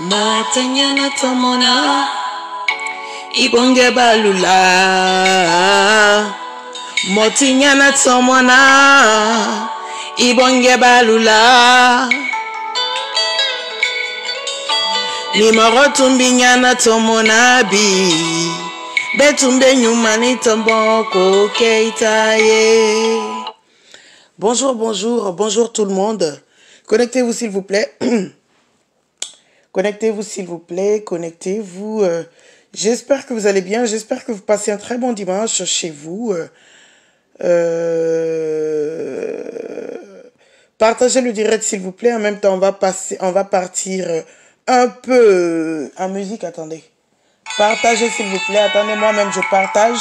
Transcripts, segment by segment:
Matanyana tamona ibonge balula Motinyana tamona ibonge balula Nimoro tumbinyana tamona bi Betumbe nyumani tamboko keitaye. Bonjour, bonjour, bonjour tout le monde. Connectez-vous s'il vous plaît. Connectez-vous s'il vous plaît, connectez-vous. J'espère que vous allez bien, j'espère que vous passez un très bon dimanche chez vous. Partagez le direct s'il vous plaît. En même temps, on va partir un peu en musique. Attendez. Partagez s'il vous plaît. Attendez, moi-même je partage.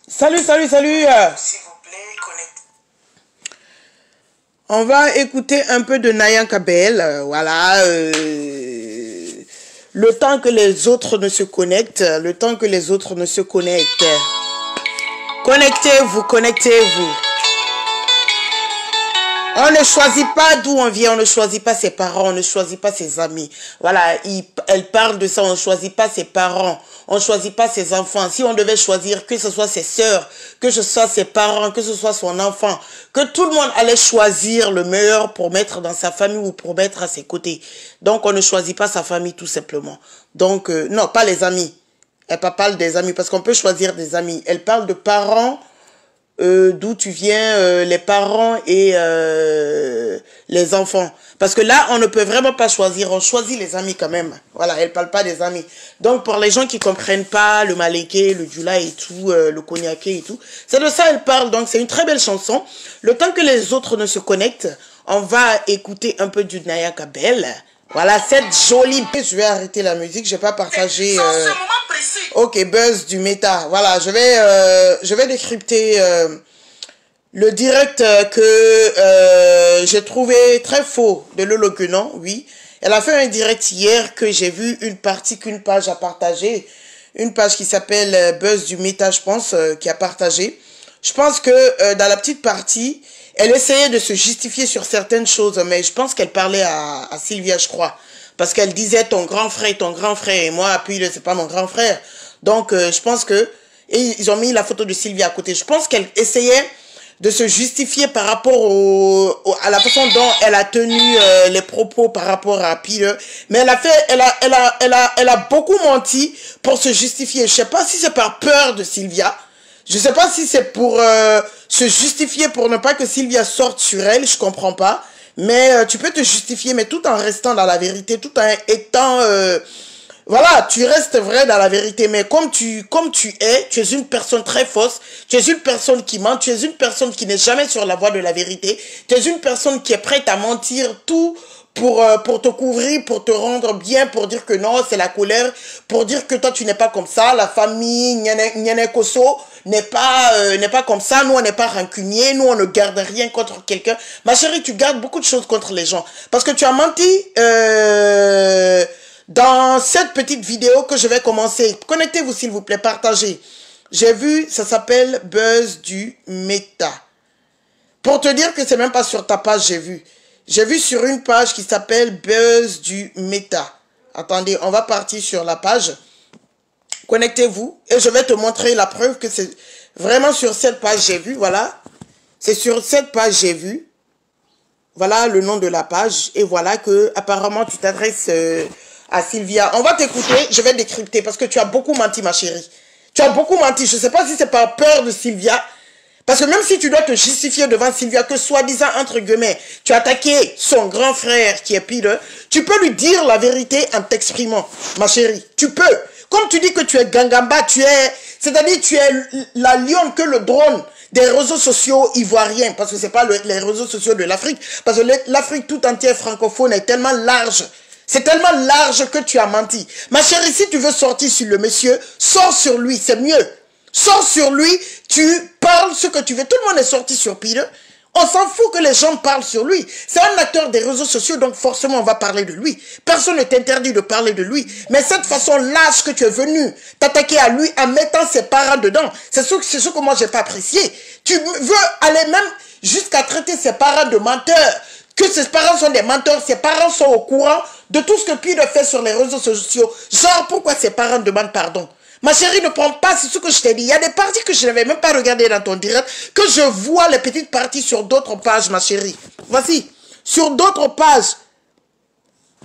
Salut, salut, salut. S'il vous plaît, connectez. On va écouter un peu de Naya Kabel. Voilà. Le temps que les autres ne se connectent. Le temps que les autres ne se connectent. Connectez-vous, connectez-vous. On ne choisit pas d'où on vient, on ne choisit pas ses parents, on ne choisit pas ses amis. Voilà, elle parle de ça, on ne choisit pas ses parents, on ne choisit pas ses enfants. Si on devait choisir, que ce soit ses sœurs, que ce soit ses parents, que ce soit son enfant, que tout le monde allait choisir le meilleur pour mettre dans sa famille ou pour mettre à ses côtés. Donc, on ne choisit pas sa famille tout simplement. Donc, non, pas les amis. Elle parle des amis parce qu'on peut choisir des amis. Elle parle de parents. D'où tu viens, les parents et les enfants. Parce que là, on ne peut vraiment pas choisir. On choisit les amis quand même. Voilà, elle parle pas des amis. Donc, pour les gens qui comprennent pas le maléké, le djula et tout, le cognaqué et tout, c'est de ça elle parle. Donc, c'est une très belle chanson. Le temps que les autres ne se connectent, on va écouter un peu du Naya Kabel. Voilà, cette jolie... Je vais arrêter la musique, je vais pas partager... Ok, buzz du méta. Voilà, je vais décrypter le direct que j'ai trouvé très faux de Lolo Guenon, oui. Elle a fait un direct hier que j'ai vu une partie qu'une page a partagé. Une page qui s'appelle Buzz du méta, je pense, qui a partagé. Je pense que dans la petite partie... Elle essayait de se justifier sur certaines choses, mais je pense qu'elle parlait à Sylvia, je crois. Parce qu'elle disait ton grand frère, et moi, puis c'est pas mon grand frère. Donc, je pense que... Et ils ont mis la photo de Sylvia à côté. Je pense qu'elle essayait de se justifier par rapport à la façon dont elle a tenu les propos par rapport à Pile. Mais elle a beaucoup menti pour se justifier. Je sais pas si c'est par peur de Sylvia. Je sais pas si c'est pour se justifier pour ne pas que Sylvia sorte sur elle, je comprends pas. Mais tu peux te justifier, mais tout en restant dans la vérité, tout en étant... voilà, tu restes vrai dans la vérité, mais comme tu es une personne très fausse, tu es une personne qui ment, tu es une personne qui n'est jamais sur la voie de la vérité, tu es une personne qui est prête à mentir tout pour te couvrir, pour te rendre bien, pour dire que non, c'est la colère, pour dire que toi tu n'es pas comme ça, la famille Nyane Koso n'est pas comme ça, nous on n'est pas rancuniers, nous on ne garde rien contre quelqu'un. Ma chérie, tu gardes beaucoup de choses contre les gens, parce que tu as menti dans cette petite vidéo que je vais commencer. Connectez-vous s'il vous plaît, partagez. J'ai vu, ça s'appelle Buzz du méta. Pour te dire que c'est même pas sur ta page, j'ai vu. J'ai vu sur une page qui s'appelle Buzz du méta. Attendez, on va partir sur la page. Connectez-vous et je vais te montrer la preuve que c'est vraiment sur cette page j'ai vu. Voilà. C'est sur cette page j'ai vu. Voilà le nom de la page. Et voilà que apparemment tu t'adresses à Sylvia. On va t'écouter. Je vais décrypter parce que tu as beaucoup menti ma chérie. Tu as beaucoup menti. Je ne sais pas si c'est par peur de Sylvia. Parce que même si tu dois te justifier devant Sylvia, que soi-disant, entre guillemets, tu as attaqué son grand frère qui est pire, tu peux lui dire la vérité en t'exprimant, ma chérie. Tu peux. Comme tu dis que tu es Gangamba, c'est-à-dire tu es la lionne que le drone des réseaux sociaux ivoiriens, parce que c'est pas les réseaux sociaux de l'Afrique, parce que l'Afrique tout entière francophone est tellement large. C'est tellement large que tu as menti. Ma chérie, si tu veux sortir sur le monsieur, sors sur lui, c'est mieux. Sors sur lui, tu parles ce que tu veux. Tout le monde est sorti sur Pile. On s'en fout que les gens parlent sur lui. C'est un acteur des réseaux sociaux, donc forcément on va parler de lui. Personne ne t'interdit de parler de lui. Mais cette façon lâche que tu es venu t'attaquer à lui en mettant ses parents dedans, c'est ce que moi j'ai pas apprécié. Tu veux aller même jusqu'à traiter ses parents de menteurs. Que ses parents sont des menteurs, ses parents sont au courant de tout ce que Pido fait sur les réseaux sociaux. Genre, pourquoi ses parents demandent pardon? Ma chérie, ne prends pas, c'est ce que je t'ai dit. Il y a des parties que je n'avais même pas regardées dans ton direct, que je vois les petites parties sur d'autres pages, ma chérie. Voici, sur d'autres pages.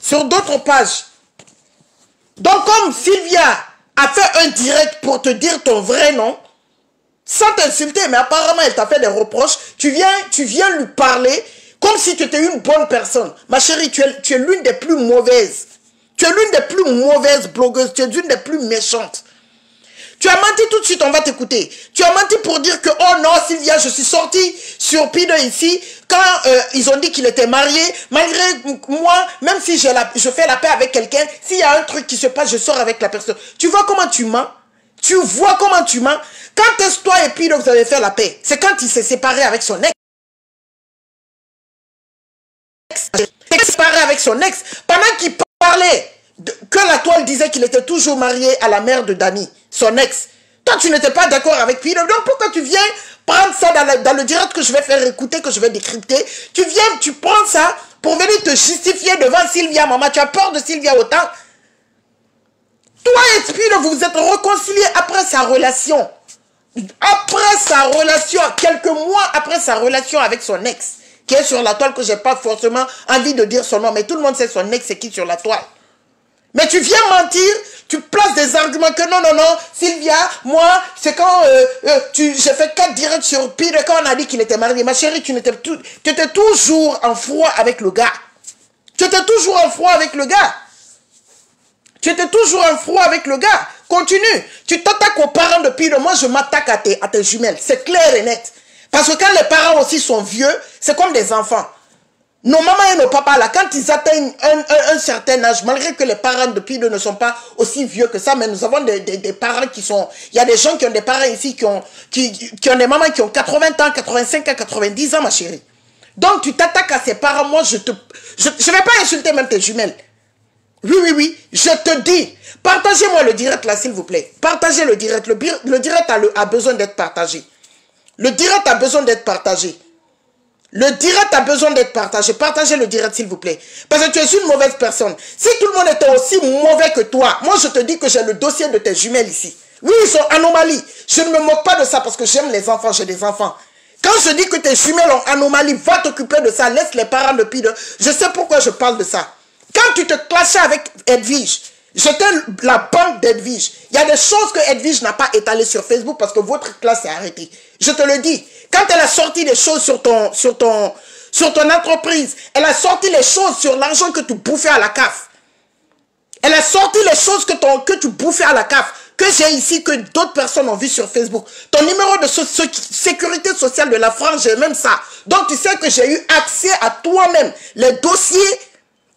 Sur d'autres pages. Donc, comme Sylvia a fait un direct pour te dire ton vrai nom, sans t'insulter, mais apparemment elle t'a fait des reproches, tu viens lui parler comme si tu étais une bonne personne. Ma chérie, tu es l'une des plus mauvaises. Tu es l'une des plus mauvaises blogueuses, tu es l'une des plus méchantes. Tu as menti tout de suite, on va t'écouter. Tu as menti pour dire que, oh non, Sylvia, je suis sortie sur Pido ici, quand ils ont dit qu'il était marié, malgré moi, même si je fais la paix avec quelqu'un, s'il y a un truc qui se passe, je sors avec la personne. Tu vois comment tu mens? Tu vois comment tu mens? Quand est-ce toi et Pido vous avez fait la paix? C'est quand il s'est séparé avec son ex. Il s'est séparé avec son ex. Pendant qu'il parlait, que la toile disait qu'il était toujours marié à la mère de Dani, son ex. Toi, tu n'étais pas d'accord avec Pido. Donc, pourquoi tu viens prendre ça dans le direct que je vais faire écouter, que je vais décrypter? Tu prends ça pour venir te justifier devant Sylvia, maman. Tu as peur de Sylvia autant? Toi et Pido, vous vous êtes réconciliés après sa relation. Après sa relation, quelques mois après sa relation avec son ex, qui est sur la toile, que j'ai pas forcément envie de dire son nom, mais tout le monde sait son ex c'est qui sur la toile. Mais tu viens mentir, tu places des arguments que non, Sylvia, moi, c'est quand j'ai fait 4 directs sur Pido, quand on a dit qu'il était marié. Ma chérie, tu étais toujours en froid avec le gars. Tu étais toujours en froid avec le gars. Tu étais toujours en froid avec le gars. Continue. Tu t'attaques aux parents de Pido. Moi, je m'attaque à tes jumelles. C'est clair et net. Parce que quand les parents aussi sont vieux, c'est comme des enfants. Nos mamans et nos papas, là, quand ils atteignent un certain âge, malgré que les parents de Pido ne sont pas aussi vieux que ça, mais nous avons des parents qui sont... Il y a des gens qui ont des parents ici qui ont des mamans qui ont 80 ans, 85 ans, 90 ans, ma chérie. Donc, tu t'attaques à ces parents. Moi, je vais pas insulter même tes jumelles. Oui, je te dis, partagez-moi le direct là, s'il vous plaît. Partagez le direct. Le direct a besoin d'être partagé. Le direct a besoin d'être partagé. Le direct a besoin d'être partagé. Partagez le direct, s'il vous plaît. Parce que tu es une mauvaise personne. Si tout le monde était aussi mauvais que toi, moi je te dis que j'ai le dossier de tes jumelles ici. Oui, ils sont anomalies. Je ne me moque pas de ça parce que j'aime les enfants, j'ai des enfants. Quand je dis que tes jumelles ont anomalie, va t'occuper de ça. Laisse les parents de Pido. Je sais pourquoi je parle de ça. Quand tu te clashais avec Edwige, j'étais la bande d'Edwige. Il y a des choses que Edwige n'a pas étalées sur Facebook parce que votre classe s'est arrêtée. Je te le dis. Quand elle a sorti des choses sur ton entreprise, elle a sorti les choses sur l'argent que tu bouffais à la CAF. Elle a sorti les choses que tu bouffais à la CAF, que j'ai ici, que d'autres personnes ont vu sur Facebook. Ton numéro de sécurité sociale de la France, j'ai même ça. Donc tu sais que j'ai eu accès à toi-même, les dossiers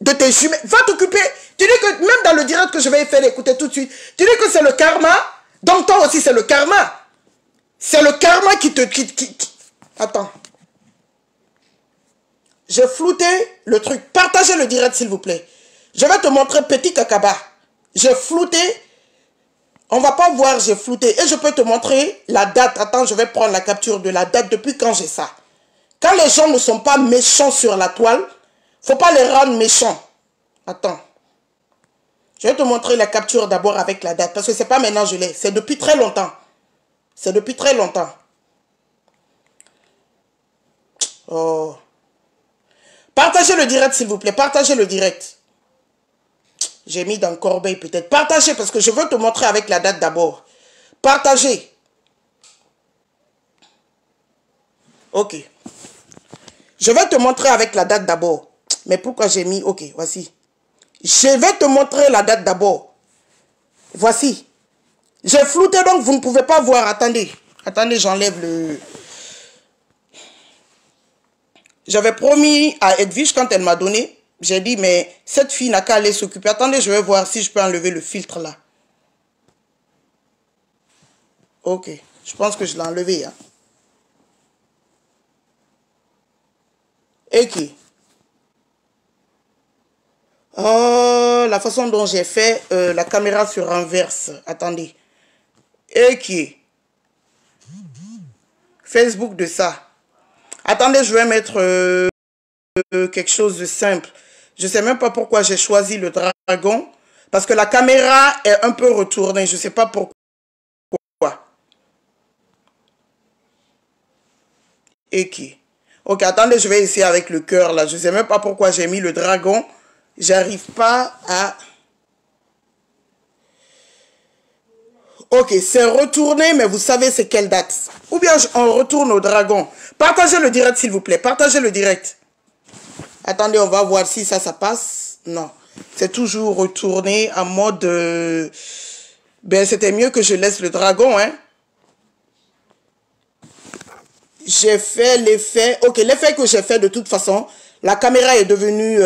de tes jumelles. Va t'occuper. Tu dis que même dans le direct que je vais faire écouter tout de suite, tu dis que c'est le karma. Donc toi aussi c'est le karma. C'est le karma qui te... Attends. J'ai flouté le truc. Partagez le direct s'il vous plaît. Je vais te montrer petit cacaba. J'ai flouté. On va pas voir, j'ai flouté. Et je peux te montrer la date. Attends, je vais prendre la capture de la date depuis quand j'ai ça. Quand les gens ne sont pas méchants sur la toile, faut pas les rendre méchants. Attends. Je vais te montrer la capture d'abord avec la date. Parce que c'est pas maintenant je l'ai. C'est depuis très longtemps. C'est depuis très longtemps. Oh. Partagez le direct s'il vous plaît. Partagez le direct. J'ai mis dans Corbeil peut-être. Partagez parce que je veux te montrer avec la date d'abord. Partagez. Ok. Je vais te montrer avec la date d'abord. Mais pourquoi j'ai mis... Ok, voici. Je vais te montrer la date d'abord. Voici. J'ai flouté donc vous ne pouvez pas voir. Attendez. Attendez, j'enlève le... J'avais promis à Edwige quand elle m'a donné. J'ai dit mais cette fille n'a qu'à aller s'occuper. Attendez, je vais voir si je peux enlever le filtre là. Ok. Je pense que je l'ai enlevé. Hein. la façon dont j'ai fait la caméra se renverse. Attendez. Et qui est Facebook de ça. Attendez, je vais mettre quelque chose de simple. Je ne sais même pas pourquoi j'ai choisi le dragon. Parce que la caméra est un peu retournée. Je ne sais pas pourquoi. Et qui? Ok, attendez, je vais essayer avec le cœur là. Je ne sais même pas pourquoi j'ai mis le dragon. J'arrive pas à... Ok, c'est retourné, mais vous savez c'est quelle date. Ou bien on retourne au dragon. Partagez le direct s'il vous plaît. Partagez le direct. Attendez, on va voir si ça passe. Non, c'est toujours retourné en mode... Ben, c'était mieux que je laisse le dragon, hein. J'ai fait l'effet... Ok, l'effet que j'ai fait de toute façon, la caméra est devenue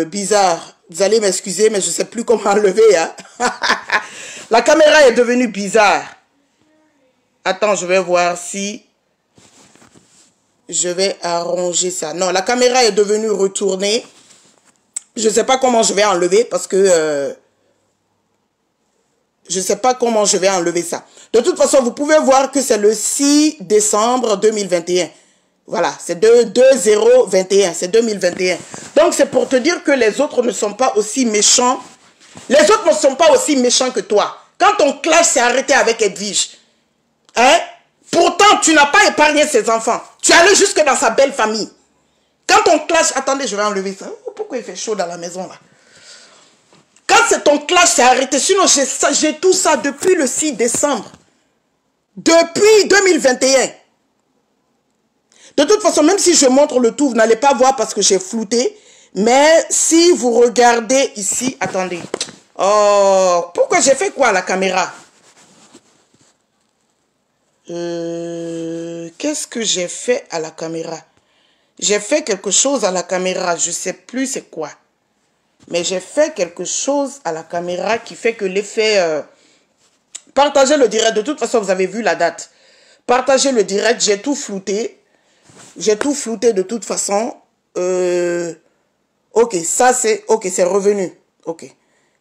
bizarre. Vous allez m'excuser, mais je ne sais plus comment enlever. Hein? La caméra est devenue bizarre. Attends, je vais voir si... Je vais arranger ça. Non, la caméra est devenue retournée. Je ne sais pas comment je vais enlever parce que... je ne sais pas comment je vais enlever ça. De toute façon, vous pouvez voir que c'est le 6 décembre 2021. Voilà, c'est 2021, c'est 2021. Donc, c'est pour te dire que les autres ne sont pas aussi méchants. Les autres ne sont pas aussi méchants que toi. Quand ton clash s'est arrêté avec Edwige, hein, pourtant, tu n'as pas épargné ses enfants. Tu es allé jusque dans sa belle famille. Quand ton clash... Attendez, je vais enlever ça. Pourquoi il fait chaud dans la maison, là? Quand c'est ton clash s'est arrêté, sinon j'ai tout ça depuis le 6 décembre. Depuis 2021. De toute façon, même si je montre le tout, vous n'allez pas voir parce que j'ai flouté. Mais si vous regardez ici, attendez. Oh, pourquoi j'ai fait quoi à la caméra? Qu'est-ce que j'ai fait à la caméra? J'ai fait quelque chose à la caméra, je ne sais plus c'est quoi. Mais j'ai fait quelque chose à la caméra qui fait que l'effet... Partagez le direct, de toute façon vous avez vu la date. Partagez le direct, j'ai tout flouté. J'ai tout flouté de toute façon. Ok, ça c'est... Ok, c'est revenu. Ok.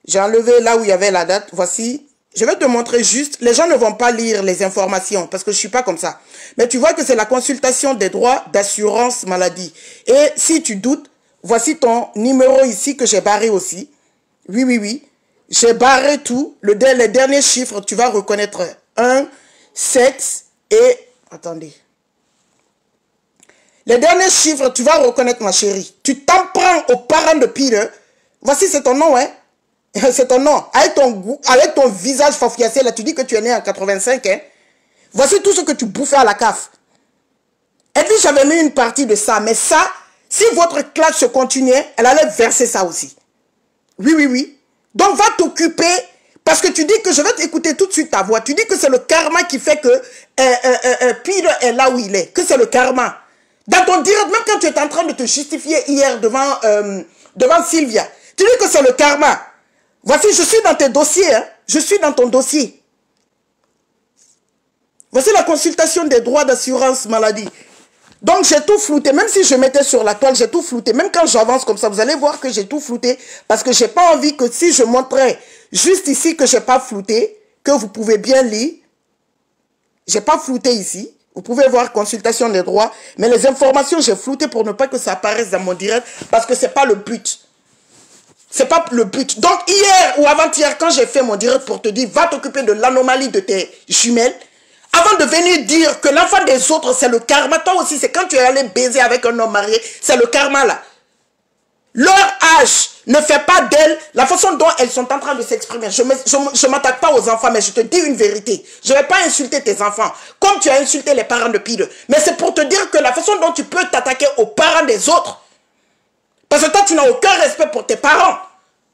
J'ai enlevé là où il y avait la date. Voici. Je vais te montrer juste. Les gens ne vont pas lire les informations parce que je ne suis pas comme ça. Mais tu vois que c'est la consultation des droits d'assurance maladie. Et si tu doutes, voici ton numéro ici que j'ai barré aussi. Oui, oui, oui. J'ai barré tout. Les derniers chiffres, tu vas reconnaître 1, 7 et... Attendez. Les derniers chiffres, tu vas reconnaître ma chérie. Tu t'en prends aux parents de Peter. Voici, c'est ton nom, hein. C'est ton nom. Avec ton visage fafiassé, là, tu dis que tu es né en 85, hein. Voici tout ce que tu bouffais à la CAF. Et puis, j'avais mis une partie de ça. Mais ça, si votre classe se continuait, elle allait verser ça aussi. Oui, oui, oui. Donc, va t'occuper. Parce que tu dis que je vais t'écouter tout de suite ta voix. Tu dis que c'est le karma qui fait que Peter est là où il est. Que c'est le karma. Dans ton direct, même quand tu étais en train de te justifier hier devant Sylvia, tu dis que c'est le karma. Voici, je suis dans tes dossiers. Hein. Je suis dans ton dossier. Voici la consultation des droits d'assurance maladie. Donc, j'ai tout flouté. Même si je mettais sur la toile, j'ai tout flouté. Même quand j'avance comme ça, vous allez voir que j'ai tout flouté. Parce que je n'ai pas envie que si je montrais juste ici que je n'ai pas flouté, que vous pouvez bien lire. Je n'ai pas flouté ici. Vous pouvez voir consultation des droits. Mais les informations, j'ai flouté pour ne pas que ça apparaisse dans mon direct. Parce que ce n'est pas le but. C'est pas le but. Donc, hier ou avant-hier, quand j'ai fait mon direct pour te dire, va t'occuper de l'anomalie de tes jumelles, avant de venir dire que l'enfant des autres, c'est le karma, toi aussi, c'est quand tu es allé baiser avec un homme marié, c'est le karma là. Leur âge ne fait pas d'elles la façon dont elles sont en train de s'exprimer. Je ne m'attaque pas aux enfants, mais je te dis une vérité. Je ne vais pas insulter tes enfants, comme tu as insulté les parents de Peter. Mais c'est pour te dire que la façon dont tu peux t'attaquer aux parents des autres, parce que toi, tu n'as aucun respect pour tes parents.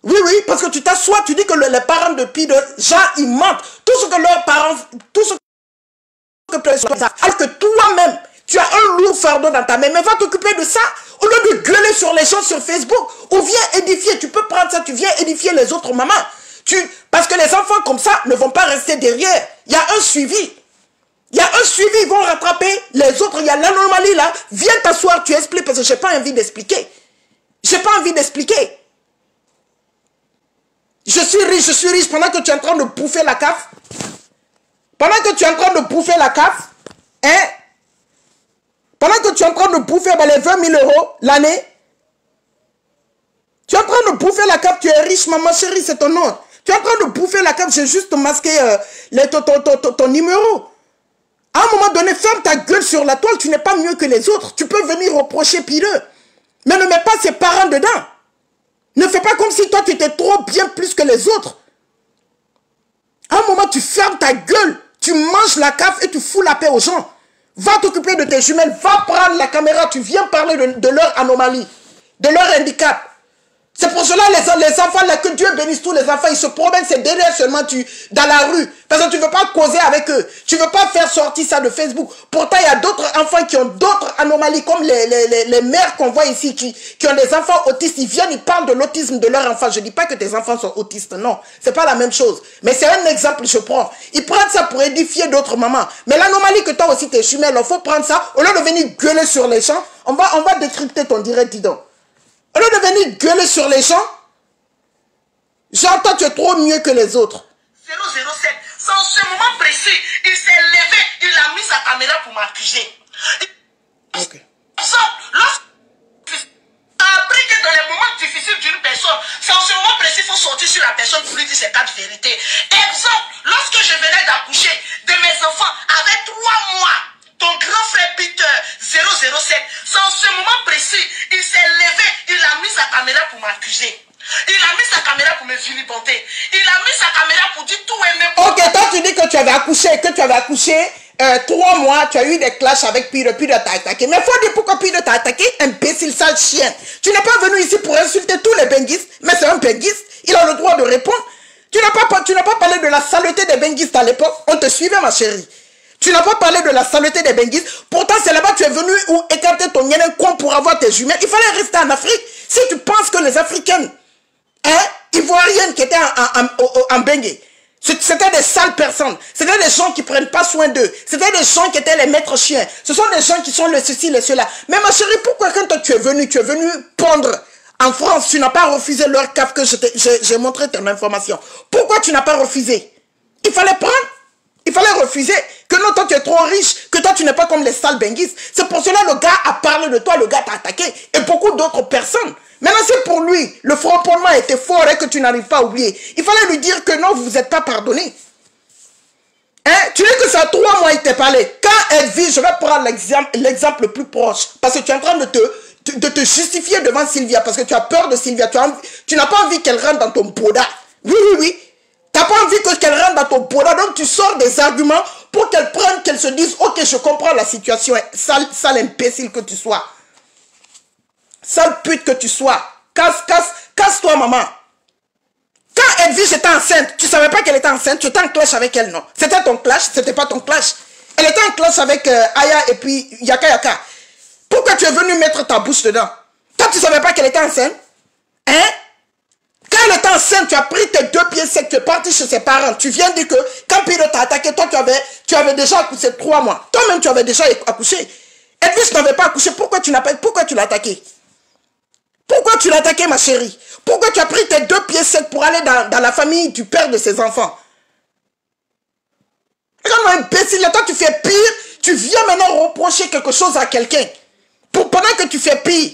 Oui, oui, parce que tu t'assois, tu dis que les parents de Peter, genre, ils mentent. Tout ce que leurs parents, tout ce que tu as, alors que toi-même, tu as un lourd fardeau dans ta main, mais va t'occuper de ça, au lieu de gueuler sur les gens sur Facebook, ou viens édifier, tu peux prendre ça, tu viens édifier les autres mamans. Parce que les enfants comme ça ne vont pas rester derrière. Il y a un suivi. Il y a un suivi, ils vont rattraper les autres. Il y a l'anomalie là. Viens t'asseoir, tu expliques, parce que je n'ai pas envie d'expliquer. Je n'ai pas envie d'expliquer. Je suis riche pendant que tu es en train de bouffer la CAF. Pendant que tu es en train de bouffer la CAF, hein? Pendant que tu es en train de bouffer les 20 000 € l'année, tu es en train de bouffer la CAF, tu es riche, maman chérie, c'est ton nom. Tu es en train de bouffer la CAF, j'ai juste masqué ton numéro. À un moment donné, ferme ta gueule sur la toile, tu n'es pas mieux que les autres. Tu peux venir reprocher Pireux, mais ne mets pas ses parents dedans. Ne fais pas comme si toi, tu étais trop bien plus que les autres. À un moment, tu fermes ta gueule, tu manges la CAF et tu fous la paix aux gens. Va t'occuper de tes jumelles, va prendre la caméra, tu viens parler de leur anomalie, de leur handicap. C'est pour cela les enfants, là, que Dieu bénisse tous les enfants, ils se promènent, c'est derrière seulement dans la rue. Parce que tu ne veux pas causer avec eux. Tu ne veux pas faire sortir ça de Facebook. Pourtant, il y a d'autres enfants qui ont d'autres anomalies, comme les mères qu'on voit ici, qui ont des enfants autistes. Ils viennent, ils parlent de l'autisme de leurs enfants. Je ne dis pas que tes enfants sont autistes, non. C'est pas la même chose. Mais c'est un exemple, je prends. Ils prennent ça pour édifier d'autres mamans. Mais l'anomalie que toi aussi, tes jumelles, il faut prendre ça. Au lieu de venir gueuler sur les gens, on va décrypter ton direct, dis donc. Au lieu de venir gueuler sur les gens, genre toi tu es trop mieux que les autres. 007, sans ce moment précis, il s'est levé, il a mis sa caméra pour m'accuser. Ok. Lorsque a appris que dans les moments difficiles d'une personne, sans ce moment précis, il faut sortir sur la personne pour lui dire ses quatre vérités. Exemple, lorsque je venais d'accoucher de mes enfants avec 3 mois, ton grand frère Peter 007, sans ce moment précis, il s'est levé, il a mis sa caméra pour m'accuser. Il a mis sa caméra pour me vilipender. Il a mis sa caméra pour dire tout et même. Ok, toi tu dis que tu avais accouché, 3 mois, tu as eu des clashs avec Peter t'a attaqué. Mais il faut dire pourquoi Peter t'a attaqué, imbécile, sale chien. Tu n'es pas venu ici pour insulter tous les benguistes, mais c'est un benguiste, il a le droit de répondre. Tu n'as pas parlé de la saleté des benguistes à l'époque, on te suivait ma chérie. Tu n'as pas parlé de la saleté des benguistes. Pourtant, c'est là-bas que tu es venu ou écarter ton yénen con pour avoir tes jumelles. Il fallait rester en Afrique. Si tu penses que les Africaines, ivoiriennes qui étaient en bengue, c'était des sales personnes. C'était des gens qui ne prennent pas soin d'eux. C'était des gens qui étaient les maîtres chiens. Ce sont des gens qui sont le ceci, le cela. Mais ma chérie, pourquoi quand toi tu es venu pondre en France, tu n'as pas refusé leur CAF que j'ai montré ton information. Pourquoi tu n'as pas refusé? Il fallait prendre. Il fallait refuser. Que non, toi tu es trop riche, que toi tu n'es pas comme les sales benguistes. C'est pour cela le gars a parlé de toi, le gars t'a attaqué. Et beaucoup d'autres personnes. Maintenant c'est pour lui, le front-portement était fort et que tu n'arrives pas à oublier. Il fallait lui dire que non, vous vous êtes pas pardonné. Hein? Tu dis que ça a 3 mois il t'a parlé. Quand elle vit, je vais prendre l'exemple le plus proche. Parce que tu es en train de te justifier devant Sylvia. Parce que tu as peur de Sylvia. Tu n'as pas envie qu'elle rentre dans ton boda. Oui. Tu n'as pas envie qu'elle rentre dans ton boda, donc tu sors des arguments pour qu'elle prenne, qu'elle se dise, ok, je comprends la situation, sale imbécile que tu sois. Sale pute que tu sois. Casse-toi, maman. Quand Edwige était enceinte, tu ne savais pas qu'elle était enceinte, tu étais en clash avec elle, non? C'était ton clash, c'était pas ton clash. Elle était en clash avec Aya et puis Yaka. Pourquoi tu es venu mettre ta bouche dedans? Toi, tu ne savais pas qu'elle était enceinte? Hein? Quand elle était enceinte, tu as pris tes 2 pieds secs, tu es parti chez ses parents. Tu viens dire que quand Piro t'a attaqué, toi tu avais déjà accouché 3 mois. Toi-même tu avais déjà accouché. Edwige n'avait pas accouché. Pourquoi tu l'as attaqué? Pourquoi tu l'as attaqué, ma chérie? Pourquoi tu as pris tes 2 pieds secs pour aller dans la famille du père de ses enfants? Regarde-moi, imbécile, toi tu fais pire. Tu viens maintenant reprocher quelque chose à quelqu'un. Pendant que tu fais pire.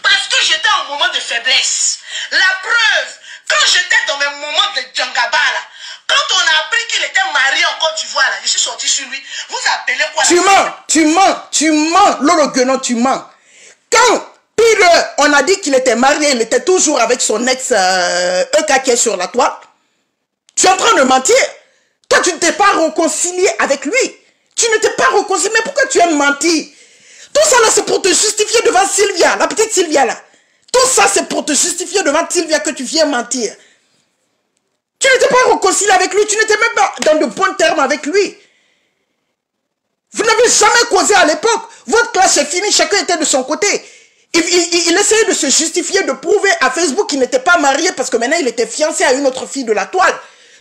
Parce que j'étais en moment de faiblesse. La preuve, quand j'étais dans mes moments de Djangaba, là, quand on a appris qu'il était marié en Côte d'Ivoire, je suis sorti sur lui. Vous appelez quoi? Tu mens, Lolo Guenon, tu mens. Quand Pire, on a dit qu'il était marié, il était toujours avec son ex Eka qui est sur la toile. Tu es en train de mentir. Toi, tu ne t'es pas réconcilié avec lui. Tu ne t'es pas réconcilié. Mais pourquoi tu aimes mentir? Tout ça là, c'est pour te justifier devant Sylvia, la petite Sylvia là. Tout ça, c'est pour te justifier devant Sylvia que tu viens mentir. Tu n'étais pas réconcilié avec lui, tu n'étais même pas dans de bons termes avec lui. Vous n'avez jamais causé à l'époque. Votre classe est finie, chacun était de son côté. Il essayait de se justifier, de prouver à Facebook qu'il n'était pas marié parce que maintenant il était fiancé à une autre fille de la toile.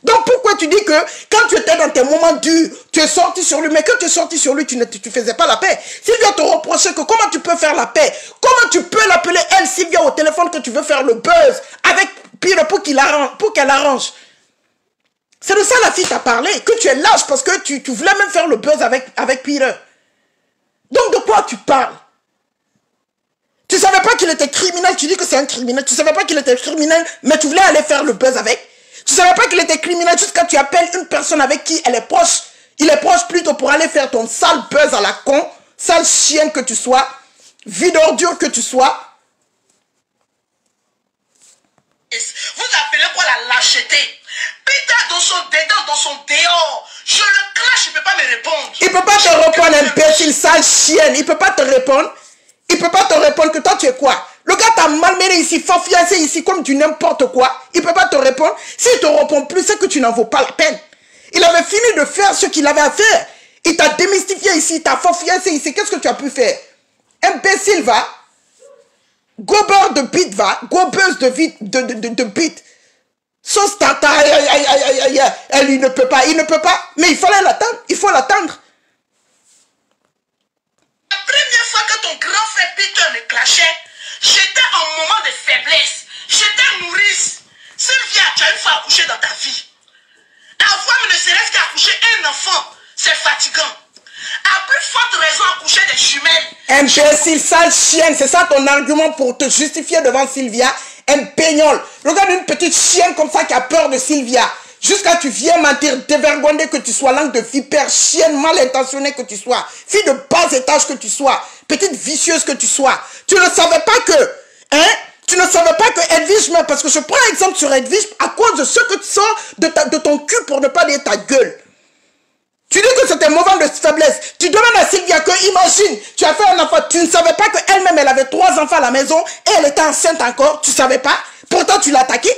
Donc pourquoi tu dis que quand tu étais dans tes moments durs, tu es sorti sur lui, mais quand tu es sorti sur lui, tu ne faisais pas la paix. Sylvia te reprochait que comment tu peux faire la paix? Comment tu peux l'appeler elle, Sylvia, au téléphone que tu veux faire le buzz avec Pire pour qu'elle arrange? C'est de ça la fille t'a parlé, que tu es lâche parce que tu voulais même faire le buzz avec Pire. Donc de quoi tu parles? Tu savais pas qu'il était criminel, tu dis que c'est un criminel. Tu savais pas qu'il était criminel, mais tu voulais aller faire le buzz avec. Tu savais pas qu'il était criminel jusqu'à tu appelles une personne avec qui elle est proche. Il est proche plutôt pour aller faire ton sale buzz à la con, sale chienne que tu sois, vide ordure que tu sois. Vous appelez quoi la lâcheté? Peter dans son dedans, dans son dehors. Je le clash, il ne peut pas me répondre. Il peut pas te répondre, imbécile, sale chienne. Il peut pas te répondre. Il peut pas te répondre que toi tu es quoi? Le gars t'a malmené ici, fafiancé ici comme du n'importe quoi. Il peut pas te répondre. S'il te répond plus, c'est que tu n'en vaux pas la peine. Il avait fini de faire ce qu'il avait à faire. Il t'a démystifié ici, il t'a fafiancé ici. Qu'est-ce que tu as pu faire? Imbécile va. Gobeur de bite va. Gobeuse de bite. Sauce tata, elle, il ne peut pas. Mais il fallait l'attendre. Il faut l'attendre. La première fois que ton grand frère Peter me clashait, j'étais en moment de faiblesse. J'étais nourrice. Sylvia, tu as une fois accouché dans ta vie. Avoir ne serait-ce qu'accoucher un enfant, c'est fatigant. À plus forte raison, accoucher des jumelles. Imbécile, sale chienne, c'est ça ton argument pour te justifier devant Sylvia? Un peignol. Regarde une petite chienne comme ça qui a peur de Sylvia. Jusqu'à tu viens mentir, dévergondé que tu sois, langue de vipère, chienne mal intentionnée que tu sois, fille de bas étage que tu sois, petite vicieuse que tu sois. Tu ne savais pas que, tu ne savais pas que Edwige meurt, parce que je prends exemple sur Edwige à cause de ce que tu sors de ton cul pour ne pas dire ta gueule. Tu dis que c'était un moment de faiblesse. Tu demandes à Sylvia que, imagine, tu as fait un enfant, tu ne savais pas qu'elle-même, elle avait 3 enfants à la maison et elle était enceinte encore, tu ne savais pas. Pourtant, tu l'as attaquée.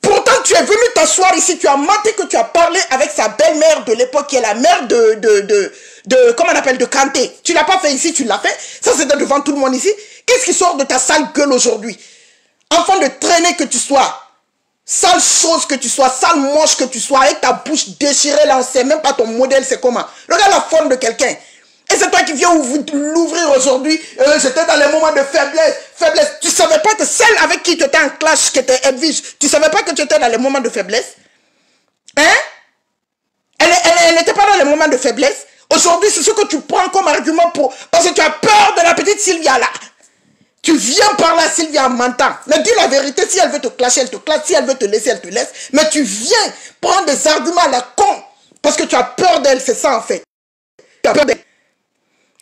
Pourtant, tu es venu t'asseoir ici, tu as menti que tu as parlé avec sa belle-mère de l'époque, qui est la mère comment on appelle, de Kanté. Tu ne l'as pas fait ici, tu l'as fait. Ça, c'était devant tout le monde ici. Qu'est-ce qui sort de ta sale gueule aujourd'hui? Enfant de traîner que tu sois. Sale chose que tu sois, sale moche que tu sois, avec ta bouche déchirée là, on ne sait même pas ton modèle c'est comment. Regarde la forme de quelqu'un. Et c'est toi qui viens l'ouvrir aujourd'hui. J'étais dans les moments de faiblesse. Tu ne savais pas que celle avec qui tu étais en clash, qui était Edwige, tu ne savais pas que tu étais dans les moments de faiblesse? Hein? Elle n'était pas dans les moments de faiblesse. Aujourd'hui, c'est ce que tu prends comme argument pour... Parce que tu as peur de la petite Sylvia là. Tu viens parler à Sylvia en mentant. Mais dis la vérité, si elle veut te clasher, elle te clash. Si elle veut te laisser, elle te laisse. Mais tu viens prendre des arguments à la con. Parce que tu as peur d'elle, c'est ça en fait. Tu as peur d'elle.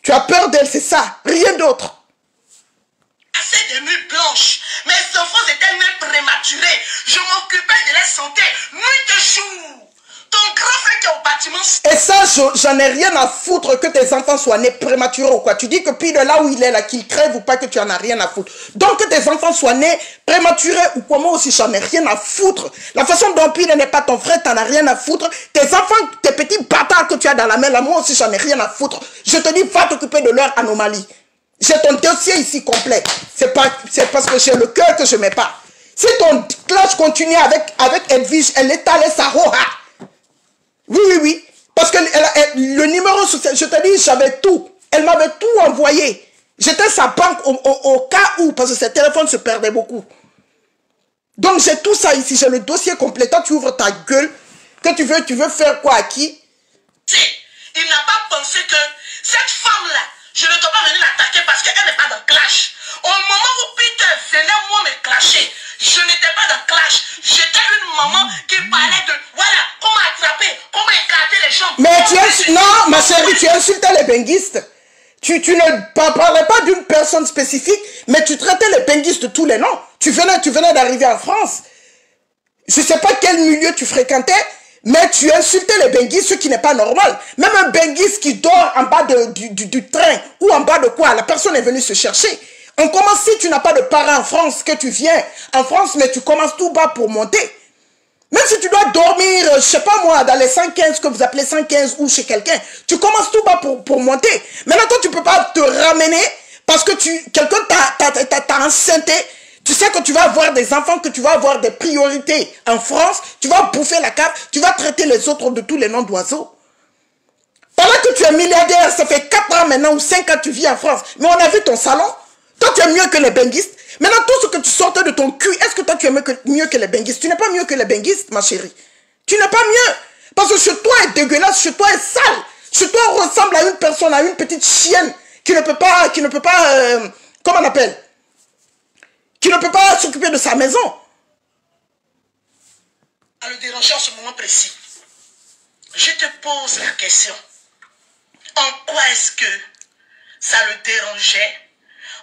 Tu as peur d'elle, c'est ça. Rien d'autre. Assez de nuits blanches. Mes enfants étaient nés prématurés. Je m'occupais de leur santé nuit et jour. Ton grand frère qui est au bâtiment... Et ça, j'en ai rien à foutre que tes enfants soient nés prématurés ou quoi. Tu dis que puis de là où il est là, qu'il crève ou pas, que tu en as rien à foutre. Donc que tes enfants soient nés prématurés ou quoi, moi aussi j'en ai rien à foutre. La façon dont Pire n'est pas ton frère, t'en as rien à foutre. Tes enfants, tes petits bâtards que tu as dans la main là, moi aussi j'en ai rien à foutre. Je te dis, va t'occuper de leur anomalie. J'ai ton dossier ici complet. C'est parce que j'ai le cœur que je mets pas. Si ton clash continue avec Edwige, elle étalait sa roha. Oui. Parce que le numéro social, je te dis, j'avais tout. Elle m'avait tout envoyé. J'étais sa banque au cas où, parce que ses téléphones se perdaient beaucoup. Donc j'ai tout ça ici, j'ai le dossier complet. Toi, tu ouvres ta gueule, que tu veux faire quoi à qui? Il n'a pas pensé que cette femme-là, je ne dois pas venir l'attaquer parce qu'elle n'est pas dans clash. Au moment où Peter venait moi me clasher, je n'étais pas dans clash. J'étais une maman qui parlait de, voilà, comment attraper, comment écarter les gens. Mais non, ma chérie, tu insultais les benguistes. Tu ne parlais pas d'une personne spécifique, mais tu traitais les benguistes de tous les noms. Tu venais d'arriver en France. Je ne sais pas quel milieu tu fréquentais, mais tu insultais les benguistes, ce qui n'est pas normal. Même un benguiste qui dort en bas du train ou en bas de quoi, la personne est venue se chercher. On commence, si tu n'as pas de parents en France, que tu viens en France, mais tu commences tout bas pour monter. Même si tu dois dormir, je sais pas moi, dans les 115, que vous appelez 115 ou chez quelqu'un, tu commences tout bas pour monter. Maintenant, toi, tu peux pas te ramener parce que quelqu'un t'a enceinté. Tu sais que tu vas avoir des enfants, que tu vas avoir des priorités en France. Tu vas bouffer la cave. Tu vas traiter les autres de tous les noms d'oiseaux. Pendant que tu es milliardaire, ça fait 4 ans maintenant ou 5 ans que tu vis en France. Mais on a vu ton salon. Toi, tu es mieux que les benguistes. Maintenant, tout ce que tu sortais de ton cul, est-ce que toi, tu es mieux que les benguistes? Tu n'es pas mieux que les benguistes, ma chérie. Tu n'es pas mieux. Parce que chez toi est dégueulasse, chez toi est sale. Chez toi, on ressemble à une personne, à une petite chienne qui ne peut pas, comment on appelle? Qui ne peut pas s'occuper de sa maison. À le déranger en ce moment précis, je te pose la question. En quoi est-ce que ça le dérangeait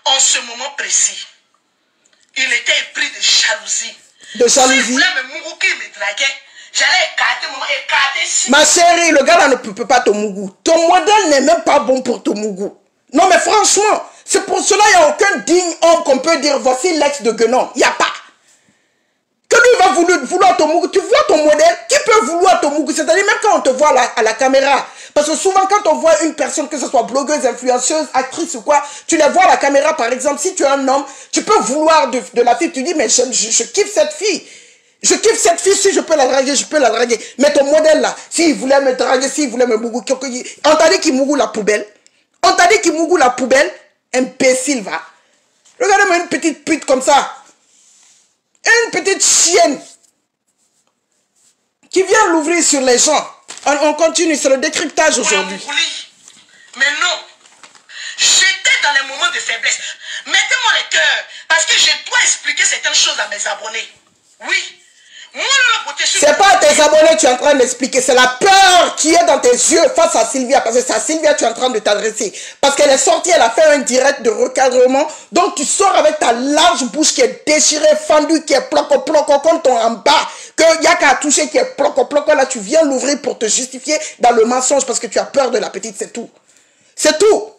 en ce moment précis? Il était épris de jalousie. De jalousie. S'il voulait me mourouquer, me draguer, j'allais écarter si... Ma chérie, le gars là ne peut pas te mougou. Ton modèle n'est même pas bon pour te mougou. Non mais franchement, c'est pour cela qu'il n'y a aucun digne homme qu'on peut dire voici l'ex de Guénon. Il n'y a pas. Que lui va vouloir te mougou. Tu vois ton modèle, qui peut vouloir te mougou? C'est-à-dire même quand on te voit à la caméra. Parce que souvent quand on voit une personne, que ce soit blogueuse, influenceuse, actrice ou quoi, tu les vois à la caméra par exemple. Si tu es un homme, tu peux vouloir de la fille. Tu dis mais je kiffe cette fille. Je kiffe cette fille, si je peux la draguer, je peux la draguer. Mais ton modèle là, s'il voulait me draguer, s'il voulait me mougou, on t'a dit qu'il mougou la poubelle. On t'a dit qu'il mougou la poubelle. Imbécile, va. Regardez-moi une petite pute comme ça. Une petite chienne. Qui vient l'ouvrir sur les gens. On continue, c'est le décryptage aujourd'hui. Mais non. J'étais dans les moments de faiblesse. Mettez-moi le cœur. Parce que je dois expliquer certaines choses à mes abonnés. Oui. C'est pas à tes abonnés que tu es en train d'expliquer, c'est la peur qui est dans tes yeux face à Sylvia, parce que c'est à Sylvia que tu es en train de t'adresser. Parce qu'elle est sortie, elle a fait un direct de recadrement, donc tu sors avec ta large bouche qui est déchirée, fendue, qui est ploco-ploco comme ton en bas, qu'il n'y a qu'à toucher qui est ploco-ploco, là tu viens l'ouvrir pour te justifier dans le mensonge parce que tu as peur de la petite, c'est tout. C'est tout.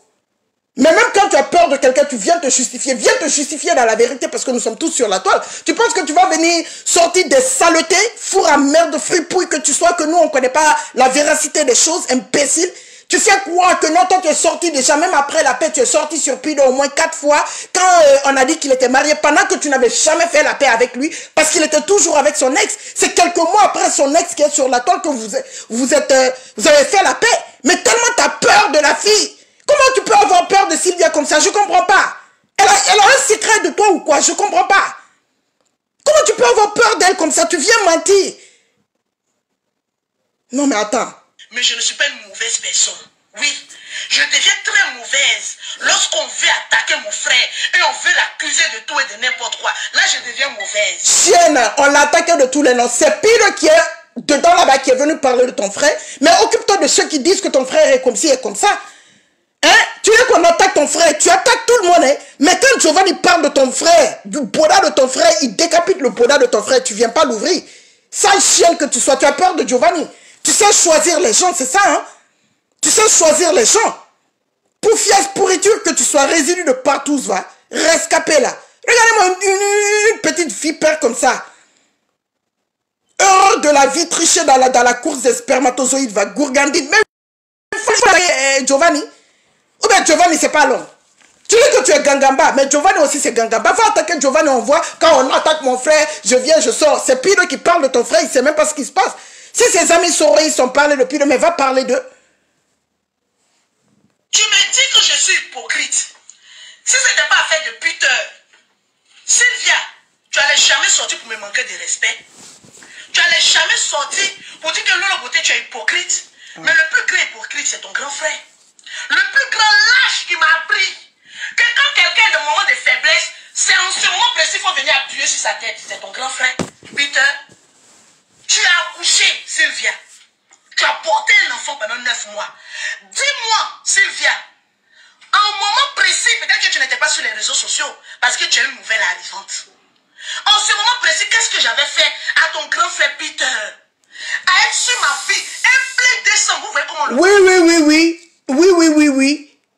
Mais même quand tu as peur de quelqu'un, tu viens te justifier. Viens te justifier dans la vérité parce que nous sommes tous sur la toile. Tu penses que tu vas venir sortir des saletés, four à merde, fripouille que tu sois, que nous on ne connaît pas la véracité des choses, imbécile. Tu sais quoi que non, toi tu es sorti déjà, même après la paix, tu es sorti sur Pido au moins 4 fois quand on a dit qu'il était marié, pendant que tu n'avais jamais fait la paix avec lui parce qu'il était toujours avec son ex. C'est quelques mois après son ex qui est sur la toile que vous avez fait la paix. Mais tellement tu as peur de la fille. Comment tu peux avoir peur de Sylvia comme ça? Je comprends pas. Elle a un secret de toi ou quoi? Je comprends pas. Comment tu peux avoir peur d'elle comme ça? Tu viens mentir. Non mais attends. Mais je ne suis pas une mauvaise personne. Oui, je deviens très mauvaise lorsqu'on veut attaquer mon frère et on veut l'accuser de tout et de n'importe quoi. Là, je deviens mauvaise. Chienne, on l'attaque de tous les noms. C'est pire qui est dedans là-bas qui est venu parler de ton frère. Mais occupe-toi de ceux qui disent que ton frère est comme ci et comme ça. Hein? Tu veux qu'on attaque ton frère, tu attaques tout le monde, hein? Mais quand Giovanni parle de ton frère, du boda de ton frère, il décapite le boda de ton frère, tu viens pas l'ouvrir. Sale chienne que tu sois, tu as peur de Giovanni. Tu sais choisir les gens, c'est ça, hein? Tu sais choisir les gens. Poufiasse pourriture que tu sois résidu de partout, va. Rescapé là. Regardez-moi une petite vipère comme ça. Heureux de la vie, tricher dans la course des spermatozoïdes, va. Gourgandine. Mais Giovanni. Ou bien Giovanni, c'est pas long. Tu dis que tu es Gangamba, mais Giovanni aussi c'est Gangamba. Va attaquer Giovanni, on voit. Quand on attaque mon frère, je viens, je sors. C'est Pido qui parle de ton frère, il sait même pas ce qui se passe. Si ses amis sauraient, ils sont parlé de Pido, mais va parler d'eux. Tu me dis que je suis hypocrite. Si ce n'était pas affaire de Peter, Sylvia, tu n'allais jamais sortir pour me manquer de respect. Tu n'allais jamais sortir pour dire que l'autre côté tu es hypocrite. Mais le plus grand hypocrite, c'est ton grand frère. Le plus grand lâche qui m'a appris que quand quelqu'un est dans un moment de faiblesse, c'est en ce moment précis qu'il faut venir appuyer sur sa tête. C'est ton grand frère. Peter, tu as accouché, Sylvia. Tu as porté un enfant pendant 9 mois. Dis-moi, Sylvia, à un moment précis, peut-être que tu n'étais pas sur les réseaux sociaux parce que tu as une nouvelle arrivante. En ce moment précis, qu'est-ce que j'avais fait à ton grand frère Peter? À être sur ma vie, un plein décembre, vous voyez comment on le... Oui.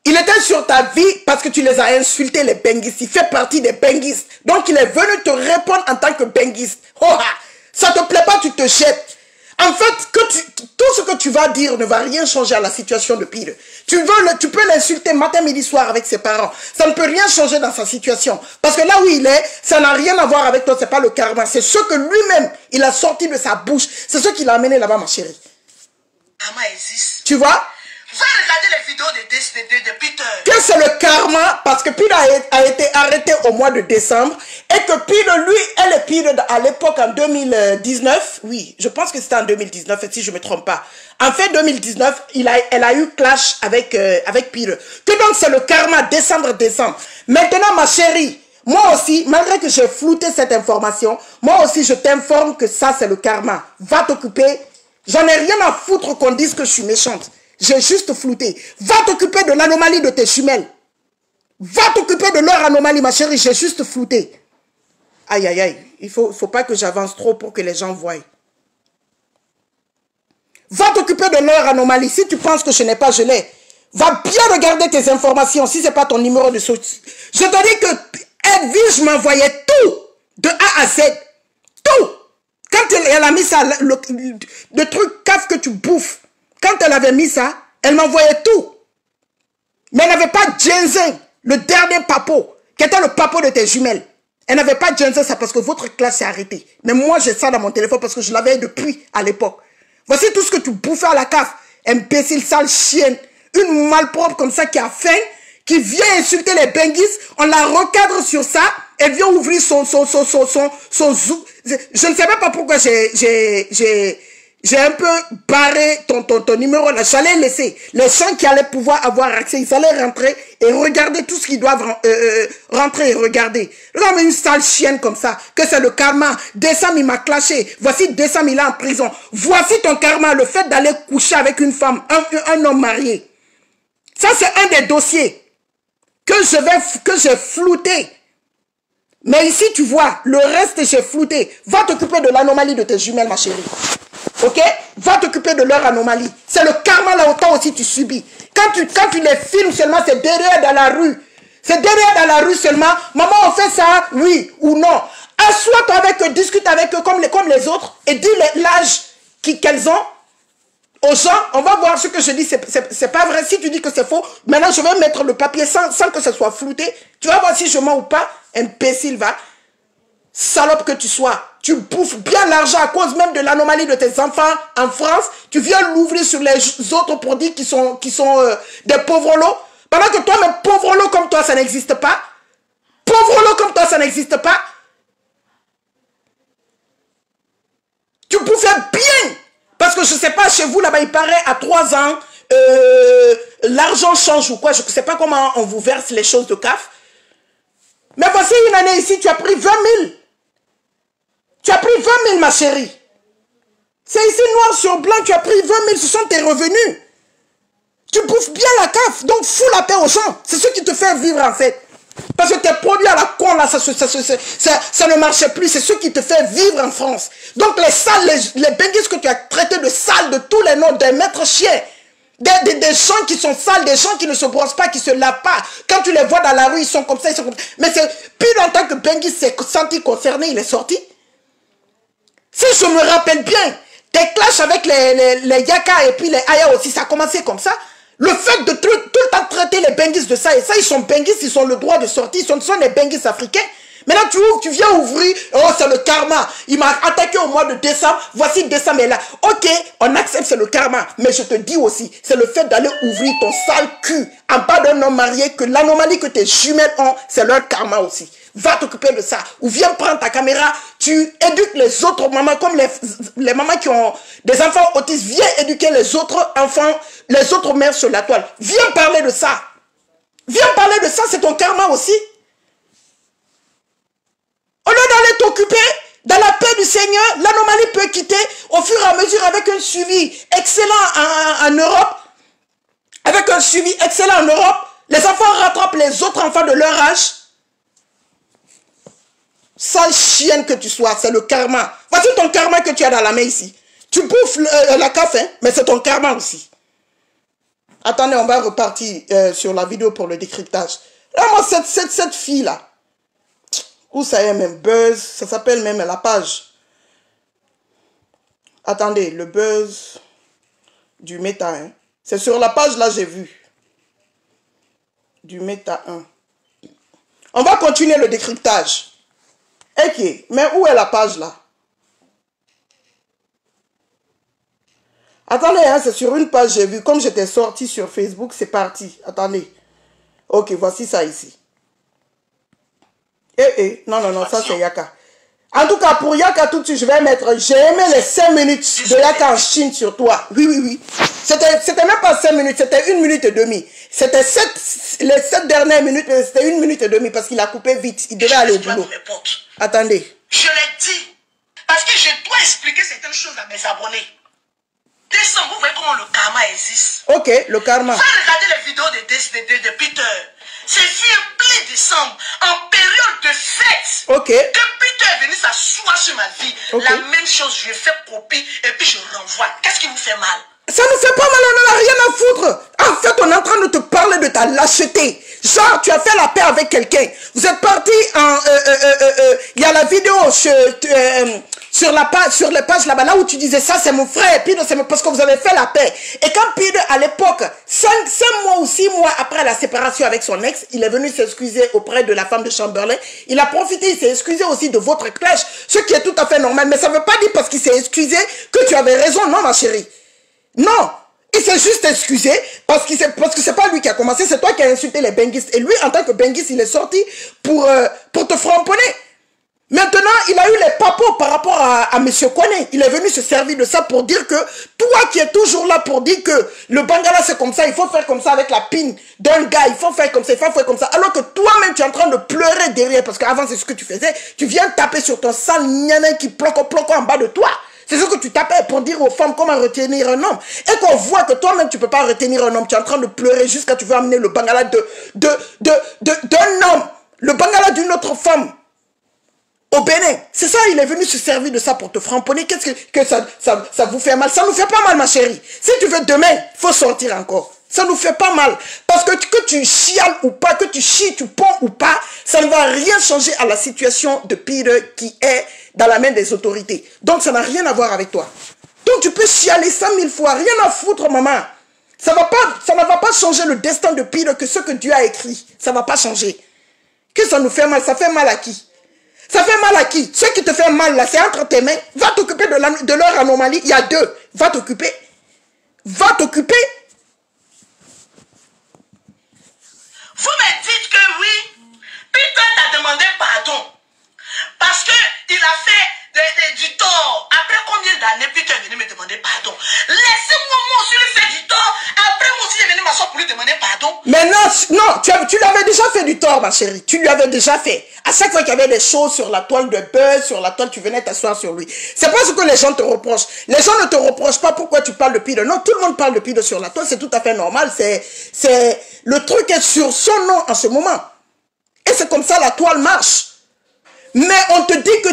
Il était sur ta vie parce que tu les as insultés, les benguistes. Il fait partie des benguistes. Donc il est venu te répondre en tant que benguiste. Oh, ça te plaît pas, tu te jettes. En fait, tout ce que tu vas dire ne va rien changer à la situation de Pire. Tu peux l'insulter matin, midi, soir avec ses parents. Ça ne peut rien changer dans sa situation. Parce que là où il est, ça n'a rien à voir avec toi. C'est pas le karma. C'est ce que lui-même, il a sorti de sa bouche. C'est ce qui l'a amené là-bas, ma chérie. Karma existe. Tu vois? Va regarder les vidéos de Peter. Que c'est le karma, parce que Peter a été arrêté au mois de décembre, et que Peter, lui, elle est Peter à l'époque en 2019, oui, je pense que c'était en 2019, si je ne me trompe pas. En fait, 2019, elle a eu clash avec Peter. Que donc c'est le karma, décembre. Maintenant, ma chérie, moi aussi, malgré que j'ai flouté cette information, moi aussi, je t'informe que ça, c'est le karma. Va t'occuper. J'en ai rien à foutre qu'on dise que je suis méchante. J'ai juste flouté. Va t'occuper de l'anomalie de tes jumelles. Va t'occuper de leur anomalie, ma chérie. J'ai juste flouté. Aïe, aïe, aïe. Il faut pas que j'avance trop pour que les gens voient. Va t'occuper de leur anomalie. Si tu penses que je n'ai pas, je l'ai. Va bien regarder tes informations. Si ce n'est pas ton numéro de sortie. Je te dis que Edwige m'envoyait tout. De A à Z. Tout. Quand elle a mis ça, le truc caf que tu bouffes. Quand elle avait mis ça, elle m'envoyait tout. Mais elle n'avait pas Jensen, le dernier papo, qui était le papo de tes jumelles. Elle n'avait pas Jensen, ça parce que votre classe s'est arrêtée. Mais moi, j'ai ça dans mon téléphone parce que je l'avais depuis à l'époque. Voici tout ce que tu bouffais à la cave. Imbécile, sale chienne. Une malpropre comme ça qui a faim, qui vient insulter les benguis. On la recadre sur ça. Elle vient ouvrir son zou. Je ne sais même pas pourquoi j'ai un peu barré ton numéro là. J'allais laisser les gens qui allaient pouvoir avoir accès. Ils allaient rentrer et regarder tout ce qu'ils doivent rentrer et regarder. Comme une sale chienne comme ça. Que c'est le karma. Décembre, il m'a clashé. Voici décembre, il est en prison. Voici ton karma. Le fait d'aller coucher avec une femme, un homme marié. Ça, c'est un des dossiers que j'ai flouté. Mais ici, tu vois, le reste, j'ai flouté. Va t'occuper de l'anomalie de tes jumelles, ma chérie. Ok? Va t'occuper de leur anomalie. C'est le karma là autant aussi tu subis. Quand tu les filmes seulement, c'est derrière dans la rue. C'est derrière dans la rue seulement. Maman, on fait ça, oui ou non. Assois-toi avec eux, discute avec eux comme les autres et dis l'âge qu'elles ont aux gens. On va voir ce que je dis, c'est pas vrai. Si tu dis que c'est faux, maintenant je vais mettre le papier sans que ce soit flouté. Tu vas voir si je mens ou pas. Imbécile, va. Salope que tu sois. Tu bouffes bien l'argent à cause même de l'anomalie de tes enfants en France. Tu viens l'ouvrir sur les autres produits qui sont des pauvres lots. Pendant que toi, même pauvre lot comme toi, ça n'existe pas. Pauvre lot comme toi, ça n'existe pas. Tu bouffais bien. Parce que je ne sais pas, chez vous, là-bas, il paraît à 3 ans, l'argent change ou quoi. Je ne sais pas comment on vous verse les choses de CAF. Mais voici une année ici, tu as pris 20 000. Tu as pris 20 000, ma chérie. C'est ici, noir sur blanc, tu as pris 20 000, ce sont tes revenus. Tu bouffes bien la CAF, donc fous la paix aux gens. C'est ce qui te fait vivre, en fait. Parce que tes produits à la con, là, ça ne marchait plus. C'est ce qui te fait vivre en France. Donc les sales, les benguis que tu as traités de sales, de tous les noms, des maîtres chiens, des gens qui sont sales, des gens qui ne se brossent pas, qui ne se lavent pas. Quand tu les vois dans la rue, ils sont comme ça, ils sont comme ça. Mais c'est plus longtemps que Benguis s'est senti concerné, il est sorti. Si je me rappelle bien, tes clashs avec les Yaka et puis les Aya aussi, ça a commencé comme ça. Le fait de tout le temps traiter les Benguis de ça et ça, ils sont Benguis, ils ont le droit de sortir, ce sont des Benguis africains. Maintenant, tu viens ouvrir, oh, c'est le karma. Il m'a attaqué au mois de décembre, voici décembre est là. Ok, on accepte, c'est le karma. Mais je te dis aussi, c'est le fait d'aller ouvrir ton sale cul en bas d'un homme marié, que l'anomalie que tes jumelles ont, c'est leur karma aussi. Va t'occuper de ça. Ou viens prendre ta caméra, tu éduques les autres mamans, comme les mamans qui ont des enfants autistes. Viens éduquer les autres enfants, les autres mères sur la toile. Viens parler de ça. Viens parler de ça, c'est ton karma aussi. Au lieu d'aller t'occuper dans la paix du Seigneur, l'anomalie peut quitter au fur et à mesure avec un suivi excellent en Europe. Avec un suivi excellent en Europe, les enfants rattrapent les autres enfants de leur âge. Sale chienne que tu sois, c'est le karma. Voici ton karma que tu as dans la main ici. Tu bouffes la café, mais c'est ton karma aussi. Attendez, on va repartir sur la vidéo pour le décryptage. Là, moi, cette fille-là, où ça y est même, Buzz, ça s'appelle même la page. Attendez, le Buzz, Du méta, hein. C'est sur la page là, j'ai vu. Du méta 1. On va continuer le décryptage. Ok, mais où est la page là? Attendez, hein, c'est sur une page, j'ai vu. Comme j'étais sorti sur Facebook, c'est parti. Attendez. Ok, voici ça ici. Non, ça c'est Yaka. En tout cas, pour Yaka, tout de suite, je vais mettre... J'ai aimé les 5 minutes de Yaka en Chine sur toi. Oui. C'était même pas 5 minutes, c'était 1 minute et demie. C'était les 7 dernières minutes, mais c'était 1 minute et demie parce qu'il a coupé vite. Il devait aller au boulot. Attendez. Je l'ai dit. Parce que je dois expliquer certaines choses à mes abonnés. Décembre, vous voyez comment le karma existe. Ok, le karma. Va regarder les vidéos de Peter. C'est fait plein décembre, en période de fête. Ok. Que Peter est venu s'asseoir sur ma vie. Okay. La même chose, je fais copie et puis je renvoie. Qu'est-ce qui vous fait mal? Ça nous fait pas mal, on n'en a rien à foutre. En fait, on est en train de te parler de ta lâcheté. Genre, tu as fait la paix avec quelqu'un. Vous êtes parti en... Il y a la vidéo sur les pages là-bas, là où tu disais ça, c'est mon frère. Puis c'est parce que vous avez fait la paix. Et quand Peter, à l'époque, 5 mois ou 6 mois après la séparation avec son ex, il est venu s'excuser auprès de la femme de Chamberlain. Il a profité, il s'est excusé aussi de votre clash, ce qui est tout à fait normal. Mais ça ne veut pas dire parce qu'il s'est excusé que tu avais raison, non ma chérie. Non, il s'est juste excusé parce que c'est pas lui qui a commencé, c'est toi qui as insulté les benguistes. Et lui, en tant que benguiste, il est sorti pour te framponner. Maintenant, il a eu les papos par rapport à M. Kone. Il est venu se servir de ça pour dire que toi qui es toujours là pour dire que le Bangala c'est comme ça, il faut faire comme ça avec la pine d'un gars, il faut faire comme ça, il faut faire comme ça. Alors que toi-même tu es en train de pleurer derrière parce qu'avant c'est ce que tu faisais. Tu viens taper sur ton sale gnanin qui planque en bas de toi. C'est ce que tu tapais pour dire aux femmes comment retenir un homme. Et qu'on voit que toi-même, tu ne peux pas retenir un homme. Tu es en train de pleurer jusqu'à tu veux amener le Bangala d'un homme. Le Bangala d'une autre femme. Au Bénin. C'est ça, il est venu se servir de ça pour te framponner. Qu'est-ce que ça vous fait mal? Ça nous fait pas mal, ma chérie. Si tu veux demain, il faut sortir encore. Ça nous fait pas mal. Parce que tu chiales ou pas, que tu chies, tu ponds ou pas, ça ne va rien changer à la situation de Peter qui est dans la main des autorités. Donc, ça n'a rien à voir avec toi. Donc, tu peux chialer 100 000 fois. Rien à foutre, maman. Ça ne va pas changer le destin de Peter que ce que Dieu a écrit. Ça ne va pas changer. Que ça nous fait mal? Ça fait mal à qui? Ça fait mal à qui? Ceux qui te font mal, là, c'est entre tes mains. Va t'occuper de leur anomalie. Il y a 2. Va t'occuper. Va t'occuper. Vous me dites que oui, Peter t'a demandé pardon. Parce qu'il a fait du tort. Après combien d'années Peter est venu me demander pardon? Laissez-moi moi aussi lui faire du tort. Après moi aussi, il est venu m'asseoir pour lui demander pardon. Mais non, tu lui avais déjà fait du tort, ma chérie. Tu lui avais déjà fait. À chaque fois qu'il y avait des choses sur la toile de buzz, sur la toile, tu venais t'asseoir sur lui. C'est pas ce que les gens te reprochent. Les gens ne te reprochent pas pourquoi tu parles de Peter. Non, tout le monde parle de Peter sur la toile. C'est tout à fait normal. Le truc est sur son nom en ce moment. Et c'est comme ça la toile marche. Mais on te dit que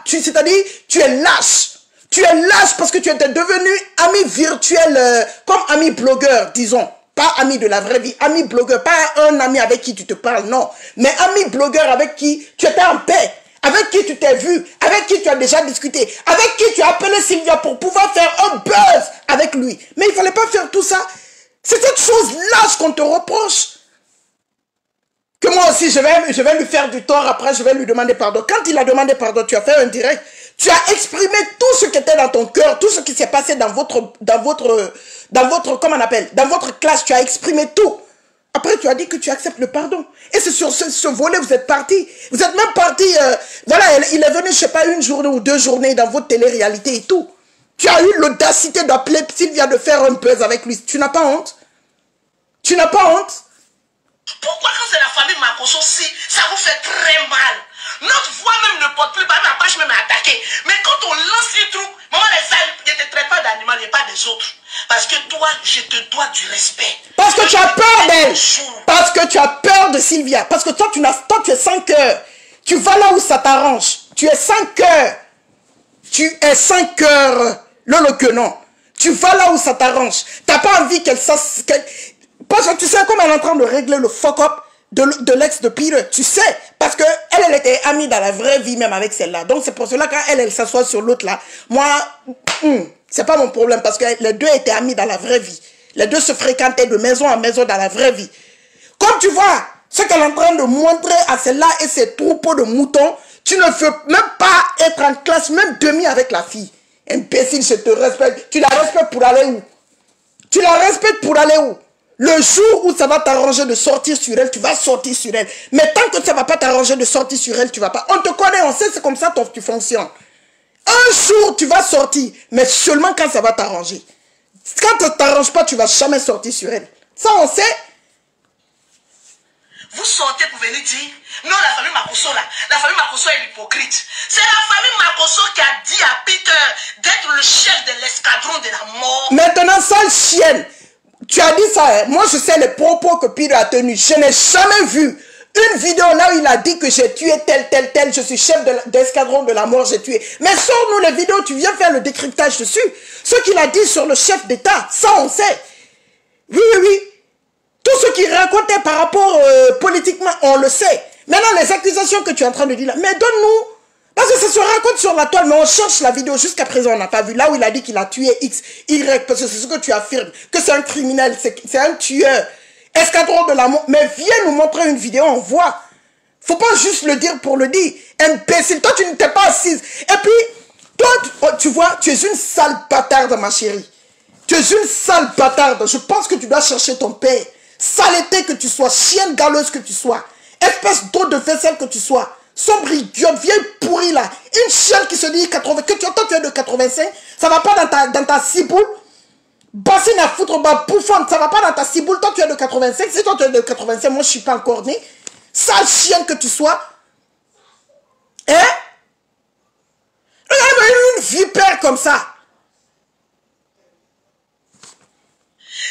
c'est-à-dire, tu es lâche. Tu es lâche parce que tu étais devenu ami virtuel, comme ami blogueur, disons. Pas ami de la vraie vie, ami blogueur, pas un ami avec qui tu te parles, non. Mais ami blogueur avec qui tu étais en paix, avec qui tu t'es vu, avec qui tu as déjà discuté, avec qui tu as appelé Sylvia pour pouvoir faire un buzz avec lui. Mais il ne fallait pas faire tout ça. C'est cette chose lâche qu'on te reproche. Que moi aussi, je vais lui faire du tort, après je vais lui demander pardon. Quand il a demandé pardon, tu as fait un direct, tu as exprimé tout ce qui était dans ton cœur, tout ce qui s'est passé dans votre, comment on appelle, dans votre classe, tu as exprimé tout. Après, tu as dit que tu acceptes le pardon. Et c'est sur ce volet, vous êtes parti. Vous êtes même parti, voilà, il est venu, je sais pas, 1 journée ou 2 journées dans votre télé-réalité et tout. Tu as eu l'audacité d'appeler Sylvia de faire un buzz avec lui. Tu n'as pas honte? Tu n'as pas honte? Pourquoi quand c'est la famille Makosso, si ça vous fait très mal? Notre voix même ne porte plus, ma page même est attaquée. Mais quand on lance les trous, maman les salles, je ne te traite pas d'animal et pas des autres. Parce que toi, je te dois du respect. Parce que tu as peur d'elle. Parce que tu as peur de Sylvia. Parce que toi, tu es sans cœur. Tu vas là où ça t'arrange. Tu es sans cœur. Tu es sans cœur. Le que non. Tu vas là où ça t'arrange. Tu n'as pas envie qu'elle sache... Parce que tu sais comment elle est en train de régler le fuck-up de l'ex de Peter. Tu sais. Parce que elle était amie dans la vraie vie même avec celle-là. Donc c'est pour cela qu'elle s'assoit sur l'autre là. Moi, C'est pas mon problème parce que les deux étaient amis dans la vraie vie. Les deux se fréquentaient de maison en maison dans la vraie vie. Comme tu vois, ce qu'elle est en train de montrer à celle-là et ses troupeaux de moutons, tu ne veux même pas être en classe, même demi avec la fille. Imbécile, je te respecte. Tu la respectes pour aller où? Tu la respectes pour aller où? Le jour où ça va t'arranger de sortir sur elle, tu vas sortir sur elle. Mais tant que ça ne va pas t'arranger de sortir sur elle, tu ne vas pas. On te connaît, on sait, c'est comme ça que tu fonctionnes. Un jour, tu vas sortir, mais seulement quand ça va t'arranger. Quand ça ne t'arrange pas, tu ne vas jamais sortir sur elle. Ça, on sait. Vous sortez pour venir dire, non, la famille Makosso là, la famille Makosso est hypocrite. C'est la famille Makosso qui a dit à Peter d'être le chef de l'escadron de la mort. Maintenant, sale chienne, tu as dit ça, hein? Moi je sais les propos que Peter a tenus. Je n'ai jamais vu une vidéo là où il a dit que j'ai tué tel, je suis chef d'escadron de la mort, j'ai tué. Mais sors-nous les vidéos, tu viens faire le décryptage dessus. Ce qu'il a dit sur le chef d'État, ça on sait. Oui. Tout ce qu'il racontait par rapport politiquement, on le sait. Maintenant, les accusations que tu es en train de dire là, mais donne-nous. Parce que ça se raconte sur la toile, mais on cherche la vidéo. Jusqu'à présent, on n'a pas vu. Là où il a dit qu'il a tué X, Y, parce que c'est ce que tu affirmes, que c'est un criminel, c'est un tueur. Escadron de la mort. Mais viens nous montrer une vidéo, on voit. Faut pas juste le dire pour le dire. Imbécile, toi, tu n'étais pas assise. Et puis, toi, tu vois, tu es une sale bâtarde, ma chérie. Tu es une sale bâtarde. Je pense que tu dois chercher ton père. Saleté que tu sois, chienne galeuse que tu sois, espèce d'eau de vaisselle que tu sois, sombre idiote, vieille pourrie là, une chienne qui se dit 80, que toi tu es de 85, ça va pas dans ta ciboule, bassine à foutre, bouffante, ça va pas dans ta ciboule, toi tu es de 85, si toi tu es de 85, moi je suis pas encore né, sale chienne que tu sois, hein? Regarde une vipère comme ça.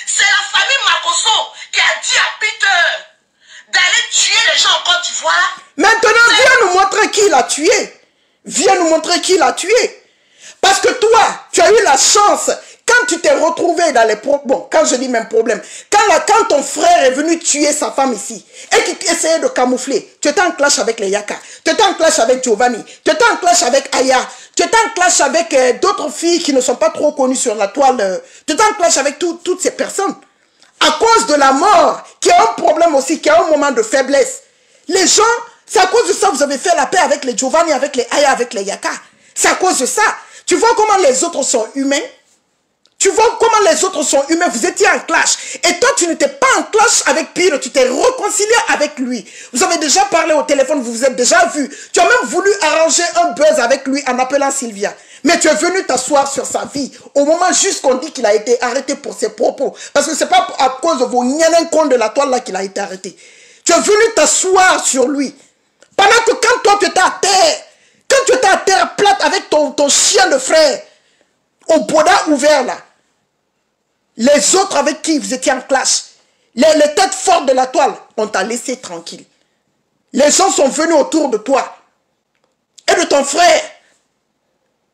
C'est la famille Makosso qui a dit à Peter d'aller tuer les gens en Côte d'Ivoire. Maintenant, viens nous montrer qui l'a tué. Viens nous montrer qui l'a tué. Parce que toi, tu as eu la chance, quand tu t'es retrouvé dans les problèmes, bon, quand je dis même problème, quand ton frère est venu tuer sa femme ici, et qu'il essayait de camoufler, tu étais en clash avec les Yaka, tu étais en clash avec Giovanni, tu étais en clash avec Aya, tu étais en clash avec d'autres filles qui ne sont pas trop connues sur la toile, tu étais en clash avec toutes ces personnes. À cause de la mort, qui a un problème aussi, qui a un moment de faiblesse. Les gens, c'est à cause de ça que vous avez fait la paix avec les Giovanni, avec les Aya, avec les Yaka. C'est à cause de ça. Tu vois comment les autres sont humains? Tu vois comment les autres sont humains? Vous étiez en clash. Et toi, tu n'étais pas en clash avec Pire. Tu t'es réconcilié avec lui. Vous avez déjà parlé au téléphone, vous vous êtes déjà vu. Tu as même voulu arranger un buzz avec lui en appelant Sylvia. Mais tu es venu t'asseoir sur sa vie. Au moment juste qu'on dit qu'il a été arrêté pour ses propos. Parce que ce n'est pas à cause de vos nyanenkons de la toile là qu'il a été arrêté. Tu es venu t'asseoir sur lui. Pendant que quand toi tu étais à terre, quand tu étais à terre plate avec ton chien de frère, au boda ouvert là, les autres avec qui vous étiez en clash, les têtes fortes de la toile, on t'a laissé tranquille. Les gens sont venus autour de toi et de ton frère.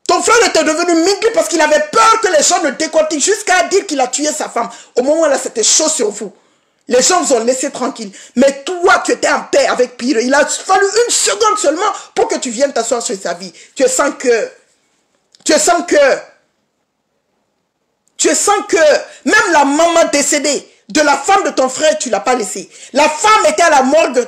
Ton frère était devenu mingli parce qu'il avait peur que les gens ne décortiquent jusqu'à dire qu'il a tué sa femme. Au moment là, c'était chaud sur vous. Les gens vous ont laissé tranquille. Mais toi, tu étais en paix avec Pire. Il a fallu une seconde seulement pour que tu viennes t'asseoir sur sa vie. Tu es sans cœur. Tu es sans cœur. Tu es sans cœur. Même la maman décédée de la femme de ton frère, tu ne l'as pas laissée. La femme était à la morgue.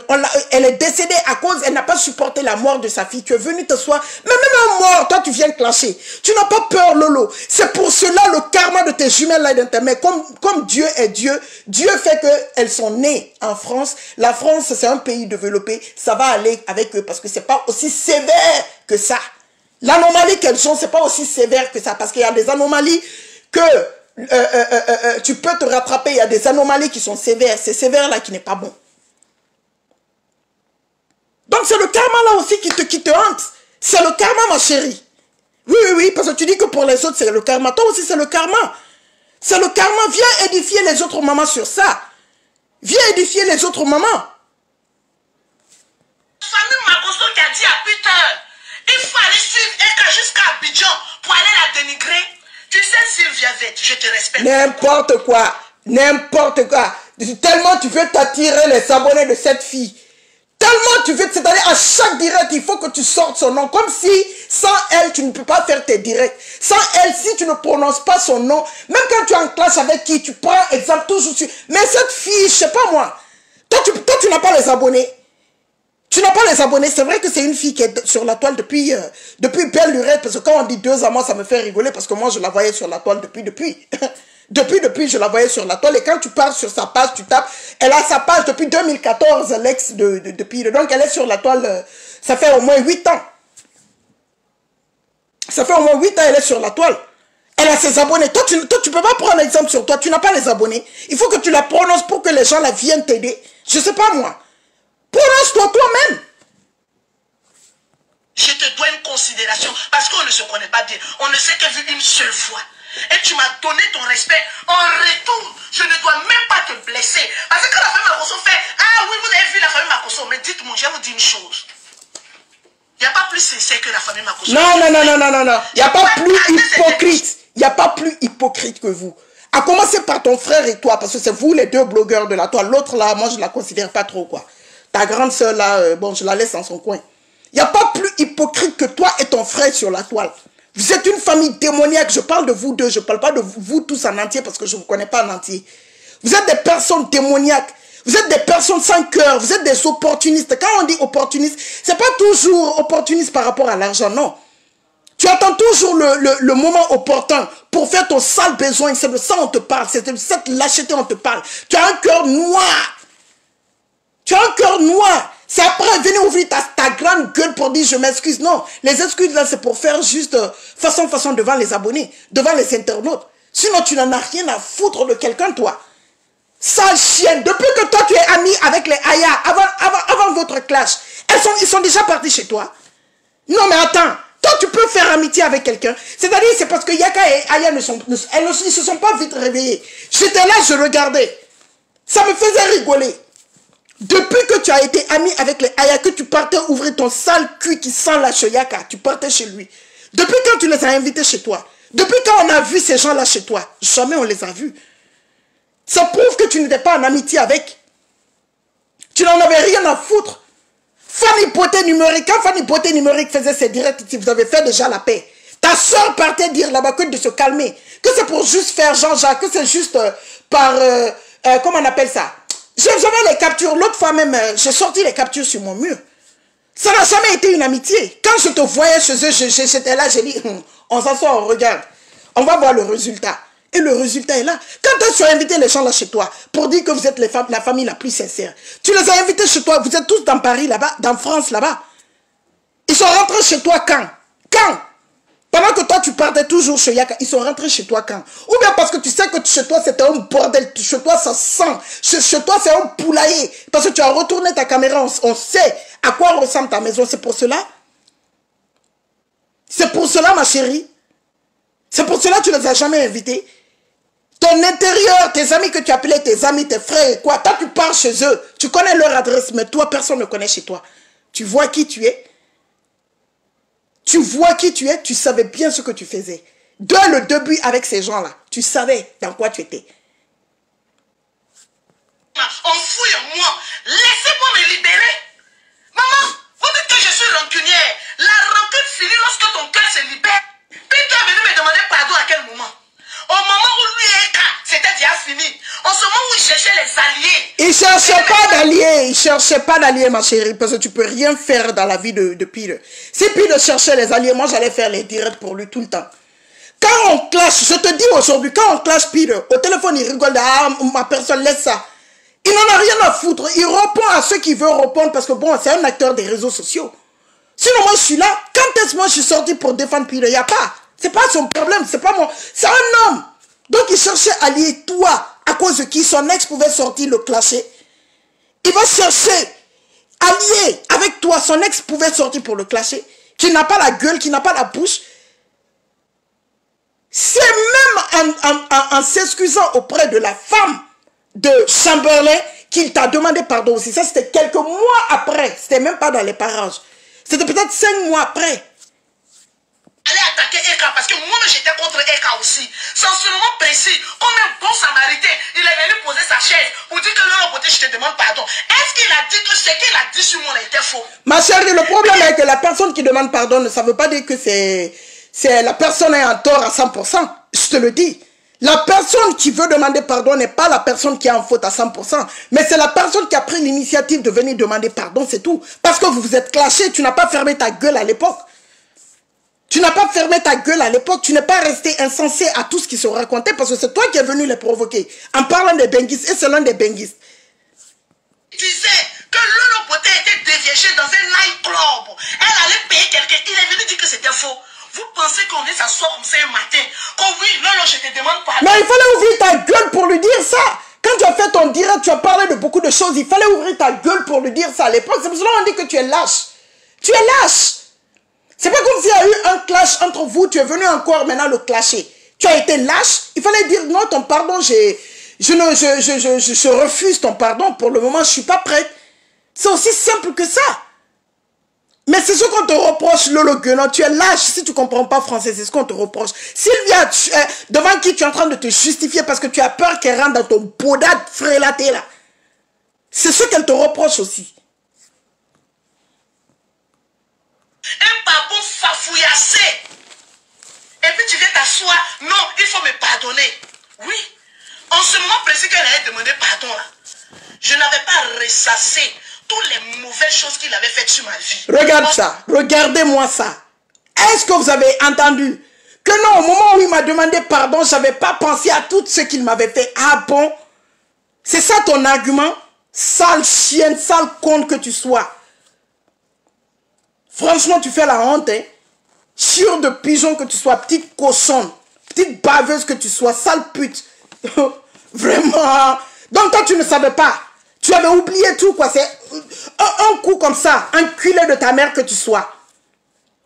Elle est décédée à cause, elle n'a pas supporté la mort de sa fille. Tu es venu t'asseoir. Mais même en mort, toi, tu viens clasher. Tu n'as pas peur, Lolo. C'est pour cela le karma de tes jumelles là et de ta mère. Comme Dieu est Dieu, Dieu fait qu'elles sont nées en France. La France, c'est un pays développé. Ça va aller avec eux parce que ce n'est pas aussi sévère que ça. L'anomalie qu'elles ont, ce n'est pas aussi sévère que ça. Parce qu'il y a des anomalies que tu peux te rattraper. Il y a des anomalies qui sont sévères. C'est sévère là qui n'est pas bon. Donc c'est le karma là aussi qui te hante. C'est le karma, ma chérie. Oui, parce que tu dis que pour les autres c'est le karma. Toi aussi c'est le karma. C'est le karma. Viens édifier les autres mamans sur ça. Viens édifier les autres mamans. Famille Makosso qui a dit à Peter, il faut aller suivre Eka jusqu'à Abidjan pour aller la dénigrer. Tu sais, Sylvia Vette, je te respecte. N'importe quoi. N'importe quoi. Tellement tu veux t'attirer les abonnés de cette fille. Tellement tu veux, c'est-à-dire à chaque direct, il faut que tu sortes son nom. Comme si, sans elle, tu ne peux pas faire tes directs. Sans elle, si tu ne prononces pas son nom, même quand tu es en classe avec qui, tu prends exemple toujours sur... Mais cette fille, je sais pas moi, toi tu n'as pas les abonnés. Tu n'as pas les abonnés. C'est vrai que c'est une fille qui est sur la toile depuis belle lurette. Parce que quand on dit 2 ans, moi, ça me fait rigoler. Parce que moi, je la voyais sur la toile depuis. Depuis, je la voyais sur la toile. Et quand tu pars sur sa page, tu tapes. Elle a sa page depuis 2014, l'ex de Pire. Donc, elle est sur la toile. Ça fait au moins 8 ans. Ça fait au moins 8 ans, elle est sur la toile. Elle a ses abonnés. Toi, tu ne peux pas prendre exemple sur toi. Tu n'as pas les abonnés. Il faut que tu la prononces pour que les gens la viennent t'aider. Je ne sais pas, moi. Prononce-toi toi-même. Je te dois une considération parce qu'on ne se connaît pas bien. On ne s'est que vu une seule fois. Et tu m'as donné ton respect. En retour, je ne dois même pas te blesser. Parce que quand la famille Makosso fait, ah oui, vous avez vu la famille Makosso, mais dites-moi, je vais vous dire une chose. Il n'y a pas plus sincère que la famille Makosso. Non. Il n'y a pas plus hypocrite. Il n'y a pas plus hypocrite que vous. À commencer par ton frère et toi, parce que c'est vous les deux blogueurs de la toile. L'autre là, moi je ne la considère pas trop quoi. Ta grande soeur là, bon, je la laisse en son coin. Il n'y a pas plus hypocrite que toi et ton frère sur la toile. Vous êtes une famille démoniaque. Je parle de vous deux. Je ne parle pas de vous tous en entier parce que je ne vous connais pas en entier. Vous êtes des personnes démoniaques. Vous êtes des personnes sans cœur. Vous êtes des opportunistes. Quand on dit opportuniste, ce n'est pas toujours opportuniste par rapport à l'argent, non. Tu attends toujours le moment opportun pour faire ton sale besoin. C'est de ça on te parle. C'est de cette lâcheté on te parle. Tu as un cœur noir. Tu as un cœur noir. C'est après venir ouvrir ta grande gueule pour dire je m'excuse. Non, les excuses là c'est pour faire juste façon devant les abonnés, devant les internautes. Sinon tu n'en as rien à foutre de quelqu'un toi. Sale chienne. Depuis que toi tu es ami avec les Aya, avant votre clash, ils sont déjà partis chez toi. Non mais attends, toi tu peux faire amitié avec quelqu'un. C'est-à-dire c'est parce que Yaka et Aya ne se sont pas vite réveillés. J'étais là, je regardais. Ça me faisait rigoler. Depuis que tu as été ami avec les Aya, que tu partais ouvrir ton sale cul qui sent la Yaka, tu partais chez lui. Depuis quand tu les as invités chez toi? Depuis quand on a vu ces gens-là chez toi? Jamais on les a vus. Ça prouve que tu n'étais pas en amitié avec. Tu n'en avais rien à foutre. Fanny Beauté Numérique, quand Fanny Beauté Numérique faisait ses directs, vous avez fait déjà la paix. Ta soeur partait dire là-bas que de se calmer. Que c'est pour juste faire Jean-Jacques, que c'est juste par... comment on appelle ça? J'avais les captures. L'autre fois même, j'ai sorti les captures sur mon mur. Ça n'a jamais été une amitié. Quand je te voyais chez eux, j'étais là, j'ai dit, on s'assoit, on regarde. On va voir le résultat. Et le résultat est là. Quand tu as invité les gens là chez toi, pour dire que vous êtes la famille la plus sincère, tu les as invités chez toi, vous êtes tous dans Paris là-bas, dans France là-bas. Ils sont rentrés chez toi quand? Quand? Pendant que toi tu partais toujours chez Yaka, ils sont rentrés chez toi quand? Ou bien parce que tu sais que chez toi c'était un bordel, chez toi ça sent, chez toi c'est un poulailler. Parce que tu as retourné ta caméra, on sait à quoi ressemble ta maison, c'est pour cela? C'est pour cela ma chérie? C'est pour cela que tu ne les as jamais invités? Ton intérieur, tes amis que tu appelais tes amis, tes frères et quoi, toi tu pars chez eux, tu connais leur adresse, mais toi personne ne connaît chez toi. Tu vois qui tu es? Tu vois qui tu es, tu savais bien ce que tu faisais. Dès le début avec ces gens-là, tu savais dans quoi tu étais. On fouille en moi. Laissez-moi me libérer. Maman, vous dites que je suis rancunière. La rancune finit lorsque ton cœur se libère. Puis tu es venu me demander pardon à quel moment? Au moment où lui et Eka, c'était déjà fini. En ce moment où il cherchait les alliés. Il cherchait pas d'alliés. Il cherchait pas d'alliés, ma chérie. Parce que tu peux rien faire dans la vie de Pire. Si Pire cherchait les alliés, moi j'allais faire les directs pour lui tout le temps. Quand on clash, je te dis aujourd'hui, quand on clash Pire, au téléphone il rigole. Ah, ma personne laisse ça. Il n'en a rien à foutre. Il répond à ceux qui veulent répondre parce que bon, c'est un acteur des réseaux sociaux. Sinon moi je suis là. Quand est-ce que moi je suis sorti pour défendre Pire? Il n'y a pas. C'est pas son problème, c'est pas mon... C'est un homme. Donc il cherchait à lier toi, à cause de qui son ex pouvait sortir le clasher. Il va chercher à lier avec toi, son ex pouvait sortir pour le clasher, qui n'a pas la gueule, qui n'a pas la bouche. C'est même en s'excusant auprès de la femme de Chamberlain qu'il t'a demandé pardon aussi. Ça c'était quelques mois après, c'était même pas dans les parages. C'était peut-être 5 mois après. Aller attaquer Eka parce que moi-même j'étais contre Eka aussi. Sans ce moment précis, comme un bon samaritain, il est venu poser sa chaise pour dire que non, côté je te demande pardon. Est-ce qu'il a dit que ce qu'il a dit sur mon chérie, le problème est que la personne qui demande pardon, ça ne veut pas dire que la personne est en tort à 100%. Je te le dis. La personne qui veut demander pardon n'est pas la personne qui est en faute à 100%. Mais c'est la personne qui a pris l'initiative de venir demander pardon, c'est tout. Parce que vous vous êtes clashés, tu n'as pas fermé ta gueule à l'époque. Tu n'as pas fermé ta gueule à l'époque, tu n'es pas resté insensé à tout ce qui se racontait parce que c'est toi qui es venu les provoquer en parlant des benguistes et c'est l'un des benguistes. Tu sais que Lolo Poté était déviégé dans un nightclub. Elle allait payer quelqu'un, il est venu dire que c'était faux. Vous pensez qu'on est s'asseoir comme ça un matin? Oh oui, Lolo, je te demande pardon. Mais il fallait ouvrir ta gueule pour lui dire ça. Quand tu as fait ton direct, tu as parlé de beaucoup de choses. Il fallait ouvrir ta gueule pour lui dire ça à l'époque. C'est pour cela qu'on dit que tu es lâche. Tu es lâche. C'est pas comme s'il y a eu un clash entre vous. Tu es venu encore maintenant le clasher. Tu as été lâche. Il fallait dire non, ton pardon, je refuse ton pardon. Pour le moment, je ne suis pas prête. C'est aussi simple que ça. Mais c'est ce qu'on te reproche, Lolo Guenon. Tu es lâche si tu ne comprends pas français. C'est ce qu'on te reproche. Sylvia, devant qui tu es en train de te justifier parce que tu as peur qu'elle rentre dans ton podade frélaté là. C'est ce qu'elle te reproche aussi. Un pardon fafouillassé. Et puis tu viens t'asseoir. Non, il faut me pardonner. Oui. En ce moment précis qu'elle allait demander pardon là, je n'avais pas ressassé toutes les mauvaises choses qu'il avait faites sur ma vie. Regarde ça. Regardez-moi ça. Est-ce que vous avez entendu que non, au moment où il m'a demandé pardon, je n'avais pas pensé à tout ce qu'il m'avait fait. Ah bon? C'est ça ton argument? Sale chienne, sale conne que tu sois. Franchement, tu fais la honte, hein? Chiure de pigeon que tu sois, petite cochonne, petite baveuse que tu sois, sale pute. Vraiment. Donc toi, tu ne savais pas. Tu avais oublié tout, quoi. C'est un coup comme ça, un culé de ta mère que tu sois.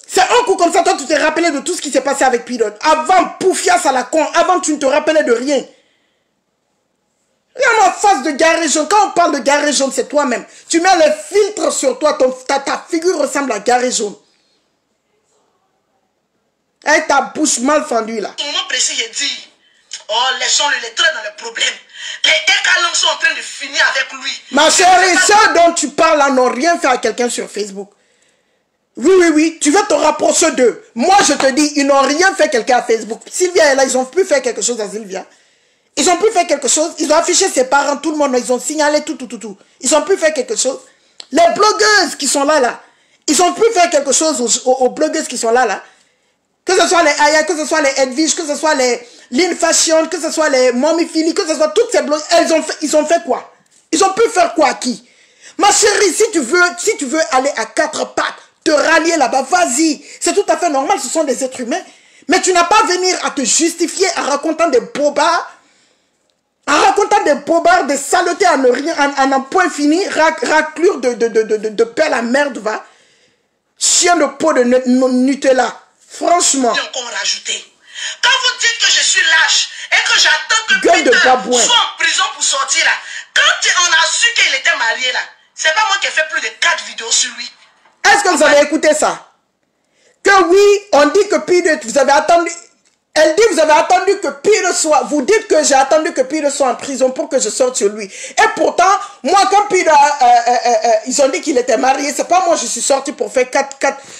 C'est un coup comme ça, toi, tu t'es rappelé de tout ce qui s'est passé avec Pilote. Avant, poufias à la con, avant, tu ne te rappelais de rien. Regarde ma face de garé jaune. Quand on parle de garé jaune, c'est toi-même. Tu mets les filtres sur toi, ta figure ressemble à garé jaune. Avec ta bouche mal fendue, là. Au moment précis, j'ai dit, oh, laissons-le, les traits dans le problème. Les écalangs sont en train de finir avec lui. Ma chérie, ceux dont tu parles là n'ont rien fait à quelqu'un sur Facebook. Oui, oui, oui, tu veux te rapprocher d'eux. Moi, je te dis, ils n'ont rien fait quelqu'un à Facebook. Sylvia est là, ils ont pu faire quelque chose à Sylvia. Ils ont pu faire quelque chose. Ils ont affiché ses parents, tout le monde, ils ont signalé tout. Ils ont pu faire quelque chose. Les blogueuses qui sont là, ils ont pu faire quelque chose aux blogueuses qui sont là. Que ce soit les Aya, que ce soit les Edwige, que ce soit les Lean Fashion, que ce soit les Mommy Philly, que ce soit toutes ces blogueuses, ils ont fait quoi? Ils ont pu faire quoi à qui? Ma chérie, si tu veux aller à quatre pattes, te rallier là-bas, vas-y. C'est tout à fait normal, ce sont des êtres humains. Mais tu n'as pas à venir à te justifier en racontant des bobards. En racontant des bobards, des saletés à ne rien, en un point fini, raclure de pelle à merde, va. Chien de peau de Nutella. Franchement. Encore rajouter. Quand vous dites que je suis lâche et que j'attends que Peter soit en prison pour sortir là, quand on a su qu'il était marié là, c'est pas moi qui ai fait plus de 4 vidéos sur lui. Est-ce que vous avez écouté ça? Que oui, on dit que Peter, vous avez attendu. Elle dit, vous avez attendu que Peter soit... Vous dites que j'ai attendu que Peter soit en prison pour que je sorte sur lui. Et pourtant, moi, quand Peter... ils ont dit qu'il était marié, c'est pas moi, je suis sorti pour faire 4.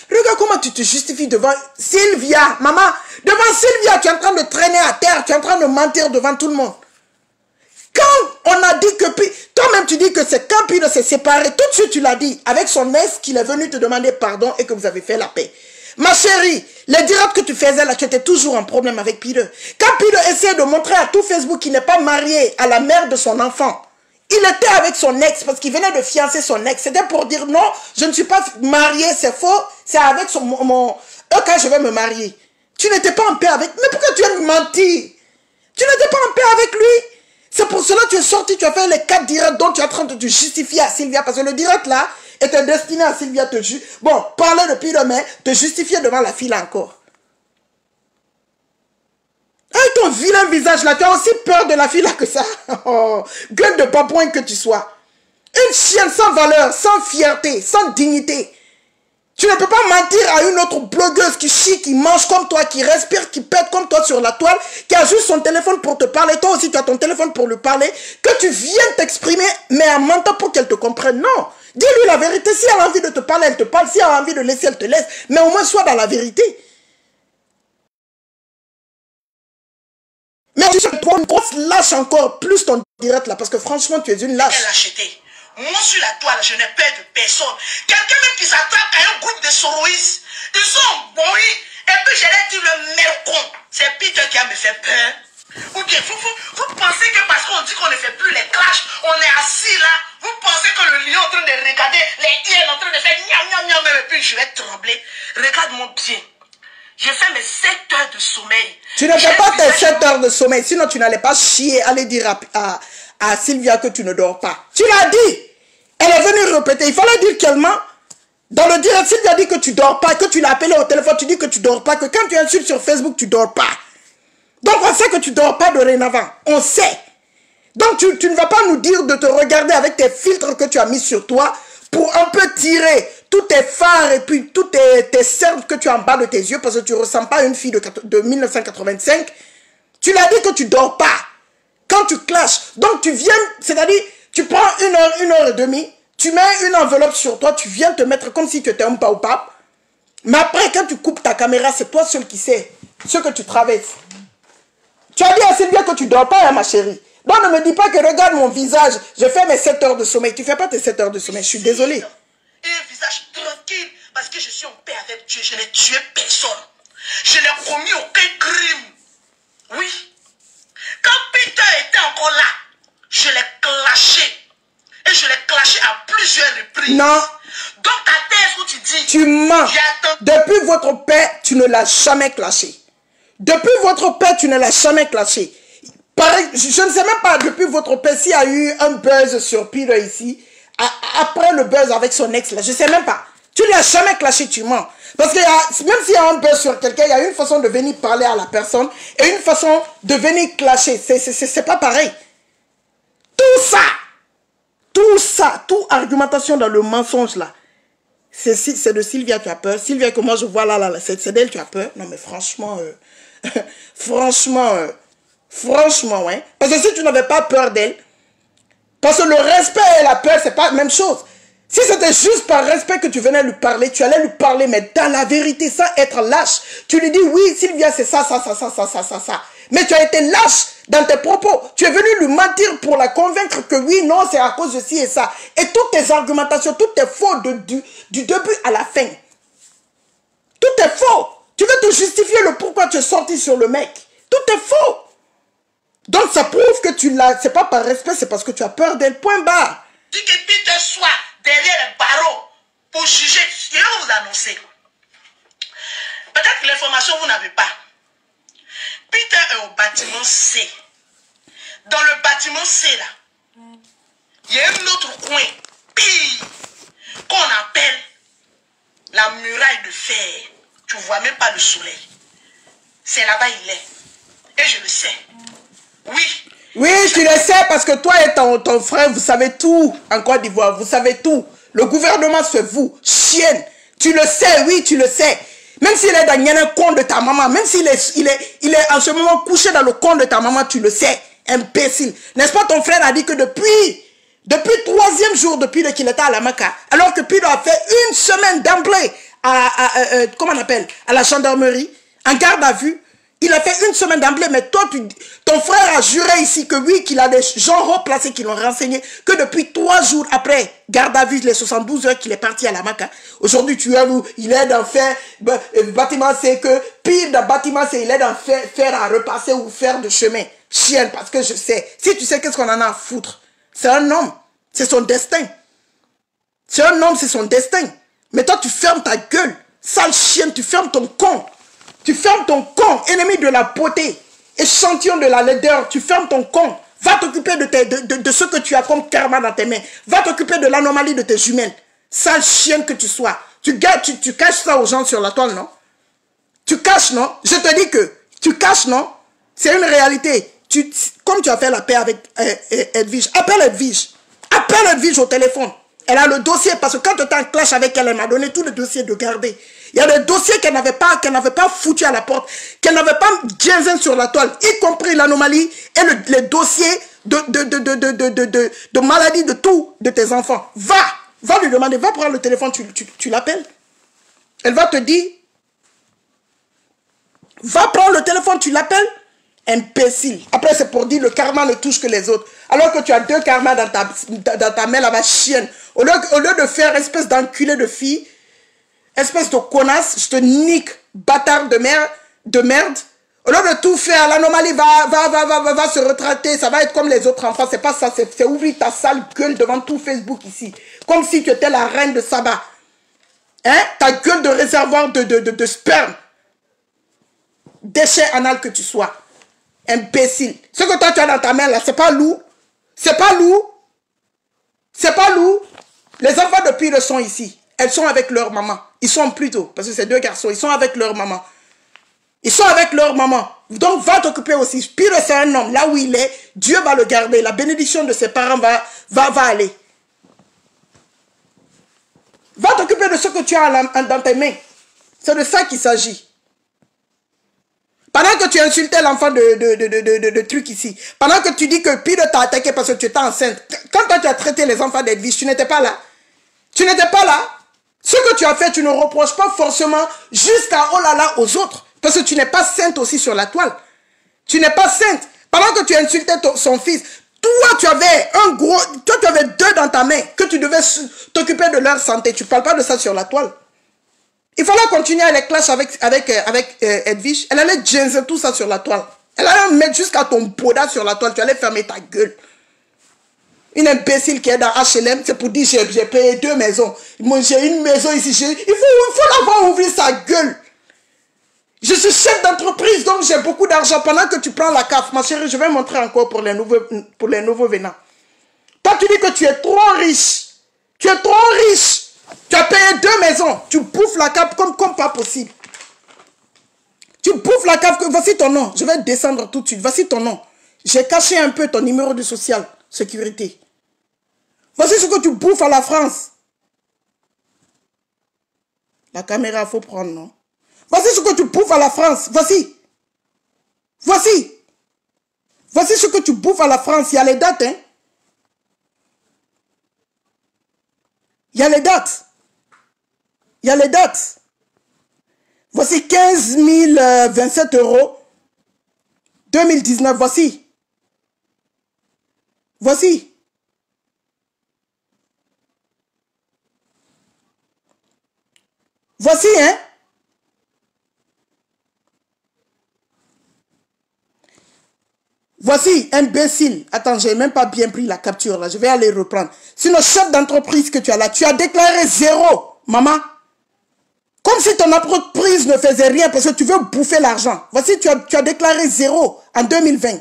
Regarde comment tu te justifies devant Sylvia. Maman, devant Sylvia, tu es en train de traîner à terre. Tu es en train de mentir devant tout le monde. Quand on a dit que... Toi-même, tu dis que c'est quand Peter s'est séparé. Tout de suite, tu l'as dit. Avec son ex, qu'il est venu te demander pardon et que vous avez fait la paix. Ma chérie, les directs que tu faisais là, tu étais toujours en problème avec Peter. Quand Peter essayait de montrer à tout Facebook qu'il n'est pas marié à la mère de son enfant, il était avec son ex parce qu'il venait de fiancer son ex. C'était pour dire non, je ne suis pas marié, c'est faux, c'est avec quand je vais me marier. Tu n'étais pas en paix avec... Mais pourquoi tu as menti? Tu n'étais pas en paix avec lui. C'est pour cela que tu es sorti, tu as fait les 4 directs dont tu es en train de te justifier à Sylvia. Parce que le direct là était destiné à Sylvia te justifier. Bon, parler de Peter, mais te justifier devant la fille encore. Avec ton vilain visage là, tu as aussi peur de la fille là que ça. Oh, gueule de babouin que tu sois. Une chienne sans valeur, sans fierté, sans dignité. Tu ne peux pas mentir à une autre blogueuse qui chie, qui mange comme toi, qui respire, qui pète comme toi sur la toile, qui a juste son téléphone pour te parler. Toi aussi, tu as ton téléphone pour lui parler. Que tu viennes t'exprimer, mais en mentant pour qu'elle te comprenne. Non, Dis-lui la vérité. Si elle a envie de te parler, elle te parle. Si elle a envie de laisser, elle te laisse. Mais au moins, sois dans la vérité. Mais tu prends une grosse lâche encore plus ton direct là. Parce que franchement, tu es une lâche. Elle a acheté. Moi, sur la toile, je n'ai peur de personne. Quelqu'un même qui s'attaque à un groupe de soroïstes. Ils sont bons. Et puis, j'allais dire le mercon. C'est Peter qui a me fait peur. Ou bien, vous pensez que parce qu'on dit qu'on ne fait plus les clashs, on est assis là, vous pensez que le lion est en train de regarder, les hyènes en train de faire miam miam miam, et puis je vais trembler. Regarde-moi bien. Je fais mes 7 heures de sommeil. Tu ne fais pas tes 7 heures de sommeil, sinon tu n'allais pas chier, aller dire à Sylvia que tu ne dors pas. Tu l'as dit. Elle est venue répéter. Il fallait dire qu'elle ment. Dans le direct, Sylvia dit que tu dors pas, que tu l'as appelé au téléphone, tu dis que tu dors pas, que quand tu insultes sur Facebook, tu dors pas. Donc on sait que tu dors pas dorénavant. On sait. Donc tu ne vas pas nous dire de te regarder avec tes filtres que tu as mis sur toi pour un peu tirer tous tes phares et puis toutes tes cernes que tu as en bas de tes yeux parce que tu ne ressembles pas à une fille de 1985. Tu l'as dit que tu dors pas. Quand tu clashes, donc tu viens, c'est-à-dire tu prends une heure et demie, tu mets une enveloppe sur toi, tu viens te mettre comme si tu étais un baobab. Mais après, quand tu coupes ta caméra, c'est toi seul qui sais ce que tu traverses. Tu as dit à Sylvia que tu ne dors pas, hein, ma chérie. Donc ne me dis pas que regarde mon visage, je fais mes 7 heures de sommeil. Tu ne fais pas tes 7 heures de sommeil, je suis désolé. Et un visage tranquille, parce que je suis en paix avec Dieu, je n'ai tué personne. Je n'ai commis aucun crime. Oui. Quand Peter était encore là, je l'ai clashé. Et je l'ai clashé à plusieurs reprises. Non. Donc ta thèse où tu dis... Tu mens. Depuis votre père, tu ne l'as jamais clashé. Depuis votre père, tu ne l'as jamais clashé. Pareil, je ne sais même pas, depuis votre père, s'il y a eu un buzz sur Peter ici, après le buzz avec son ex, là, je ne sais même pas. Tu ne l'as jamais clashé, tu mens. Parce que même s'il y a un buzz sur quelqu'un, il y a une façon de venir parler à la personne et une façon de venir clasher. C'est pas pareil. Tout ça, toute argumentation dans le mensonge là, c'est de Sylvia tu as peur. Sylvia que moi je vois là c'est d'elle tu as peur. Non mais franchement, franchement, ouais. Parce que si tu n'avais pas peur d'elle, parce que le respect et la peur, c'est pas la même chose. Si c'était juste par respect que tu venais lui parler, tu allais lui parler, mais dans la vérité, sans être lâche. Tu lui dis, oui, Sylvia, c'est ça. Mais tu as été lâche dans tes propos. Tu es venu lui mentir pour la convaincre que oui, non, c'est à cause de ci et ça. Et toutes tes argumentations, tout est faux du début à la fin. Tout est faux. Tu veux te justifier le pourquoi tu es sorti sur le mec. Tout est faux. Donc ça prouve que tu l'as, c'est pas par respect, c'est parce que tu as peur d'elle, point barre. Dis que Peter soit derrière les barreaux pour juger. Je vais vous annoncer. Peut-être que l'information vous n'avez pas. Peter est au bâtiment C. Dans le bâtiment C là, il y a un autre coin, pire, qu'on appelle la muraille de fer. Tu ne vois même pas le soleil. C'est là-bas il est. Et je le sais. Oui. Oui, tu le sais parce que toi et ton frère, vous savez tout en Côte d'Ivoire. Vous savez tout. Le gouvernement, c'est vous. Chienne. Tu le sais, oui, tu le sais. Même s'il est dans le compte de ta maman, même s'il est en ce moment couché dans le compte de ta maman, tu le sais. Imbécile. N'est-ce pas, ton frère a dit que depuis le 3e jour, depuis qu'il était à la Maca, alors que Pido a fait une semaine d'emblée comment on appelle, à la gendarmerie, en garde à vue, il a fait une semaine d'emblée, mais toi, ton frère a juré ici que oui, qu'il a des gens replacés qui l'ont renseigné, que depuis 3 jours après garde à vue, les 72 heures qu'il est parti à la Maca, aujourd'hui tu es où, il est dans faire, bâtiment c'est que, pire dans bâtiment c'est, il est dans faire à repasser ou faire de chemin. Chienne, parce que je sais, si tu sais qu'est-ce qu'on en a à foutre, c'est un homme, c'est son destin. C'est un homme, c'est son destin. Mais toi, tu fermes ta gueule, sale chienne, tu fermes ton con. Tu fermes ton con, ennemi de la beauté, échantillon de la laideur, tu fermes ton con. Va t'occuper de ce que tu as comme karma dans tes mains. Va t'occuper de l'anomalie de tes jumelles. Sale chienne que tu sois. Tu caches ça aux gens sur la toile, non? Tu caches, non? Je te dis que tu caches, non? C'est une réalité. Comme tu as fait la paix avec Edwige, appelle Edwige. Appelle Edwige au téléphone. Elle a le dossier, parce que quand tu étais en clash avec elle, elle m'a donné tout le dossier de garder. Il y a des dossiers qu'elle n'avait pas foutu à la porte, qu'elle n'avait pas ginzin sur la toile, y compris l'anomalie et les dossiers de maladie de tout de tes enfants. Va, Va lui demander, va prendre le téléphone, tu l'appelles. Elle va te dire, va prendre le téléphone, tu l'appelles. Imbécile. Après, c'est pour dire le karma ne touche que les autres. Alors que tu as 2 karmas dans ta main là-bas, chienne. Au lieu de faire espèce d'enculé de fille, espèce de connasse, je te nique, bâtard de merde. Au lieu de tout faire, l'anomalie va se retraiter. Ça va être comme les autres enfants. C'est pas ça. C'est ouvrir ta sale gueule devant tout Facebook ici. Comme si tu étais la reine de Saba. Hein? Ta gueule de réservoir de sperme. Déchet anal que tu sois. Imbécile. Ce que toi tu as dans ta main là, c'est pas lourd. C'est pas lourd. C'est pas lourd. Les enfants de Pire sont ici. Elles sont avec leur maman. Ils sont plutôt, parce que c'est 2 garçons, ils sont avec leur maman. Ils sont avec leur maman. Donc va t'occuper aussi. Pire c'est un homme. Là où il est, Dieu va le garder. La bénédiction de ses parents va aller. Va t'occuper de ce que tu as dans tes mains. C'est de ça qu'il s'agit. Pendant que tu insultais l'enfant de truc ici, pendant que tu dis que Pire t'a attaqué parce que tu étais enceinte, quand toi tu as traité les enfants d'Edwige, tu n'étais pas là. Tu n'étais pas là. Ce que tu as fait, tu ne reproches pas forcément jusqu'à oh là là aux autres. Parce que tu n'es pas sainte aussi sur la toile. Tu n'es pas sainte. Pendant que tu insultais son fils, toi tu avais 2 dans ta main, que tu devais t'occuper de leur santé. Tu ne parles pas de ça sur la toile. Il fallait continuer à les clash avec Edwige. Elle allait genzer tout ça sur la toile. Elle allait mettre jusqu'à ton boda sur la toile. Tu allais fermer ta gueule. Une imbécile qui est dans HLM, c'est pour dire j'ai payé 2 maisons. J'ai une maison ici. Il faut la voir ouvrir sa gueule. Je suis chef d'entreprise, donc j'ai beaucoup d'argent. Pendant que tu prends la CAF, ma chérie, je vais montrer encore pour les nouveaux venants. Toi, tu dis que tu es trop riche. Tu es trop riche. Tu as payé 2 maisons. Tu bouffes la CAF comme pas possible. Tu bouffes la CAF. Voici ton nom. Je vais descendre tout de suite. Voici ton nom. J'ai caché un peu ton numéro de social sécurité. Voici ce que tu bouffes à la France. La caméra, il faut prendre, non? Voici ce que tu bouffes à la France. Voici. Voici. Voici ce que tu bouffes à la France. Il y a les dates, hein? Il y a les dates. Il y a les dates. Voici 15 027 €. 2019, voici. Voici. Voici, hein? Voici, imbécile. Attends, j'ai même pas bien pris la capture là. Je vais aller reprendre. Sinon, chef d'entreprise que tu as là, tu as déclaré 0, maman. Comme si ton entreprise ne faisait rien parce que tu veux bouffer l'argent. Voici, tu as déclaré 0 en 2020.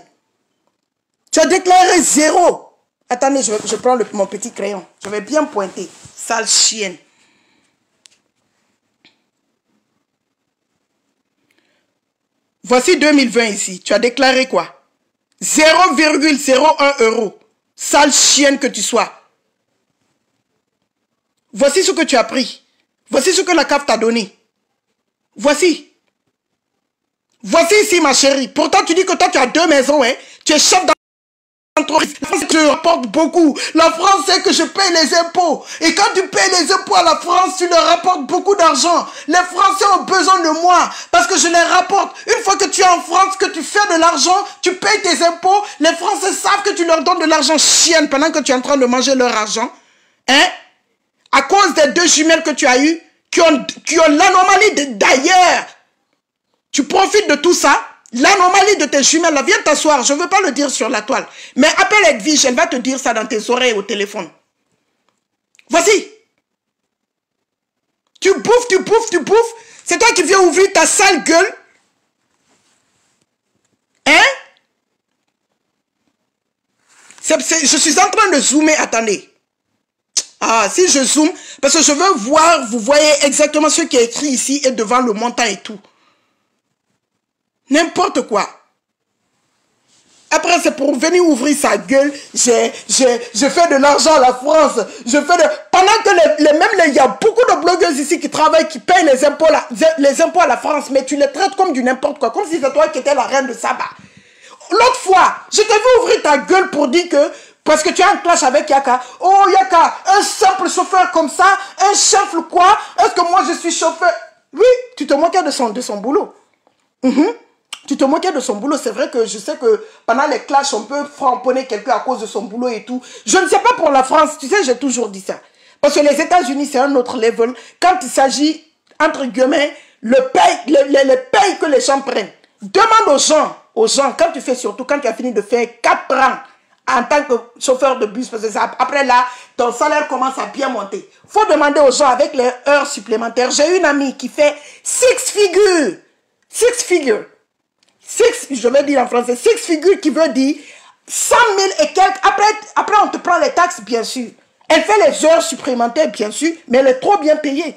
Tu as déclaré 0. Attendez, je prends mon petit crayon. Je vais bien pointer. Sale chienne. Voici 2020 ici. Tu as déclaré quoi? 0,01 €. Sale chienne que tu sois. Voici ce que tu as pris. Voici ce que la CAF t'a donné. Voici. Voici ici, ma chérie. Pourtant, tu dis que toi, tu as 2 maisons, hein. Tu es chef d'entreprise. Je rapporte beaucoup. La France sait que je paye les impôts. Et quand tu payes les impôts à la France, tu leur rapportes beaucoup d'argent. Les Français ont besoin de moi parce que je les rapporte. Une fois que tu es en France, que tu fais de l'argent, tu payes tes impôts. Les Français savent que tu leur donnes de l'argent chienne pendant que tu es en train de manger leur argent. Hein? À cause des 2 jumelles que tu as eues, qui ont l'anomalie d'ailleurs. Tu profites de tout ça. L'anomalie de tes jumelles, là, viens t'asseoir. Je ne veux pas le dire sur la toile. Mais appelle Edwige, elle va te dire ça dans tes oreilles au téléphone. Voici. Tu bouffes, tu bouffes, tu bouffes. C'est toi qui viens ouvrir ta sale gueule. Hein? Je suis en train de zoomer, attendez. Ah, si je zoome, parce que je veux voir, vous voyez exactement ce qui est écrit ici et devant le montant et tout. N'importe quoi. Après, c'est pour venir ouvrir sa gueule. Je fais de l'argent à la France. Pendant que il y a beaucoup de blogueuses ici qui travaillent, qui payent les impôts à la France, mais tu les traites comme du n'importe quoi. Comme si c'est toi qui étais la reine de Saba. L'autre fois, je t'ai vu ouvrir ta gueule pour dire que Parce que tu as un clash avec Yaka. Oh Yaka, un simple chauffeur comme ça, un chef quoi? Est-ce que moi je suis chauffeur? Oui, tu te moquais de son boulot. Tu te moquais de son boulot. C'est vrai que je sais que pendant les clashs, on peut framponner quelqu'un à cause de son boulot et tout. Je ne sais pas pour la France. Tu sais, j'ai toujours dit ça. Parce que les États-Unis, c'est un autre level. Quand il s'agit, entre guillemets, le paye que les gens prennent. Demande aux gens, quand tu fais surtout, quand tu as fini de faire 4 ans en tant que chauffeur de bus, parce que ça, après là, ton salaire commence à bien monter. Il faut demander aux gens avec les heures supplémentaires. J'ai une amie qui fait 6 figures. 6 figures. 6, je vais dire en français, 6 figures qui veut dire 100 000 et quelques. Après, on te prend les taxes, bien sûr. Elle fait les heures supplémentaires, bien sûr, mais elle est trop bien payée.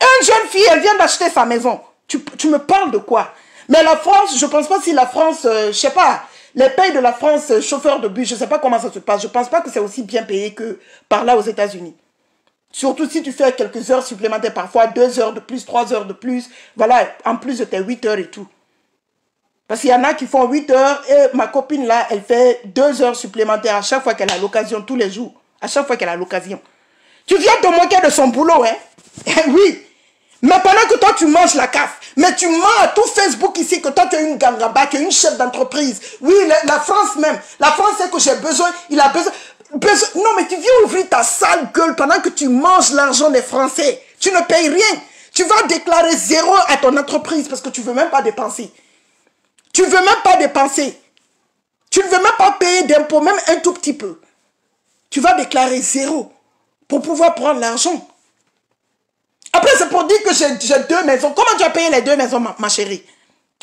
Une jeune fille, elle vient d'acheter sa maison. Tu me parles de quoi? Mais la France, je ne pense pas si la France, je ne sais pas, les payes de la France, chauffeur de bus, je ne sais pas comment ça se passe. Je ne pense pas que c'est aussi bien payé que par là aux États-Unis. Surtout si tu fais quelques heures supplémentaires, parfois 2 heures de plus, 3 heures de plus. Voilà, en plus de tes 8 heures et tout. Parce qu'il y en a qui font 8 heures et ma copine là, elle fait 2 heures supplémentaires à chaque fois qu'elle a l'occasion, tous les jours. À chaque fois qu'elle a l'occasion. Tu viens te moquer de son boulot, hein? Oui. Mais pendant que toi, tu manges la CAF, mais tu mens à tout Facebook ici que toi, tu es une gangaba, tu es une chef d'entreprise. Oui, la France même. La France sait que j'ai besoin, il a besoin. Non, mais tu viens ouvrir ta sale gueule pendant que tu manges l'argent des Français. Tu ne payes rien. Tu vas déclarer 0 à ton entreprise parce que tu ne veux même pas dépenser. Tu ne veux même pas dépenser. Tu ne veux même pas payer d'impôts, même un tout petit peu. Tu vas déclarer 0 pour pouvoir prendre l'argent. Après, c'est pour dire que j'ai 2 maisons. Comment tu as payé les 2 maisons, ma chérie?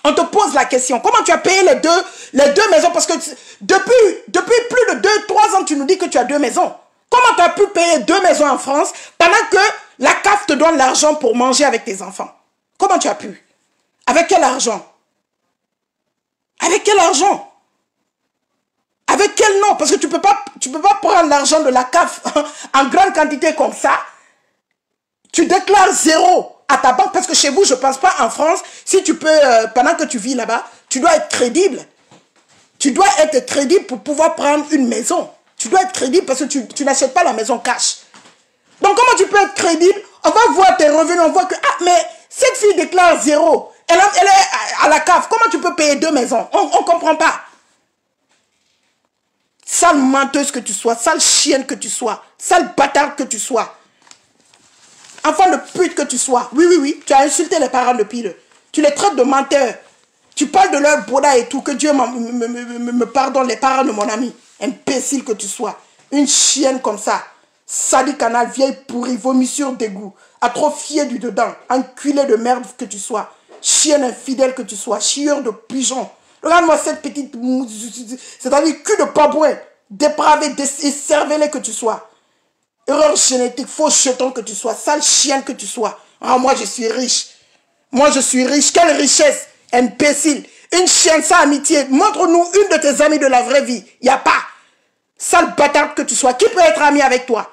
On te pose la question. Comment tu as payé les deux maisons? Parce que depuis plus de 2-3 ans, tu nous dis que tu as 2 maisons. Comment tu as pu payer 2 maisons en France pendant que la CAF te donne l'argent pour manger avec tes enfants? Comment tu as pu? Avec quel argent? Avec quel argent? Avec quel nom? Parce que tu peux pas prendre l'argent de la CAF en grande quantité comme ça. Tu déclares 0 à ta banque parce que chez vous, je ne pense pas en France, si tu peux, pendant que tu vis là-bas, tu dois être crédible. Tu dois être crédible pour pouvoir prendre une maison. Tu dois être crédible parce que tu n'achètes pas la maison cash. Donc comment tu peux être crédible? On va voir tes revenus, on voit que, ah, mais cette fille déclare 0. Elle est à la CAF. Comment tu peux payer 2 maisons? On ne comprend pas. Sale menteuse que tu sois, sale chienne que tu sois, sale bâtarde que tu sois. Enfant de pute que tu sois. Oui, tu as insulté les parents de Pile. Tu les traites de menteurs. Tu parles de leur boda et tout. Que Dieu me pardonne, les parents de mon ami. Imbécile que tu sois. Une chienne comme ça. Sadi canal, vieille pourrie, vomissure d'égout. Atrophiée du dedans. Enculé de merde que tu sois. Chienne infidèle que tu sois. Chieur de pigeon. Regarde-moi cette petite... C'est-à-dire cul de pabouin. Dépravé, cervelé que tu sois. Erreur génétique, faux jeton que tu sois, sale chienne que tu sois. Ah, moi je suis riche. Moi je suis riche. Quelle richesse, imbécile. Une chienne sans amitié. Montre-nous une de tes amies de la vraie vie. Il n'y a pas. Sale bâtard que tu sois. Qui peut être ami avec toi?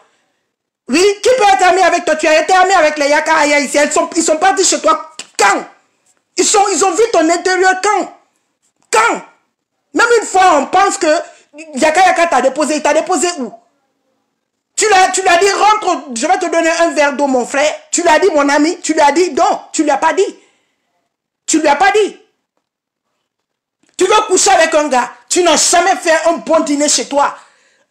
Oui, qui peut être ami avec toi? Tu as été ami avec les Yaka Aya ici. Ils sont partis chez toi. Quand? Ils ont vu ton intérieur quand? Quand? Même une fois, on pense que Yaka t'a déposé. Il t'a déposé où? Tu lui as dit, rentre, je vais te donner un verre d'eau, mon frère. Tu lui as dit, mon ami, tu lui as dit, non, tu lui as pas dit. Tu lui as pas dit. Tu veux coucher avec un gars, tu n'as jamais fait un bon dîner chez toi.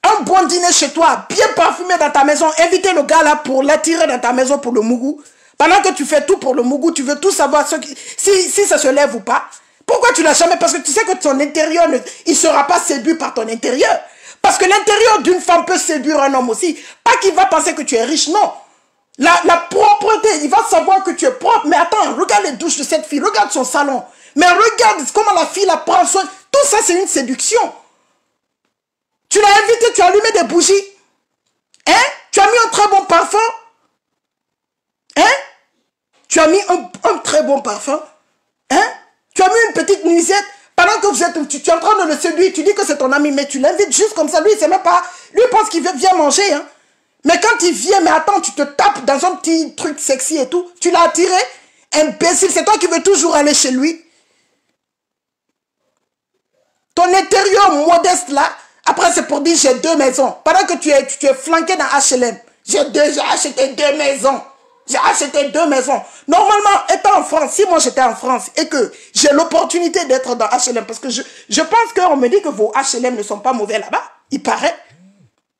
Un bon dîner chez toi, bien parfumé dans ta maison. Inviter le gars là pour l'attirer dans ta maison pour le mougou. Pendant que tu fais tout pour le mougou, tu veux tout savoir si ça se lève ou pas. Pourquoi tu n'as jamais? Parce que tu sais que ton intérieur, il ne sera pas séduit par ton intérieur. Parce que l'intérieur d'une femme peut séduire un homme aussi. Pas qu'il va penser que tu es riche, non. La propreté, il va savoir que tu es propre. Mais attends, regarde les douches de cette fille, regarde son salon. Mais regarde comment la fille la prend soin. Tout ça, c'est une séduction. Tu l'as invité, tu as allumé des bougies. Hein? Tu as mis un très bon parfum. Hein? Tu as mis un très bon parfum. Hein? Tu as mis une petite nuisette. Pendant que tu es en train de le séduire, tu dis que c'est ton ami, mais tu l'invites juste comme ça. Lui, il sait même pas. Lui, il pense qu'il vient manger. Hein. Mais quand il vient, mais attends, tu te tapes dans un petit truc sexy et tout. Tu l'as attiré. Imbécile, c'est toi qui veux toujours aller chez lui. Ton intérieur modeste là, après c'est pour dire j'ai 2 maisons. Pendant que tu es flanqué dans HLM. J'ai acheté 2 maisons. J'ai acheté 2 maisons. Normalement, étant en France, si moi j'étais en France et que j'ai l'opportunité d'être dans HLM, parce que je pense qu'on me dit que vos HLM ne sont pas mauvais là-bas, il paraît.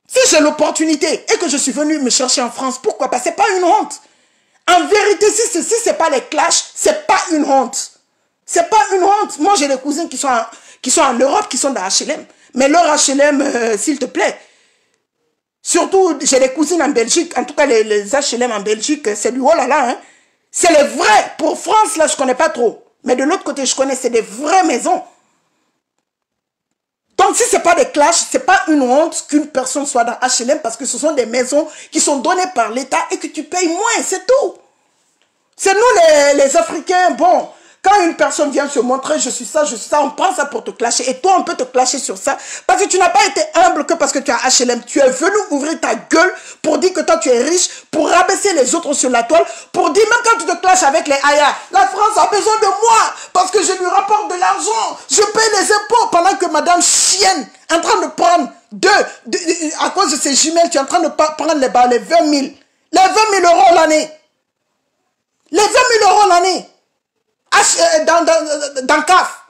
Si j'ai l'opportunité et que je suis venu me chercher en France, pourquoi pas? C'est pas une honte. En vérité, si c'est pas les clashs, c'est pas une honte. C'est pas une honte. Moi, j'ai des cousines qui sont en Europe, qui sont dans HLM. Mais leur HLM, s'il te plaît. Surtout, j'ai des cousines en Belgique. En tout cas, les HLM en Belgique, c'est du oh là là. Hein. C'est les vrais. Pour France, là, je connais pas trop. Mais de l'autre côté, je connais, c'est des vraies maisons. Donc, si ce n'est pas des clashs, ce n'est pas une honte qu'une personne soit dans HLM parce que ce sont des maisons qui sont données par l'État et que tu payes moins, c'est tout. C'est nous les Africains, bon, quand une personne vient se montrer, je suis ça, on prend ça pour te clasher. Et toi, on peut te clasher sur ça. Parce que tu n'as pas été humble que parce que tu as HLM. Tu es venu ouvrir ta gueule pour dire que toi, tu es riche, pour rabaisser les autres sur la toile, pour dire, même quand tu te clashes avec les Aya, la France a besoin de moi parce que je lui rapporte de l'argent. Je paye les impôts pendant que madame chienne, en train de prendre à cause de ses jumelles, tu es en train de prendre les 20 000. Les 20 000 euros l'année. Les 20 000 euros l'année. Dans CAF.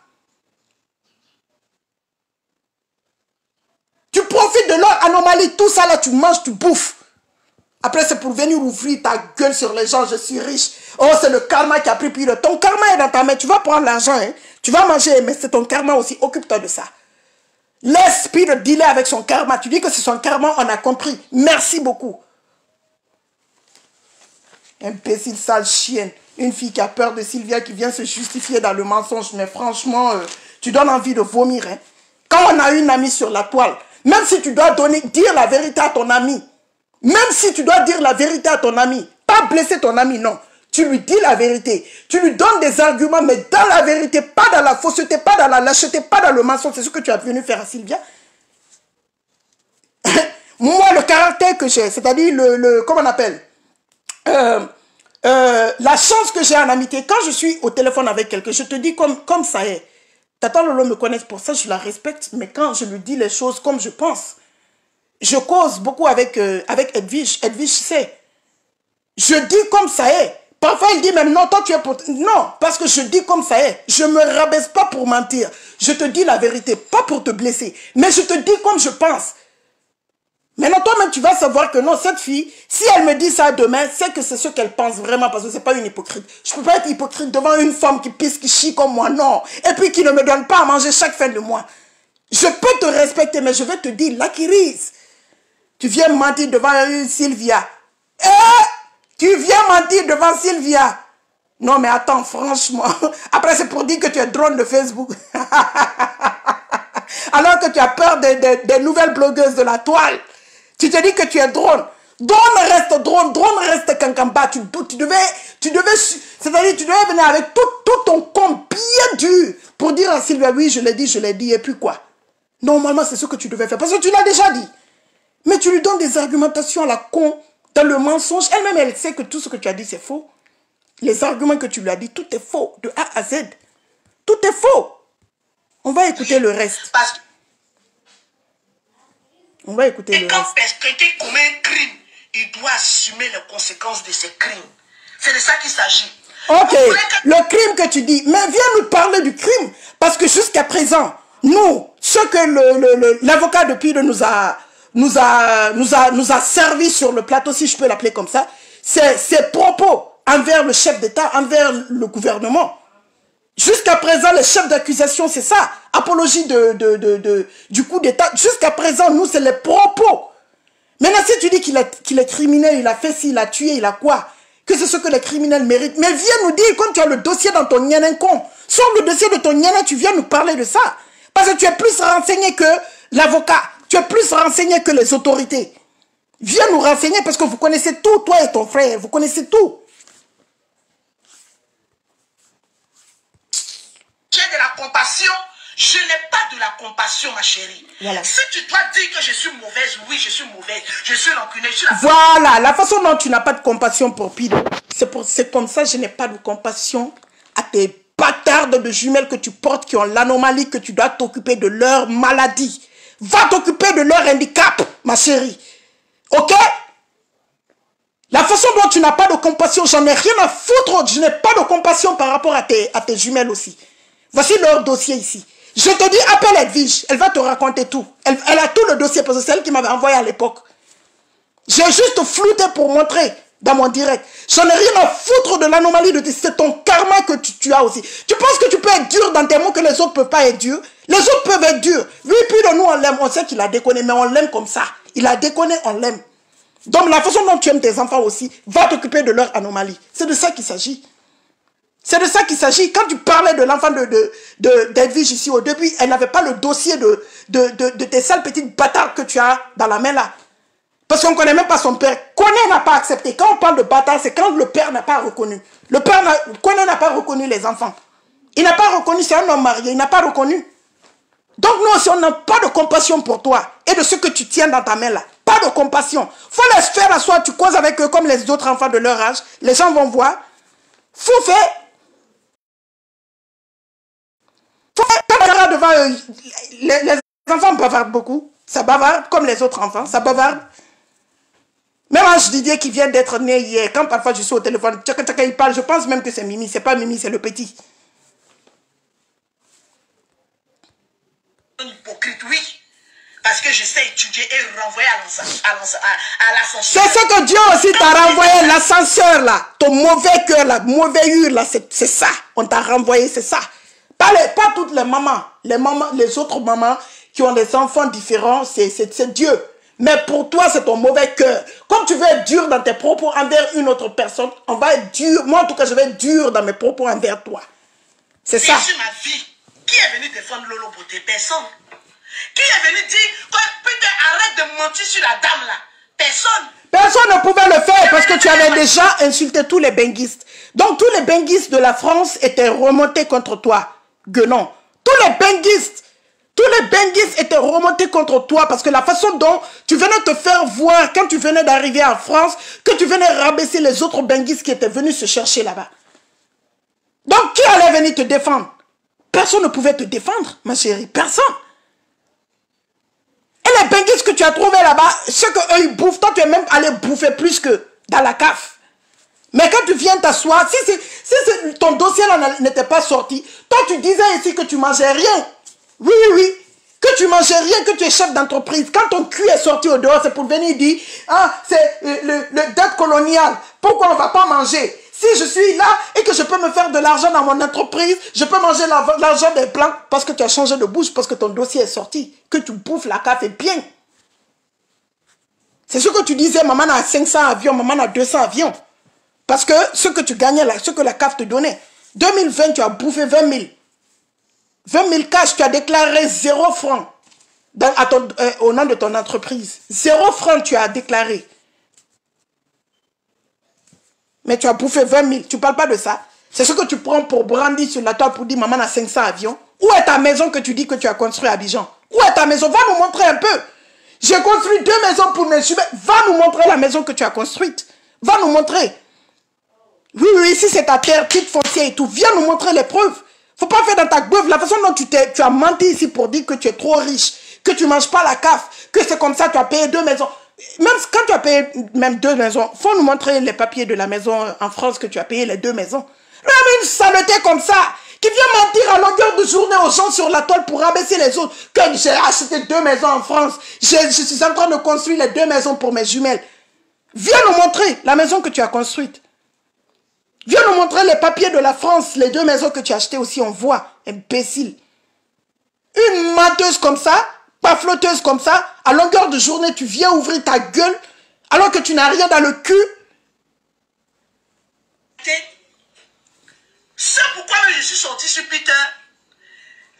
Tu profites de leur anomalie, tout ça là, tu manges, tu bouffes. Après, c'est pour venir ouvrir ta gueule sur les gens, je suis riche. Oh, c'est le karma qui a pris pire. Ton karma est dans ta main, tu vas prendre l'argent, hein. Tu vas manger, mais c'est ton karma aussi, occupe-toi de ça. Laisse Pire dealer avec son karma. Tu dis que c'est son karma, on a compris. Merci beaucoup. Imbécile, sale chienne. Une fille qui a peur de Sylvia qui vient se justifier dans le mensonge. Mais franchement, tu donnes envie de vomir. Hein. Quand on a une amie sur la toile, même si tu dois dire la vérité à ton ami, même si tu dois dire la vérité à ton ami, pas blesser ton ami, non. Tu lui dis la vérité. Tu lui donnes des arguments, mais dans la vérité, pas dans la fausseté, pas dans la lâcheté, pas dans le mensonge. C'est ce que tu as venu faire à Sylvia. Moi, le caractère que j'ai, c'est-à-dire comment on appelle la chance que j'ai en amitié, quand je suis au téléphone avec quelqu'un, je te dis comme ça est. Tata Lolo me connaît pour ça, je la respecte, mais quand je lui dis les choses comme je pense, je cause beaucoup avec Edwige. Edwige sait. Je dis comme ça est. Parfois, il dit même non, toi tu es pour... Non, parce que je dis comme ça est. Je ne me rabaisse pas pour mentir. Je te dis la vérité, pas pour te blesser. Mais je te dis comme je pense. Maintenant, toi-même, tu vas savoir que non, cette fille, si elle me dit ça demain, c'est que c'est ce qu'elle pense vraiment, parce que c'est pas une hypocrite. Je peux pas être hypocrite devant une femme qui pisse, qui chie comme moi, non. Et puis qui ne me donne pas à manger chaque fin de mois. Je peux te respecter, mais je vais te dire, Lakiris, tu viens mentir devant Sylvia. Tu viens mentir devant Sylvia. Non, mais attends, franchement. Après, c'est pour dire que tu es drone de Facebook. Alors que tu as peur des nouvelles blogueuses de la toile. Tu te dis que tu es drone. Drone reste cancamba. Tu devais, c'est-à-dire tu devais venir avec tout ton compte bien dur pour dire à Sylvia, oui, je l'ai dit, et puis quoi? Normalement, c'est ce que tu devais faire, parce que tu l'as déjà dit. Mais tu lui donnes des argumentations à la con, dans le mensonge. Elle-même, elle sait que tout ce que tu as dit, c'est faux. Les arguments que tu lui as dit, tout est faux, de A à Z. Tout est faux. On va écouter le reste. On va écouter le reste. Et quand quelqu'un commet un crime, il doit assumer les conséquences de ses crimes. C'est de ça qu'il s'agit. Ok, le crime que tu dis, mais viens nous parler du crime. Parce que jusqu'à présent, nous, ce que l'avocat de Pire nous a servi sur le plateau, si je peux l'appeler comme ça, c'est ses propos envers le chef d'État, envers le gouvernement. Jusqu'à présent, les chefs d'accusation, c'est ça. Apologie du coup d'État. Jusqu'à présent, nous, c'est les propos. Maintenant, si tu dis qu'il est criminel, il a fait ci, il a tué, il a quoi? Que c'est ce que les criminels méritent. Mais viens nous dire, quand tu as le dossier dans ton nyanencon, sur le dossier de ton nyana, tu viens nous parler de ça. Parce que tu es plus renseigné que l'avocat. Tu es plus renseigné que les autorités. Viens nous renseigner parce que vous connaissez tout, toi et ton frère. Vous connaissez tout. J'ai de la compassion, je n'ai pas de la compassion, ma chérie. Voilà. Si tu dois dire que je suis mauvaise, oui, je suis mauvaise, je suis rancunée, je suis la... Voilà, la façon dont tu n'as pas de compassion pour Pire, c'est comme ça, je n'ai pas de compassion à tes bâtardes de jumelles que tu portes, qui ont l'anomalie, que tu dois t'occuper de leur maladie. Va t'occuper de leur handicap, ma chérie. Ok? La façon dont tu n'as pas de compassion, j'en ai rien à foutre. Je n'ai pas de compassion par rapport à tes jumelles aussi. Voici leur dossier ici. Je te dis, appelle Edwige. Elle va te raconter tout. Elle a tout le dossier parce que c'est elle qui m'avait envoyé à l'époque. J'ai juste flouté pour montrer dans mon direct. J'en ai rien à foutre de l'anomalie de tes... C'est ton karma que tu as aussi. Tu penses que tu peux être dur dans tes mots que les autres ne peuvent pas être durs? Les autres peuvent être durs. Oui, puis de nous, on l'aime. On sait qu'il a déconné, mais on l'aime comme ça. Il a déconné, on l'aime. Donc, la façon dont tu aimes tes enfants aussi, va t'occuper de leur anomalie. C'est de ça qu'il s'agit. C'est de ça qu'il s'agit. Quand tu parlais de l'enfant d'Edwige ici au début, elle n'avait pas le dossier de tes sales petites bâtards que tu as dans la main là. Parce qu'on ne connaît même pas son père. Koné n'a pas accepté. Quand on parle de bâtard, c'est quand le père n'a pas reconnu. Koné n'a pas reconnu les enfants. Il n'a pas reconnu, c'est un homme marié, il n'a pas reconnu. Donc nous aussi, on n'a pas de compassion pour toi et de ce que tu tiens dans ta main là. Pas de compassion. Faut les faire asseoir, tu causes avec eux comme les autres enfants de leur âge. Les gens vont voir. Faut faire. Devant eux. Les enfants bavardent beaucoup. Ça bavarde comme les autres enfants. Ça bavarde. Même Ange Didier qui vient d'être né hier, quand parfois je suis au téléphone, il parle, je pense même que c'est Mimi. C'est pas Mimi, c'est le petit. Hypocrite, oui. Parce que je sais étudier et renvoyer à l'ascenseur. C'est ce que Dieu aussi t'a renvoyé, l'ascenseur là. Ton mauvais cœur là, mauvais hur là, c'est ça. On t'a renvoyé, c'est ça. Pas toutes les mamans. Les autres mamans qui ont des enfants différents, c'est Dieu. Mais pour toi, c'est ton mauvais cœur. Comme tu veux être dur dans tes propos envers une autre personne, on va être dur. Moi, en tout cas, je vais être dur dans mes propos envers toi. C'est ça. Sur ma vie, qui est venu défendre Lolo Beauté? Personne. Qui est venu dire, putain, arrête de mentir sur la dame là? Personne. Personne ne pouvait le faire parce que tu avais déjà insulté tous les benguistes. Donc, tous les benguistes de la France étaient remontés contre toi, Guenon. Tous les benguistes étaient remontés contre toi parce que la façon dont tu venais te faire voir quand tu venais d'arriver en France, que tu venais rabaisser les autres benguistes qui étaient venus se chercher là-bas. Donc, qui allait venir te défendre? Personne ne pouvait te défendre, ma chérie. Personne. Et les benguistes que tu as trouvés là-bas, ce qu'eux ils bouffent, toi tu es même allé bouffer plus que dans la cave. Mais quand tu viens t'asseoir, si ton dossier là n'était pas sorti, toi tu disais ici que tu mangeais rien. Oui. Que tu mangeais rien, que tu es chef d'entreprise. Quand ton cul est sorti au dehors, c'est pour venir dire, ah, c'est le dette coloniale. Pourquoi on ne va pas manger? Si je suis là et que je peux me faire de l'argent dans mon entreprise, je peux manger l'argent des blancs parce que tu as changé de bouche, parce que ton dossier est sorti. Que tu bouffes la CAF est bien. C'est ce que tu disais, maman a 500 avions, maman a 200 avions. Parce que ce que tu gagnais là, ce que la CAF te donnait, 2020, tu as bouffé 20 000. 20 000 cash, tu as déclaré 0 francs au nom de ton entreprise. 0 francs, tu as déclaré. Mais tu as bouffé 20 000. Tu ne parles pas de ça. C'est ce que tu prends pour brandir sur la table pour dire maman a 500 avions. Où est ta maison que tu dis que tu as construit à Abidjan? Où est ta maison? Va nous montrer un peu. J'ai construit 2 maisons pour mes jumelles. Va nous montrer la maison que tu as construite. Va nous montrer. Oui, ici c'est ta terre, titre foncier et tout. Viens nous montrer les preuves. Faut pas faire dans ta bœuf la façon dont tu as menti ici pour dire que tu es trop riche, que tu manges pas la CAF, que c'est comme ça tu as payé 2 maisons. Même quand tu as payé même 2 maisons, faut nous montrer les papiers de la maison en France que tu as payé les 2 maisons. Même une saleté comme ça, qui vient mentir à longueur de journée aux gens sur la toile pour rabaisser les autres, que j'ai acheté 2 maisons en France, je suis en train de construire les 2 maisons pour mes jumelles. Viens nous montrer la maison que tu as construite. Viens nous montrer les papiers de la France, les 2 maisons que tu as achetées aussi, on voit, imbécile. Une menteuse comme ça, pas flotteuse comme ça, à longueur de journée, tu viens ouvrir ta gueule, alors que tu n'as rien dans le cul. C'est pourquoi je suis sorti sur Twitter.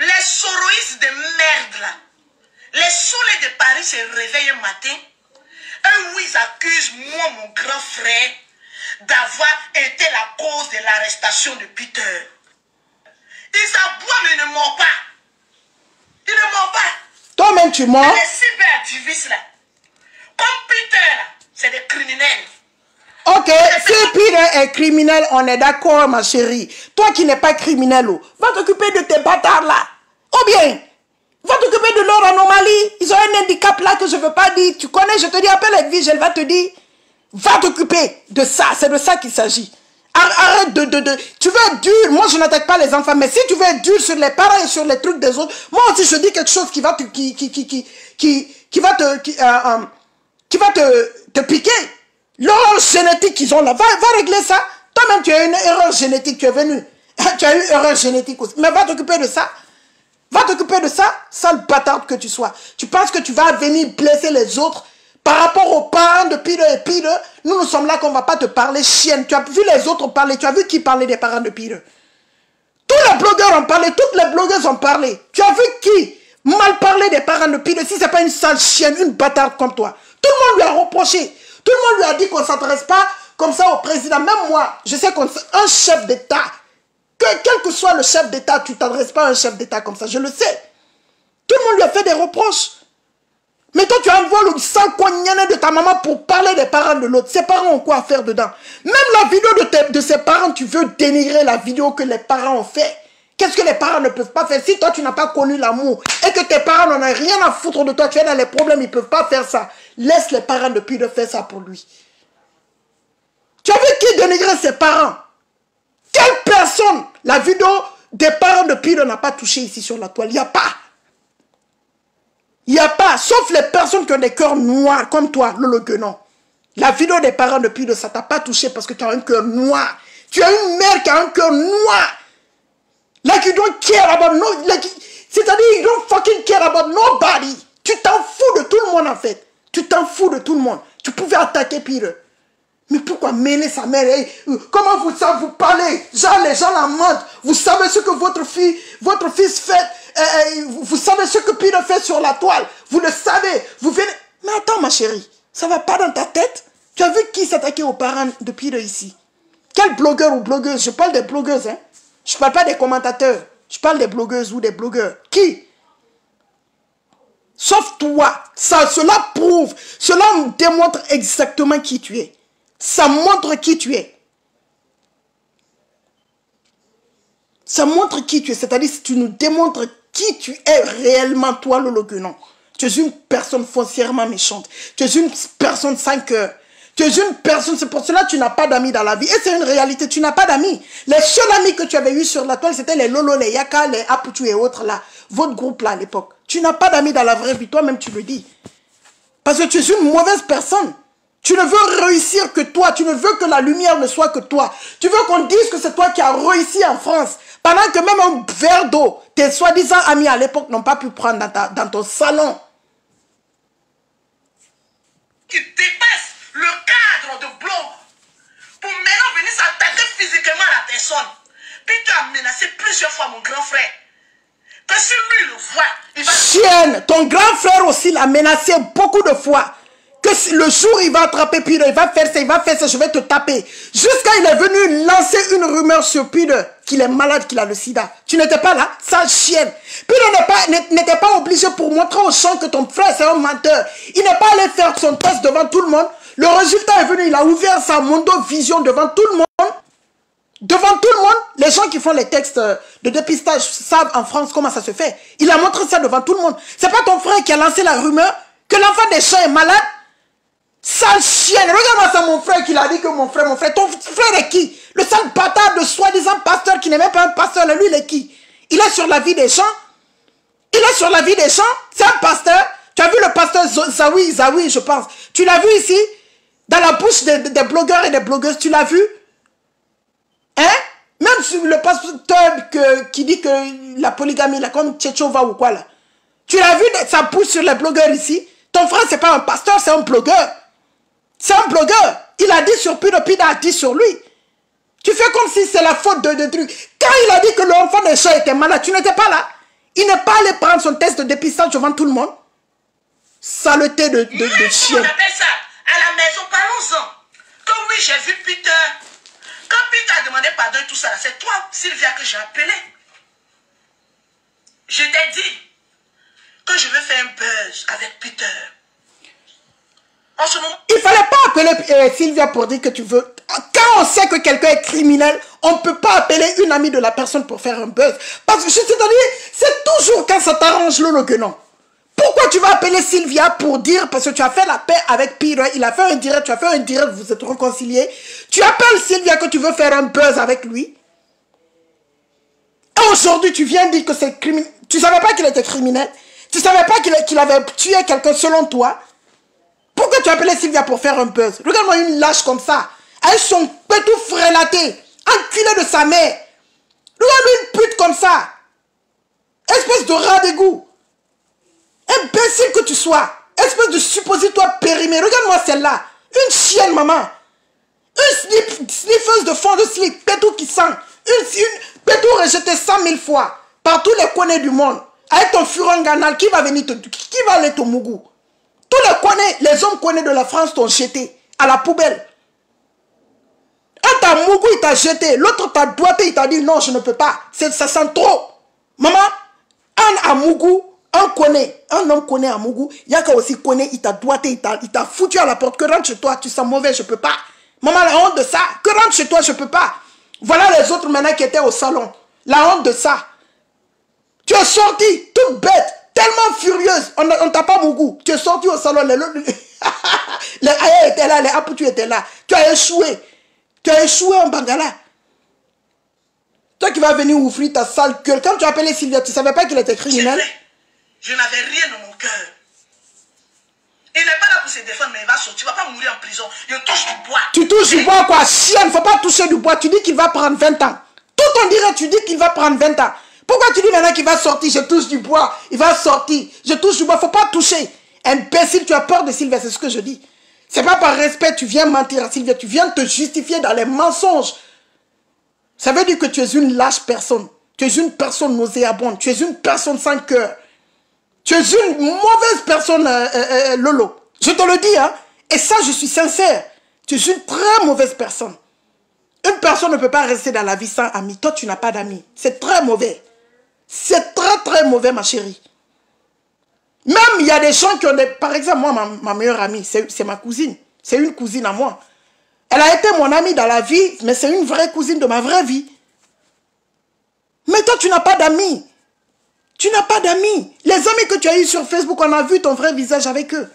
Les soroïstes de merde là, les saoulés de Paris se réveillent un matin, eux oui, ils accusent moi, mon grand frère, d'avoir été la cause de l'arrestation de Peter. Ils aboient mais ils ne mentent pas. Ils ne mentent pas. Toi-même tu mens. Les cyberactivistes là, comme Peter là, c'est des criminels. Ok, si Peter est criminel, on est d'accord ma chérie. Toi qui n'es pas criminel, va t'occuper de tes bâtards là. Ou bien, Va t'occuper de leur anomalie. Ils ont un handicap là que je ne veux pas dire. Tu connais, je te dis, appelle Edwige, elle va te dire. Va t'occuper de ça. C'est de ça qu'il s'agit. Arrête Tu veux être dur. Moi, je n'attaque pas les enfants. Mais si tu veux être dur sur les parents et sur les trucs des autres, moi aussi, je dis quelque chose qui va te piquer. L'erreur génétique qu'ils ont là, va régler ça. Toi-même, tu as une erreur génétique. Tu es venu. Tu as eu une erreur génétique aussi. Mais va t'occuper de ça. Va t'occuper de ça, sale bâtard que tu sois. Tu penses que tu vas venir blesser les autres par rapport aux parents de Peter et Peter. Nous sommes là qu'on ne va pas te parler chienne. Tu as vu les autres parler. Tu as vu qui parlait des parents de Peter. Tous les blogueurs ont parlé. Toutes les blogueuses ont parlé. Tu as vu qui mal parler des parents de Peter si ce n'est pas une sale chienne, une bâtarde comme toi. Tout le monde lui a reproché. Tout le monde lui a dit qu'on ne s'intéresse pas comme ça au président. Même moi, je sais qu'un chef d'État, quel que soit le chef d'État, tu ne t'adresses pas à un chef d'État comme ça, je le sais. Tout le monde lui a fait des reproches. Mais toi, tu envoies le sang cognané de ta maman pour parler des parents de l'autre. Ses parents ont quoi à faire dedans? Même la vidéo de ses parents, tu veux dénigrer la vidéo que les parents ont fait. Qu'est-ce que les parents ne peuvent pas faire? Si toi, tu n'as pas connu l'amour et que tes parents n'en ont rien à foutre de toi, tu es dans les problèmes, ils ne peuvent pas faire ça. Laisse les parents depuis de faire ça pour lui. Tu as vu qui dénigrait ses parents? Quelle personne la vidéo des parents de Peter n'a pas touché ici sur la toile? Il n'y a pas. Il n'y a pas. Sauf les personnes qui ont des cœurs noirs comme toi, Lolo Guenon. La vidéo des parents de Peter, ça ne t'a pas touché parce que tu as un cœur noir. Tu as une mère qui a un cœur noir. Like you don't care about no... C'est-à-dire, you don't fucking care about nobody. Tu t'en fous de tout le monde en fait. Tu t'en fous de tout le monde. Tu pouvais attaquer Peter. Mais pourquoi mêler sa mère? Comment vous savez, vous parlez? Genre, les gens la mentent. Vous savez ce que votre fils fait. Vous savez ce que Peter fait sur la toile. Vous le savez. Vous venez... Mais attends, ma chérie. Ça va pas dans ta tête? Tu as vu qui s'attaquait aux parents de Peter ici? Quel blogueur ou blogueuse? Je parle des blogueuses, hein. Je parle pas des commentateurs. Je parle des blogueuses ou des blogueurs. Qui? Sauf toi. Cela prouve. Cela démontre exactement qui tu es. Ça montre qui tu es. Ça montre qui tu es. C'est-à-dire que tu nous démontres qui tu es réellement, toi, Lolo Guenon. Tu es une personne foncièrement méchante. Tu es une personne sans cœur. Tu es une personne, c'est pour cela que tu n'as pas d'amis dans la vie. Et c'est une réalité, tu n'as pas d'amis. Les seuls amis que tu avais eus sur la toile, c'était les Lolo, les Yaka, les Aputu et autres là. Votre groupe là à l'époque. Tu n'as pas d'amis dans la vraie vie, toi-même tu le dis. Parce que tu es une mauvaise personne. Tu ne veux réussir que toi. Tu ne veux que la lumière ne soit que toi. Tu veux qu'on dise que c'est toi qui as réussi en France. Pendant que même un verre d'eau, tes soi-disant amis à l'époque n'ont pas pu prendre dans ton salon. Qui dépasse le cadre de blog pour maintenant venir s'attaquer physiquement à la personne. Puis tu as menacé plusieurs fois mon grand frère. Que si lui le voit, il va... Chienne, ton grand frère aussi l'a menacé beaucoup de fois. Que le jour il va attraper Peter, il va faire ça, je vais te taper. Jusqu'à il est venu lancer une rumeur sur Peter, qu'il est malade, qu'il a le sida. Tu n'étais pas là, sale chienne. Peter n'était pas obligé pour montrer aux gens que ton frère c'est un menteur. Il n'est pas allé faire son test devant tout le monde. Le résultat est venu, il a ouvert sa Mondo Vision devant tout le monde. Devant tout le monde, les gens qui font les textes de dépistage savent en France comment ça se fait. Il a montré ça devant tout le monde. C'est pas ton frère qui a lancé la rumeur que l'enfant des champs est malade? Sale chienne, regarde-moi ça mon frère qui l'a dit que mon frère, ton frère est qui? Le sale bâtard de soi-disant pasteur qui n'est même pas un pasteur, lui il est qui? Il est sur la vie des gens? Il est sur la vie des gens? C'est un pasteur? Tu as vu le pasteur Zawi, je pense. Tu l'as vu ici? Dans la bouche des blogueurs et des blogueuses, tu l'as vu? Hein? Même sur le pasteur qui dit que la polygamie, là, comme Tchétchova ou quoi là. Tu l'as vu, ça pousse sur les blogueurs ici? Ton frère, c'est pas un pasteur, c'est un blogueur. C'est un blogueur. Il a dit sur Peter, Peter a dit sur lui. Tu fais comme si c'est la faute de trucs. Quand il a dit que l'enfant des chats était malade, tu n'étais pas là. Il n'est pas allé prendre son test de dépistage devant tout le monde. Saleté de chien. On appelle ça à la maison, parlons-en. Comme oui, j'ai vu Peter. Quand Peter a demandé pardon et tout ça, c'est toi, Sylvia, que j'ai appelé. Je t'ai dit que je veux faire un buzz avec Peter. En ce moment... Il ne fallait pas appeler Sylvia pour dire que tu veux... Quand on sait que quelqu'un est criminel, on ne peut pas appeler une amie de la personne pour faire un buzz. Parce que c'est toujours quand ça t'arrange Lolo que non. Pourquoi tu vas appeler Sylvia pour dire, parce que tu as fait la paix avec Peter, il a fait un direct, tu as fait un direct, vous êtes réconciliés. Tu appelles Sylvia que tu veux faire un buzz avec lui. Et aujourd'hui, tu viens dire que c'est criminel. Tu ne savais pas qu'il était criminel. Tu ne savais pas qu'il avait tué quelqu'un selon toi. Pourquoi tu appelais Sylvia pour faire un buzz? Regarde-moi une lâche comme ça. Avec son pétou frélaté, enculé de sa mère. Regarde-moi une pute comme ça. Espèce de rat d'égout. Imbécile que tu sois. Espèce de suppositoire périmé. Regarde-moi celle-là. Une chienne, maman. Une sniffeuse de fond de slip. Pétou qui sent. Une pétou rejetée 100 000 fois. Par tous les coins du monde. Avec ton furon ganal, qui va venir qui va aller te mougou? Tous les hommes connus de la France t'ont jeté à la poubelle. Un t'a mougou, il t'a jeté. L'autre t'a doigté, il t'a dit non, je ne peux pas. Ça sent trop. Maman, un à mougou, un homme connaît à mougou. Yaka aussi connaît, il t'a doigté, il t'a foutu à la porte. Que rentre chez toi, tu sens mauvais, je peux pas. Maman, la honte de ça. Que rentre chez toi, je peux pas. Voilà les autres maintenant qui étaient au salon. La honte de ça. Tu es sortie, toute bête, tellement furieuse. On t'a pas mougou. Tu es sortie au salon. Les Aya étaient là, les Aputu étaient là. Tu as échoué. Tu as échoué en Bangala. Toi qui vas venir ouvrir ta sale gueule. Quand tu as appelé Sylvia, tu ne savais pas qu'il était criminel. Je n'avais rien dans mon cœur. Il n'est pas là pour se défendre, mais il va sortir. Il ne va pas mourir en prison. Il touche du bois. Tu touches du bois quoi? Chien, il ne faut pas toucher du bois. Tu dis qu'il va prendre 20 ans. Tout on dirait, tu dis qu'il va prendre 20 ans. Pourquoi tu dis maintenant qu'il va sortir? Je touche du bois. Il va sortir. Je touche du bois. Il ne faut pas toucher. Imbécile, tu as peur de Sylvia. C'est ce que je dis. Ce n'est pas par respect, tu viens mentir à Sylvia. Tu viens te justifier dans les mensonges. Ça veut dire que tu es une lâche personne. Tu es une personne nauséabonde. Tu es une personne sans cœur. Tu es une mauvaise personne, Lolo. Je te le dis, hein. Et ça, je suis sincère. Tu es une très mauvaise personne. Une personne ne peut pas rester dans la vie sans amis. Toi, tu n'as pas d'amis. C'est très mauvais. C'est très, très mauvais, ma chérie. Même, il y a des gens qui ont des... Par exemple, moi, ma meilleure amie, c'est ma cousine. C'est une cousine à moi. Elle a été mon amie dans la vie, mais c'est une vraie cousine de ma vraie vie. Mais toi, tu n'as pas d'amis. Tu n'as pas d'amis. Les amis que tu as eus sur Facebook, on a vu ton vrai visage avec eux.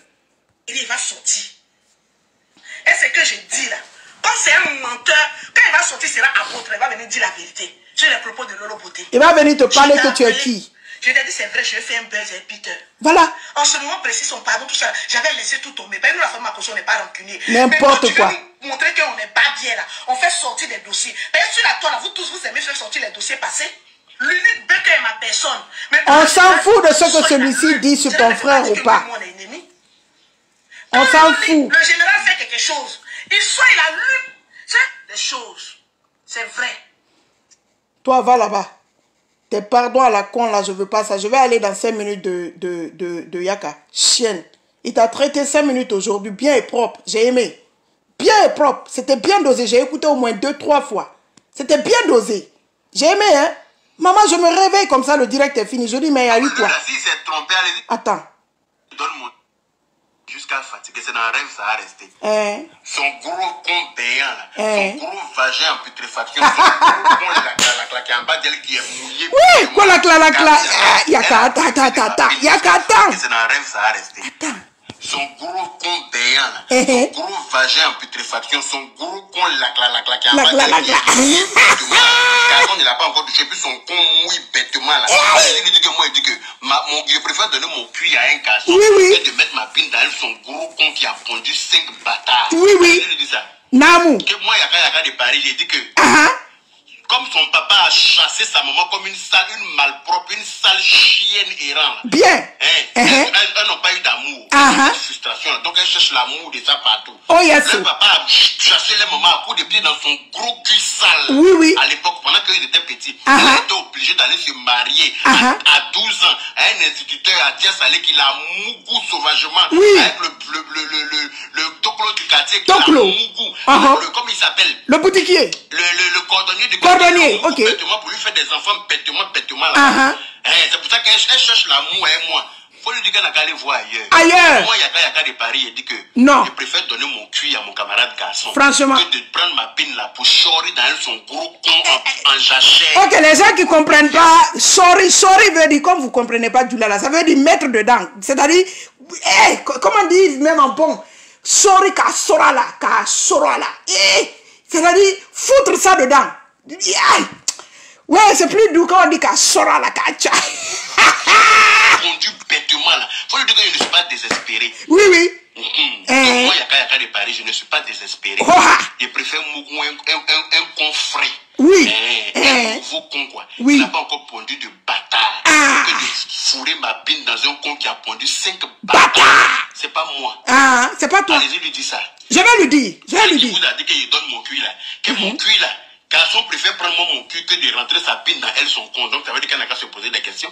Il va sortir. Et ce que je dis là, quand c'est un menteur, quand il va sortir, il sera apôtre, il va venir dire la vérité sur les propos de Lolo Beauté. Il va venir te parler que tu es qui? Je t'ai dit, c'est vrai, je vais faire un buzz avec Peter. Voilà. En ce moment précis, son pardon, tout ça, j'avais laissé tout tomber. Nous, la femme à caution, on n'est pas rancunier. N'importe quoi. Nous montrer qu'on n'est pas bien là. On fait sortir des dossiers. Mais sur la toile, vous tous, vous aimez faire sortir les dossiers passés. L'unique Becker est ma personne. Mais on s'en fout de ce que celui-ci dit sur ton frère ou pas. On s'en fout. Le général fait quelque chose. Il a lu des choses. C'est vrai. Toi, va là-bas. Tes pardons à la con, là, je veux pas ça. Je vais aller dans 5 minutes de Yaka. Chienne. Il t'a traité 5 minutes aujourd'hui, bien et propre. J'ai aimé. Bien et propre. C'était bien dosé. J'ai écouté au moins 2-3 fois. C'était bien dosé. J'ai aimé, hein. Maman, je me réveille comme ça, le direct est fini. Je dis, mais il y a eu quoi? La fille s'est trompée, allez-y. Attends. Donne mon... Jusqu'à fatiguer, c'est dans un rêve, ça a resté. Son gros con béant, là. Son gros vagin en putréfaction. Son gros con, la qui est en bas d'elle qui est mouillée. Oui, quoi la cla. Yaka, attends. Yaka, attends. C'est dans un rêve, ça a resté. Attends. Son gros con béant, là. Son gros vagin en putréfaction. Son gros con, la qui est en bas d'elle qui est mouillée bêtement. Garçon, il n'a pas encore touché, puis son con mouille bêtement, là. Il dit que moi, il dit que je préfère donner mon cuit à un garçon que de mettre ma pine dans son gros con qui a pondu 5 bâtards. Oui. Il dit ça. Namu. Que moi, Yaka de Paris, j'ai dit que... Comme son papa a chassé sa maman comme une malpropre, une sale chienne errante. Bien. Elles n'ont pas eu d'amour. Cette frustration. Donc elles cherchent l'amour de ça partout. Oh yes. Le papa a chassé les mamans à coups de pied dans son gros cul sale. Oui. À l'époque, pendant qu'ils étaient petits. Elle était obligée d'aller se marier à 12 ans à un instituteur à Dia-Salé qui l'a mougou sauvagement. Avec le toclo du quartier qui l'a mougou. Comment il s'appelle? Le boutiquier. Le cordonnier du cordonnier, ok. Bêtement pour lui faire des enfants bêtement là. C'est pour ça qu'elle cherche l'amour et moi. Faut lui dire qu'elle n'a qu'à aller voir ailleurs. Ailleurs. Moi, Yaka de Paris, il dit que non. Je préfère donner mon cul à mon camarade garçon. Franchement. Que de prendre ma pine là pour chorer dans son gros con en jachère. Ok, les gens qui ne comprennent pas, sorry veut dire, comme vous ne comprenez pas Djoulala, ça veut dire mettre dedans. C'est-à-dire, hey, comment dire même en bon, sorry ka sorala. C'est-à-dire, foutre ça dedans. Ouais, c'est plus doux quand on dit ka sorala, ka tcha. Conduit bêtement là. Faut lui dire que je ne suis pas désespéré. Oui, oui. Moi, Yaka de Paris, je ne suis pas désespéré. Je préfère un con frais. Oui. Un nouveau con, quoi. Oui. Il n'a pas encore pondu de bâtard. Que de fourrer ma pine dans un con qui a pondu 5 bâtards. C'est pas moi. C'est pas toi. Allez-y, lui dis ça. Je vais lui dire. Je vais lui dire. Il vous a dit qu'il donne mon cul là. Que mon cul là. Garçon préfère prendre mon cul que de rentrer sa pine dans elle, son con. Donc ça veut dire qu'elle n'a qu'à se poser des questions.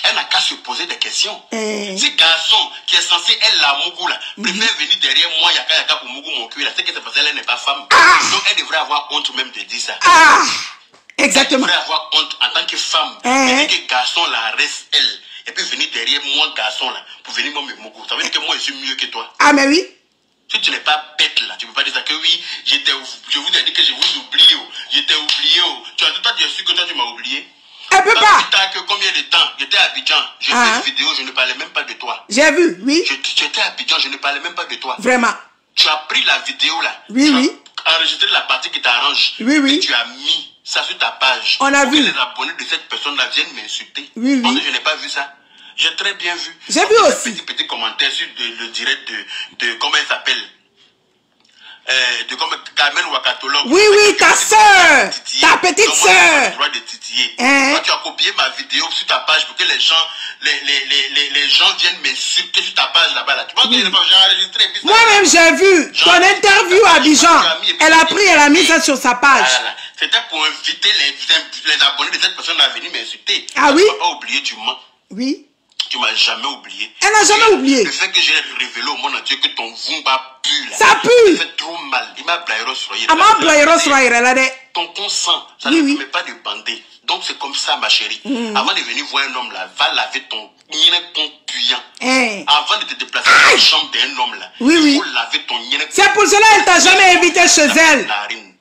Elle n'a qu'à se poser des questions. Ce garçon qui est censé être la Mougou là, préfère venir derrière moi, Yaka pour Mougou mon cul là. C'est que c'est parce qu'elle n'est pas femme. Donc elle devrait avoir honte même de dire ça. Exactement. Elle devrait avoir honte en tant que femme. Elle dit que garçon la reste elle. Et puis venir derrière moi, garçon là, pour venir moi me Mougou. Ça veut dire que moi je suis mieux que toi. Ah mais oui. Si tu n'es pas bête là, tu ne peux pas dire ça que oui, je vous ai dit que je vous oublie. Je t'ai oublié. Tu as su que toi tu m'as oublié. Elle peut pas. Que combien de temps j'étais à Abidjan, j'ai fait une vidéo, je ne parlais même pas de toi. J'ai vu, oui. J'étais à Abidjan, je ne parlais même pas de toi. Vraiment. Tu as pris la vidéo là. Oui. Tu as enregistré la partie qui t'arrange. Oui. Et tu as mis ça sur ta page. On a vu. Que les abonnés de cette personne là viennent m'insulter. Oui. Parce que je n'ai pas vu ça. J'ai très bien vu. J'ai vu aussi. Petit commentaire sur le direct de comment elle s'appelle. De comme Carmen Wakatolo. Oui, ta soeur, ta petite soeur. Le droit de titiller. Toi, tu as copié ma vidéo sur ta page pour que les gens viennent m'insulter sur ta page là-bas. Là. Tu vois que j'ai enregistré. Moi-même, j'ai vu ton interview à Abidjan. Elle a mis ça sur sa page. Voilà. C'était pour inviter les abonnés de cette personne à venir m'insulter. Ah oui? Tu n'as pas oublié, tu mens. Oui. Tu m'as jamais oublié. Elle n'a jamais oublié. Le fait que j'ai révélé au monde entier que ton vumba pue là. Ça pue. Ça fait trop mal. Il m'a blairé soyer. Ton consent, ça ne permet pas de bander. Donc c'est comme ça ma chérie. Avant de venir voir un homme là, va laver ton puyant. Avant de te déplacer dans la chambre d'un homme là, il faut laver ton C'est pour cela qu'elle t'a jamais invité chez elle. Narine.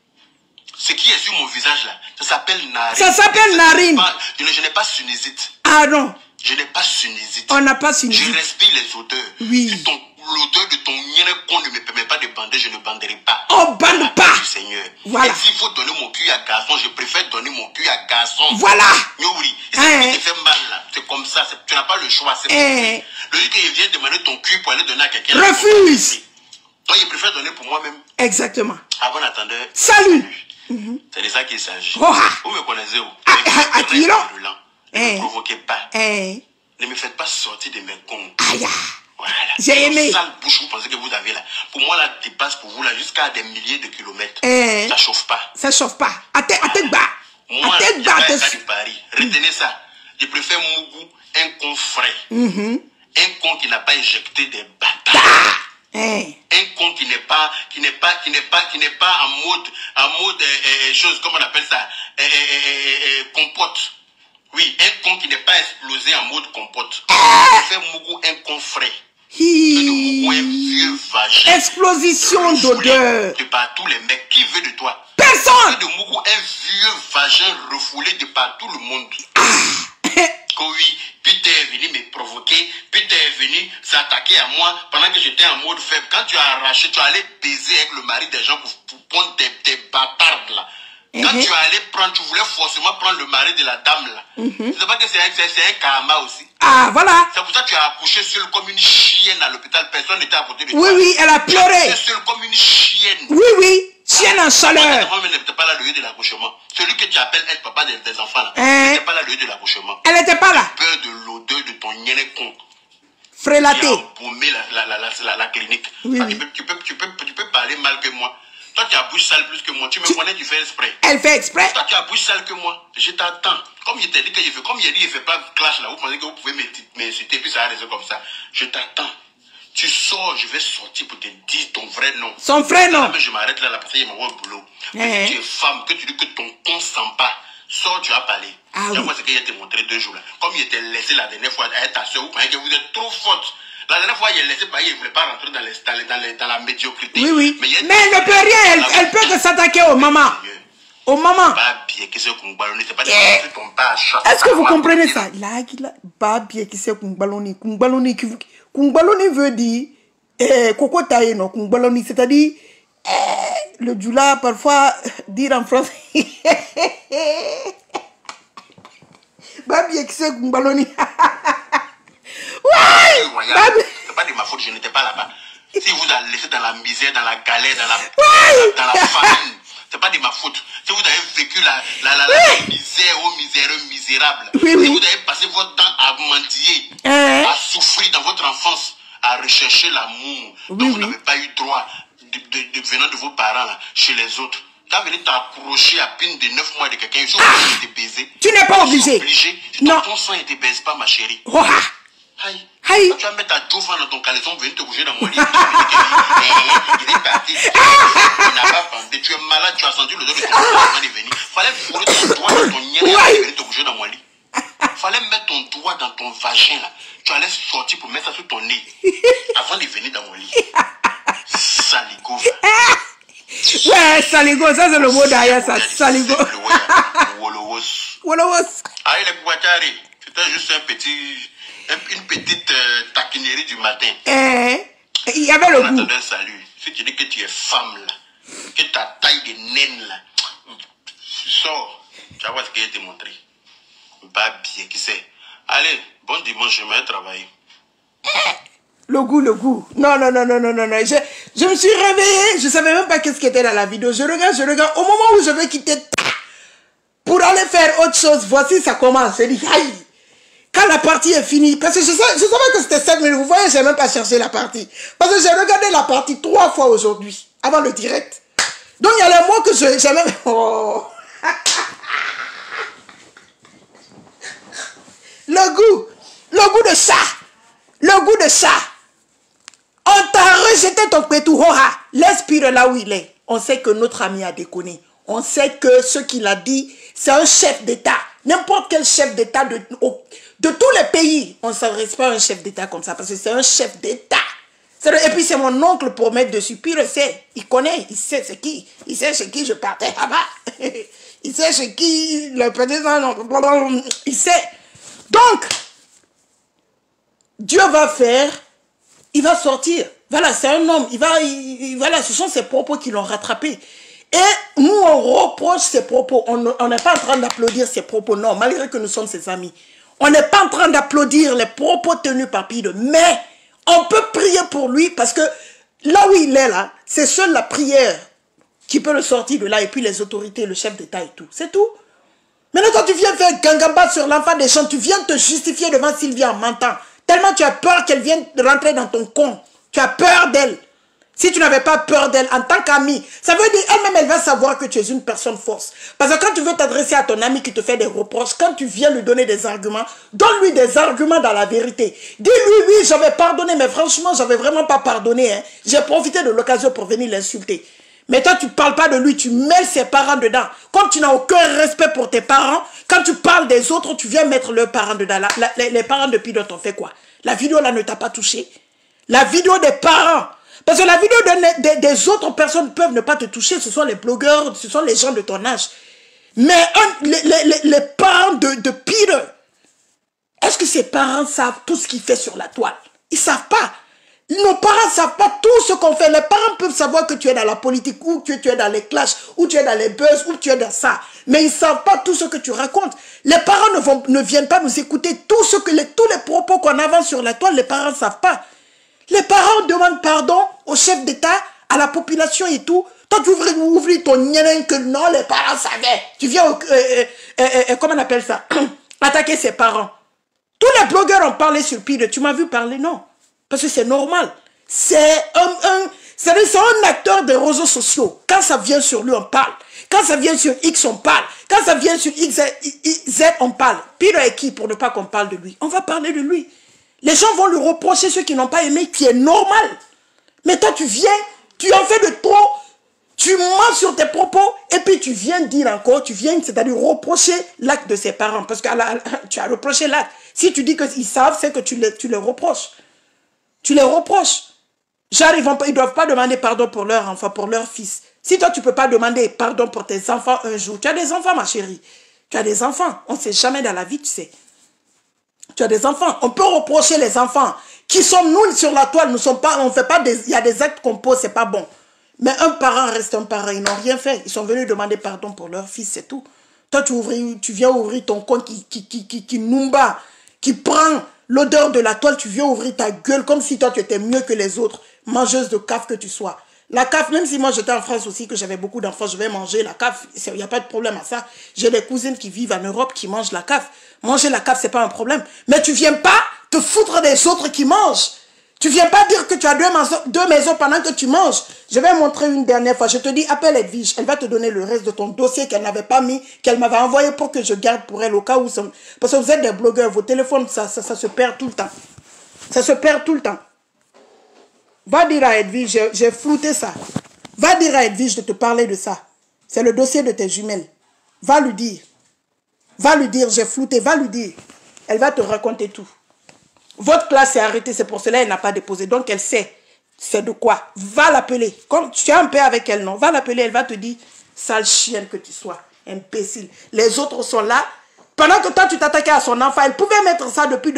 Ce qui est sur mon visage là, ça s'appelle narine. Ça s'appelle narine. Je n'ai pas sinusite. Ah non. Je n'ai pas sinusite. On n'a pas sinusite. Je respire les odeurs. Oui. Si l'odeur de ton con ne me permet pas de bander, je ne banderai pas. On bande pas. Du Seigneur. Voilà. Et s'il faut donner mon cul à garçon, je préfère donner mon cul à garçon. Voilà. Oui. Et si tu te fais mal là, c'est comme ça. Tu n'as pas le choix. C'est le jour qu'il vient demander ton cul pour aller donner à quelqu'un. Refuse. Donc il préfère donner pour moi-même. Exactement. Ah bon, attendez. Salut. C'est de ça qu'il s'agit. Vous me connaissez où? Ne me provoquez pas. Ne me faites pas sortir de mes cons. Aïe. Voilà. J'ai aimé. Sale bouche, vous pensez que vous avez là. Pour moi, là, dépasse pour vous là jusqu'à des milliers de kilomètres. Ça chauffe pas. Ça chauffe pas. À tête bas. Moi, je suis de Paris. Retenez ça. Je préfère Mougou, un con frais. Un con qui n'a pas injecté des bâtards. Un con qui n'est pas en mode chose, comment on appelle ça, compote. Oui, un con qui n'est pas explosé en mode compote. Je fais Mougou un con frais. De Mougou un vieux vagin. Explosion d'odeur. De partout les mecs. Qui veut de toi? Personne. De Mougou un vieux vagin refoulé de partout le monde. Oui, puis tu es venu me provoquer, puis tu es venu s'attaquer à moi pendant que j'étais en mode faible. Quand tu as arraché, tu allais baiser avec le mari des gens pour prendre tes bâtards là. Quand tu allais prendre, tu voulais forcément prendre le mari de la dame là. Tu sais pas que c'est un karma aussi. Ah, voilà. C'est pour ça que tu as accouché seule comme une chienne à l'hôpital. Personne n'était à côté de toi. Oui, elle a pleuré. Tu as seule comme une chienne. Oui. Chienne en chaleur. Elle n'était pas là le lieu de l'accouchement. Celui que tu appelles être papa des enfants là. Elle n'était pas là le lieu de l'accouchement. Elle n'était pas là. Peur de l'odeur de ton nyéné con. Frélaté. Qui a embaumé la clinique. Oui. Tu peux parler mal que moi. Toi, tu as bouche sale plus que moi. Tu me connais, tu fais exprès. Elle fait exprès. Toi, tu as bouche sale que moi. Je t'attends. Comme il t'a dit que comme il a dit, il ne fait pas de clash là. Vous pensez que vous pouvez m'insulter, puis ça va rester comme ça. Je t'attends. Tu sors, je vais sortir pour te dire ton vrai nom. Son vrai nom. Je m'arrête là, parce qu'il m'envoie au boulot. Que tu es femme, que tu dis que ton con sent pas. Sors, tu as parlé. Moi, c'est que je t'ai montré 2 jours là. Comme il était laissé la dernière fois avec ta soeur, vous croyez que vous êtes trop forte. La dernière fois, il est laissé parler, il ne voulait pas rentrer dans la médiocrité. Oui. Mais elle ne peut rien, elle peut que s'attaquer aux mamans. Aux mamans. Est-ce que vous comprenez ça? Babie qui c'est Kungbaloni. Kungbaloni veut dire Koko Taye, non? Kungbaloni, c'est-à-dire le djoula, parfois, dire en français. Babie qui c'est Kungbaloni. C'est pas de ma faute, je n'étais pas là-bas. Si vous avez laissé dans la misère, dans la galère, dans la famine, c'est pas de ma faute. Si vous avez vécu la misère aux miséreux misérables, si vous avez passé votre temps à mendier, à souffrir dans votre enfance, à rechercher l'amour, dont vous n'avez pas eu droit venant de vos parents là, chez les autres. Tu as venu t'approcher à peine de 9 mois de quelqu'un, ils sont obligés de te baiser. Tu n'es pas obligé. Non. Ton sang ne te baise pas, ma chérie. Aïe. Tu vas mettre ta jouffe dans ton caleçon, venir te bouger dans mon lit. Il est parti. Il n'a pas pensé. Tu es malade, tu as senti le dos de ton corps avant de venir. Fallait fourrer ton doigt dans ton nez et venir te bouger dans mon lit. Fallait mettre ton doigt dans ton vagin là. Tu allais sortir pour mettre ça sur ton nez avant de venir dans mon lit. Saligo. Ouais, saligo, ça c'est le mot derrière ça. Saligo. Wolowos. Aïe, les Kouatari, c'était juste une petite taquinerie du matin. Il y avait le goût. Salut. Si tu dis que tu es femme là, que ta taille de naine là, sors, tu vas voir ce que je t'ai montré. Bah bien, qui sait. Allez, bon dimanche, je vais travailler. Le goût. Non. Je me suis réveillée, je ne savais même pas qu'est-ce qui était dans la vidéo. Je regarde. Au moment où je vais quitter pour aller faire autre chose, voici, ça commence. Je dis, aïe. Quand la partie est finie, parce que je savais que c'était 5 minutes, vous voyez, je n'ai même pas cherché la partie. Parce que j'ai regardé la partie 3 fois aujourd'hui, avant le direct. Donc il y a les mots que j'ai même... Oh. Le goût de ça. On t'a rejeté ton pétou. Laisse Pire là où il est. On sait que notre ami a déconné. On sait que ce qu'il a dit, c'est un chef d'État. N'importe quel chef d'État de tous les pays, on ne s'adresse pas à un chef d'État comme ça, parce que c'est un chef d'État. Et puis c'est mon oncle pour mettre dessus. Puis il sait, il connaît, il sait c'est qui. Il sait chez qui je partais là-bas. Il sait chez qui le président, il sait. Donc, Dieu va faire, il va sortir. Voilà, c'est un homme. Voilà, ce sont ses propos qui l'ont rattrapé. Et nous, on reproche ses propos. On n'est pas en train d'applaudir ses propos, non, malgré que nous sommes ses amis. On n'est pas en train d'applaudir les propos tenus par Pire. Mais on peut prier pour lui parce que là où il est là, c'est seule la prière qui peut le sortir de là. Et puis les autorités, le chef d'État et tout. C'est tout. Maintenant, quand tu viens faire gangamba sur l'enfant des gens, tu viens te justifier devant Sylvia en mentant. Tellement tu as peur qu'elle vienne rentrer dans ton con. Tu as peur d'elle. Si tu n'avais pas peur d'elle en tant qu'amie, ça veut dire elle-même, elle va savoir que tu es une personne force. Parce que quand tu veux t'adresser à ton ami qui te fait des reproches, quand tu viens lui donner des arguments, donne-lui des arguments dans la vérité. Dis-lui, oui, j'avais pardonné, mais franchement, j'avais vraiment pas pardonné. Hein. J'ai profité de l'occasion pour venir l'insulter. Mais toi, tu ne parles pas de lui, tu mêles ses parents dedans. Comme tu n'as aucun respect pour tes parents, quand tu parles des autres, tu viens mettre leurs parents dedans. Les parents de Pire t'ont fait quoi? La vidéo là ne t'a pas touché. La vidéo des parents. Parce que la vidéo des autres personnes peuvent ne pas te toucher. Ce sont les blogueurs, ce sont les gens de ton âge. Mais les parents de Pire, est-ce que ses parents savent tout ce qu'il fait sur la toile? Ils ne savent pas. Nos parents ne savent pas tout ce qu'on fait. Les parents peuvent savoir que tu es dans la politique, ou que tu es dans les clashs, ou tu es dans les buzz, ou tu es dans ça. Mais ils ne savent pas tout ce que tu racontes. Les parents ne viennent pas nous écouter. Tous les propos qu'on avance sur la toile, les parents ne savent pas. Les parents demandent pardon au chef d'État, à la population et tout. Toi, tu ouvres ton nien que non, les parents savaient. Tu viens, comment on appelle ça? Attaquer ses parents. Tous les blogueurs ont parlé sur Pire. Tu m'as vu parler? Non. Parce que c'est normal. C'est un acteur des réseaux sociaux. Quand ça vient sur lui, on parle. Quand ça vient sur X, on parle. Quand ça vient sur Z, on parle. Pire est qui pour ne pas qu'on parle de lui? On va parler de lui. Les gens vont lui reprocher ceux qui n'ont pas aimé, qui est normal. Mais toi, tu viens, tu en fais de trop. Tu mens sur tes propos et puis tu viens dire encore, tu viens, c'est-à-dire reprocher l'acte de ses parents. Parce que tu as reproché l'acte. Si tu dis qu'ils savent, c'est que tu les reproches. Tu les reproches. Ils ne doivent pas demander pardon pour leur enfant, pour leur fils. Si toi, tu ne peux pas demander pardon pour tes enfants un jour, tu as des enfants, ma chérie. Tu as des enfants. On ne sait jamais dans la vie, tu sais. Tu as des enfants. On peut reprocher les enfants. Qui sommes nous sur la toile? Nous sommes pas, on fait pas des, il y a des actes qu'on pose, c'est pas bon. Mais un parent reste un parent. Ils n'ont rien fait. Ils sont venus demander pardon pour leur fils, c'est tout. Toi, tu viens ouvrir ton compte qui numba, qui prend l'odeur de la toile. Tu viens ouvrir ta gueule comme si toi, tu étais mieux que les autres. Mangeuse de CAF que tu sois. La CAF, même si moi j'étais en France aussi, que j'avais beaucoup d'enfants, je vais manger la CAF. Il n'y a pas de problème à ça. J'ai des cousines qui vivent en Europe qui mangent la CAF. Manger la CAF, c'est pas un problème. Mais tu viens pas te foutre des autres qui mangent. Tu viens pas dire que tu as deux maisons pendant que tu manges. Je vais montrer une dernière fois. Je te dis, appelle Edwige. Elle va te donner le reste de ton dossier qu'elle n'avait pas mis, qu'elle m'avait envoyé pour que je garde pour elle au cas où... Parce que vous êtes des blogueurs, vos téléphones, ça se perd tout le temps. Ça se perd tout le temps. Va dire à Edwige, j'ai flouté ça. Va dire à Edwige de te parler de ça. C'est le dossier de tes jumelles. Va lui dire. Va lui dire, j'ai flouté. Va lui dire. Elle va te raconter tout. Votre classe est arrêtée, c'est pour cela qu'elle n'a pas déposé. Donc elle sait c'est de quoi. Va l'appeler. Comme tu es un peu avec elle, non? Va l'appeler, elle va te dire, sale chienne que tu sois, imbécile. Les autres sont là. Pendant que toi, tu t'attaquais à son enfant, elle pouvait mettre ça depuis,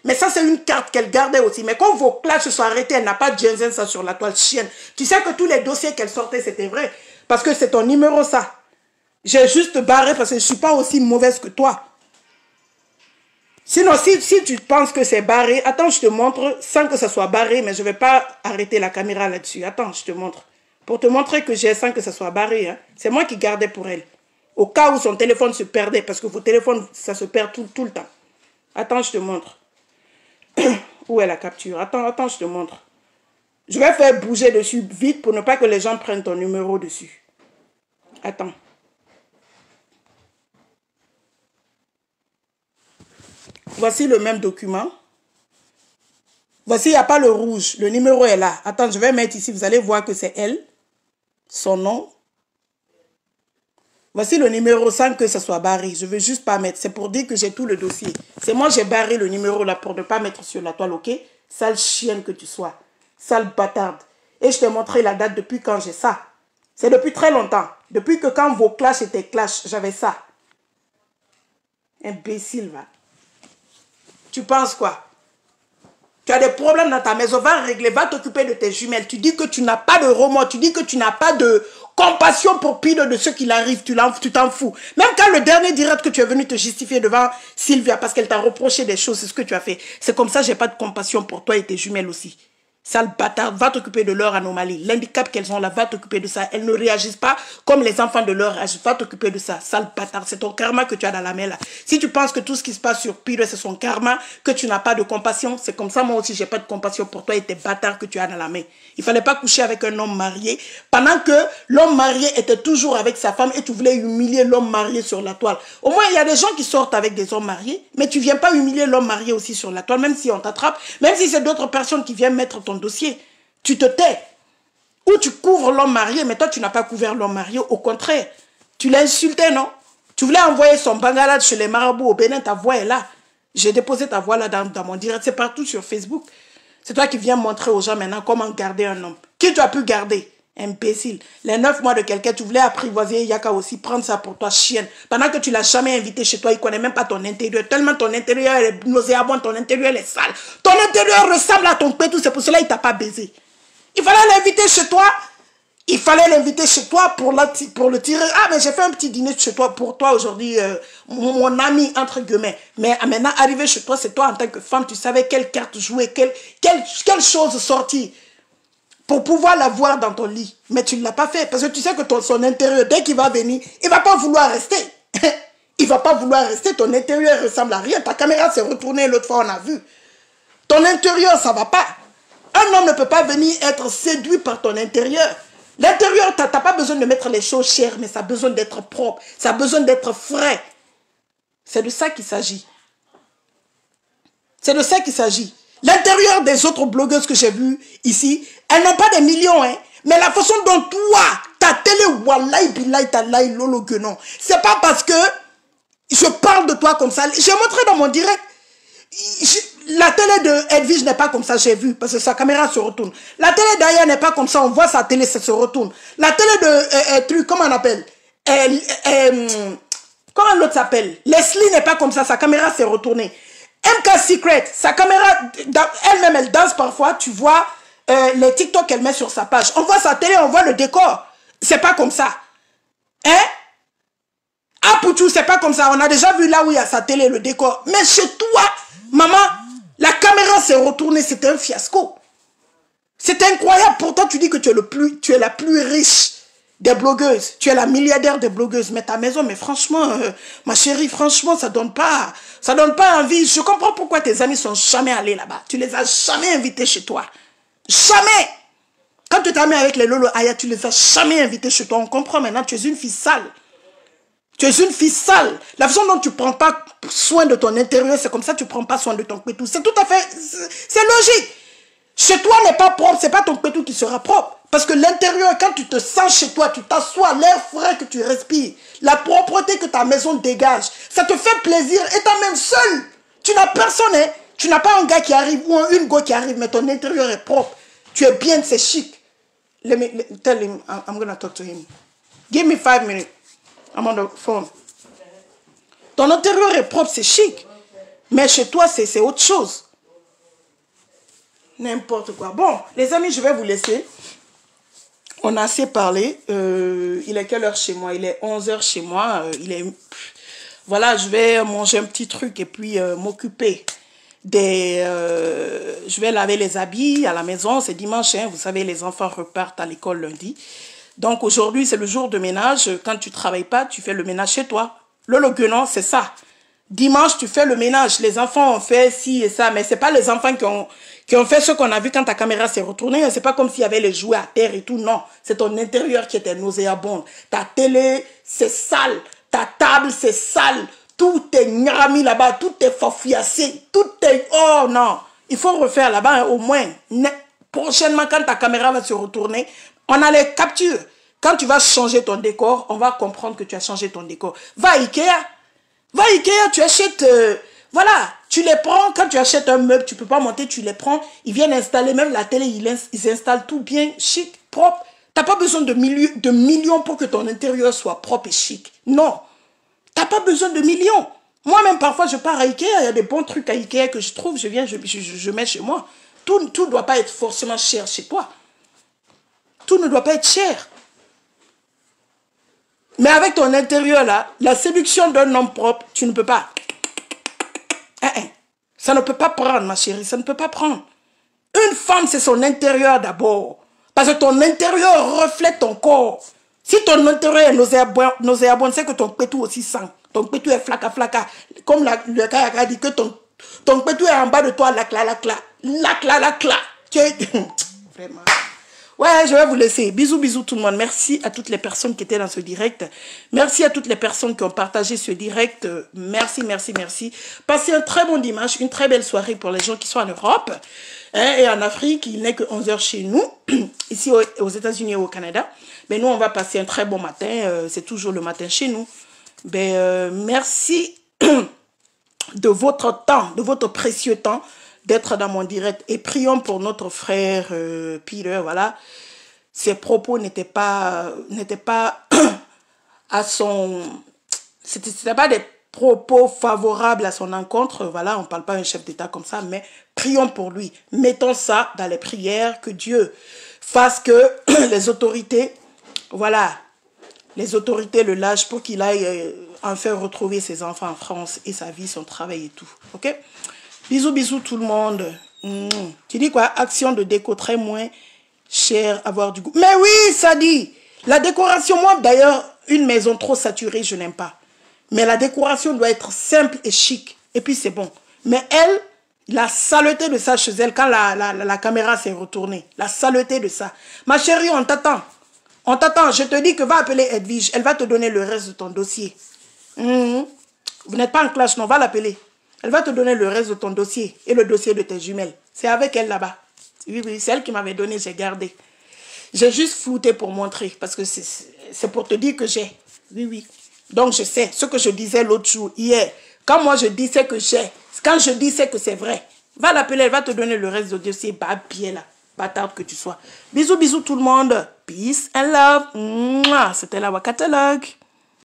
mais ça, c'est une carte qu'elle gardait aussi. Mais quand vos classes se sont arrêtées, elle n'a pas de ça sur la toile, chienne. Tu sais que tous les dossiers qu'elle sortait, c'était vrai. Parce que c'est ton numéro, ça. J'ai juste barré parce que je ne suis pas aussi mauvaise que toi. Sinon, si tu penses que c'est barré, attends, je te montre, sans que ça soit barré, mais je ne vais pas arrêter la caméra là-dessus. Attends, je te montre. Pour te montrer que j'ai sans que ça soit barré, hein. C'est moi qui gardais pour elle. Au cas où son téléphone se perdait, parce que vos téléphones, ça se perd tout le temps. Attends, je te montre. Où est la capture? Attends, je te montre. Je vais faire bouger dessus vite pour ne pas que les gens prennent ton numéro dessus. Attends. Voici le même document. Voici, il n'y a pas le rouge. Le numéro est là. Attends, je vais mettre ici. Vous allez voir que c'est elle. Son nom. Voici le numéro sans que ce soit barré. Je ne veux juste pas mettre. C'est pour dire que j'ai tout le dossier. C'est moi, j'ai barré le numéro là pour ne pas mettre sur la toile, ok? Sale chienne que tu sois. Sale bâtarde. Et je t'ai montré la date depuis quand j'ai ça. C'est depuis très longtemps. Depuis que quand vos clashs étaient clashs, j'avais ça. Imbécile, va. Tu penses quoi? Tu as des problèmes dans ta maison, va régler, va t'occuper de tes jumelles. Tu dis que tu n'as pas de remords, tu dis que tu n'as pas de compassion pour pire de ce qu'il arrive, tu t'en fous. Même quand le dernier direct que tu es venu te justifier devant Sylvia parce qu'elle t'a reproché des choses, c'est ce que tu as fait. C'est comme ça, j'ai pas de compassion pour toi et tes jumelles aussi. Sale bâtard, va t'occuper de leur anomalie. L'handicap qu'elles ont là, va t'occuper de ça. Elles ne réagissent pas comme les enfants de leur âge. Va t'occuper de ça. Sale bâtard, c'est ton karma que tu as dans la main là. Si tu penses que tout ce qui se passe sur Pire, c'est son karma, que tu n'as pas de compassion, c'est comme ça, moi aussi, j'ai pas de compassion pour toi et tes bâtards que tu as dans la main. Il fallait pas coucher avec un homme marié pendant que l'homme marié était toujours avec sa femme et tu voulais humilier l'homme marié sur la toile. Au moins, il y a des gens qui sortent avec des hommes mariés, mais tu viens pas humilier l'homme marié aussi sur la toile, même si on t'attrape, même si c'est d'autres personnes qui viennent mettre ton dossier. Tu te tais. Ou tu couvres l'homme marié, mais toi, tu n'as pas couvert l'homme marié. Au contraire, tu l'as insulté, non? Tu voulais envoyer son bangalade chez les marabouts au Bénin, ta voix est là. J'ai déposé ta voix là dans mon direct. C'est partout sur Facebook. C'est toi qui viens montrer aux gens maintenant comment garder un homme. Qui tu as pu garder? Imbécile. Les 9 mois de quelqu'un, tu voulais apprivoiser Yaka aussi, prendre ça pour toi, chienne. Pendant que tu ne l'as jamais invité chez toi, il ne connaît même pas ton intérieur. Tellement ton intérieur est nauséabond, ton intérieur est sale. Ton intérieur ressemble à ton pétou, c'est pour cela qu'il ne t'a pas baisé. Il fallait l'inviter chez toi. Il fallait l'inviter chez toi pour le tirer. Ah, mais j'ai fait un petit dîner chez toi pour toi aujourd'hui, mon ami, entre guillemets. Mais maintenant, arrivé chez toi, c'est toi en tant que femme, tu savais quelle carte jouer, quelle chose sortir pour pouvoir la voir dans ton lit. Mais tu ne l'as pas fait parce que tu sais que son intérieur, dès qu'il va venir, il ne va pas vouloir rester. Il ne va pas vouloir rester. Ton intérieur ressemble à rien. Ta caméra s'est retournée l'autre fois, on a vu. Ton intérieur, ça ne va pas. Un homme ne peut pas venir être séduit par ton intérieur. L'intérieur, tu n'as pas besoin de mettre les choses chères, mais ça a besoin d'être propre. Ça a besoin d'être frais. C'est de ça qu'il s'agit. C'est de ça qu'il s'agit. L'intérieur des autres blogueuses que j'ai vues ici, elles n'ont pas des millions, hein. Mais la façon dont toi, ta La télé, wallahi, billahi, talahi, lolo, guenon. C'est pas parce que je parle de toi comme ça. J'ai montré dans mon direct. La télé de Edwige n'est pas comme ça, j'ai vu, parce que sa caméra se retourne. La télé d'Aya n'est pas comme ça, on voit sa télé, ça se retourne. La télé de truc, comment on appelle comment l'autre s'appelle? Leslie n'est pas comme ça, sa caméra s'est retournée. MK Secret, sa caméra, elle-même, elle danse parfois, tu vois les TikTok qu'elle met sur sa page. On voit sa télé, on voit le décor. C'est pas comme ça. Hein? Ah, Poutou, c'est pas comme ça. On a déjà vu là où il y a sa télé, le décor. Mais chez toi, maman, la caméra s'est retournée, c'était un fiasco. C'est incroyable. Pourtant, tu dis que tu es la plus riche des blogueuses. Tu es la milliardaire des blogueuses. Mais ta maison, mais franchement, ma chérie, franchement, ça donne pas envie. Je comprends pourquoi tes amis sont jamais allés là-bas. Tu les as jamais invités chez toi. Jamais. Quand tu t'as mis avec les Lolo Aya, tu les as jamais invités chez toi. On comprend maintenant, tu es une fille sale. Tu es une fille sale. La façon dont tu ne prends pas soin de ton intérieur, c'est comme ça que tu ne prends pas soin de ton pétou. C'est tout à fait... C'est logique. Chez toi n'est pas propre, ce n'est pas ton pétou qui sera propre. Parce que l'intérieur, quand tu te sens chez toi, tu t'assois, l'air frais que tu respires, la propreté que ta maison dégage, ça te fait plaisir et t'as même seul. Tu n'as personne, hein. Tu n'as pas un gars qui arrive ou une go qui arrive, mais ton intérieur est propre. Tu es bien, c'est chic. Tell him, I'm going to talk to him. Give me 5 minutes. I'm on the phone. Ton intérieur est propre, c'est chic. Mais chez toi, c'est autre chose. N'importe quoi. Bon, les amis, je vais vous laisser. On a assez parlé. Il est quelle heure chez moi? Il est 11h chez moi. Voilà, je vais manger un petit truc et puis m'occuper des... je vais laver les habits à la maison. C'est dimanche, hein. Vous savez, les enfants repartent à l'école lundi. Donc aujourd'hui, c'est le jour de ménage. Quand tu ne travailles pas, tu fais le ménage chez toi. Le guenon, c'est ça. Dimanche, tu fais le ménage. Les enfants ont fait ci et ça, mais ce n'est pas les enfants qui ont fait ce qu'on a vu quand ta caméra s'est retournée. Ce n'est pas comme s'il y avait les jouets à terre et tout. Non, c'est ton intérieur qui était nauséabond. Ta télé, c'est sale. Ta table, c'est sale. Tout est nrami là-bas. Tout est fafiassé. Tout est... Oh non. Il faut refaire là-bas, hein, au moins. Prochainement, quand ta caméra va se retourner, on a les captures. Quand tu vas changer ton décor, on va comprendre que tu as changé ton décor. Va à Ikea. Va à Ikea, tu achètes... voilà, tu les prends. Quand tu achètes un meuble, tu ne peux pas monter, tu les prends. Ils viennent installer, même la télé, ils installent tout bien, chic, propre. Tu n'as pas besoin de millions pour que ton intérieur soit propre et chic. Non. Tu n'as pas besoin de millions. Moi-même, parfois, je pars à Ikea. Il y a des bons trucs à Ikea que je trouve. Je viens, je mets chez moi. Tout ne doit pas être forcément cher chez toi. Tout ne doit pas être cher. Mais avec ton intérieur là, la séduction d'un homme propre, tu ne peux pas. Ça ne peut pas prendre, ma chérie, ça ne peut pas prendre. Une femme, c'est son intérieur d'abord. Parce que ton intérieur reflète ton corps. Si ton intérieur est nauséabond, c'est que ton pétou aussi sent. Ton pétou est flaca. Comme le gars a dit que ton pétou est en bas de toi, la cla. Tu es... Vraiment. Ouais, je vais vous laisser. Bisous tout le monde. Merci à toutes les personnes qui étaient dans ce direct. Merci à toutes les personnes qui ont partagé ce direct. Merci. Passez un très bon dimanche, une très belle soirée pour les gens qui sont en Europe, hein, et en Afrique. Il n'est que 11h chez nous, ici aux États-Unis et au Canada. Mais nous, on va passer un très bon matin. C'est toujours le matin chez nous. Merci de votre temps, de votre précieux temps, d'être dans mon direct. Et prions pour notre frère Peter, voilà. Ses propos n'étaient pas à son... C'était pas des propos favorables à son encontre, voilà. On ne parle pas d'un chef d'État comme ça, mais prions pour lui. Mettons ça dans les prières, que Dieu fasse que les autorités, voilà, les autorités le lâchent pour qu'il aille enfin retrouver ses enfants en France et sa vie, son travail et tout, ok? Bisous tout le monde. Tu dis quoi? Action de déco très moins cher, avoir du goût. Mais oui, ça dit. La décoration, moi d'ailleurs, une maison trop saturée, je n'aime pas. Mais la décoration doit être simple et chic. Et puis c'est bon. Mais elle, la saleté de ça chez elle, quand la caméra s'est retournée, la saleté de ça. Ma chérie, on t'attend. On t'attend. Je te dis que va appeler Edwige. Elle va te donner le reste de ton dossier. Vous n'êtes pas en clash, non, va l'appeler. Elle va te donner le reste de ton dossier et le dossier de tes jumelles. C'est avec elle là-bas. Oui, c'est elle qui m'avait donné, j'ai gardé. J'ai juste flouté pour montrer, parce que c'est pour te dire que j'ai. Oui, oui. Donc, je sais ce que je disais l'autre jour, hier. Quand moi, je disais que j'ai, quand je disais que c'est vrai, va l'appeler, elle va te donner le reste du dossier. Bah, bien là, bâtard que tu sois. Bisous, bisous tout le monde. Peace and love. C'était la Wakatalogue.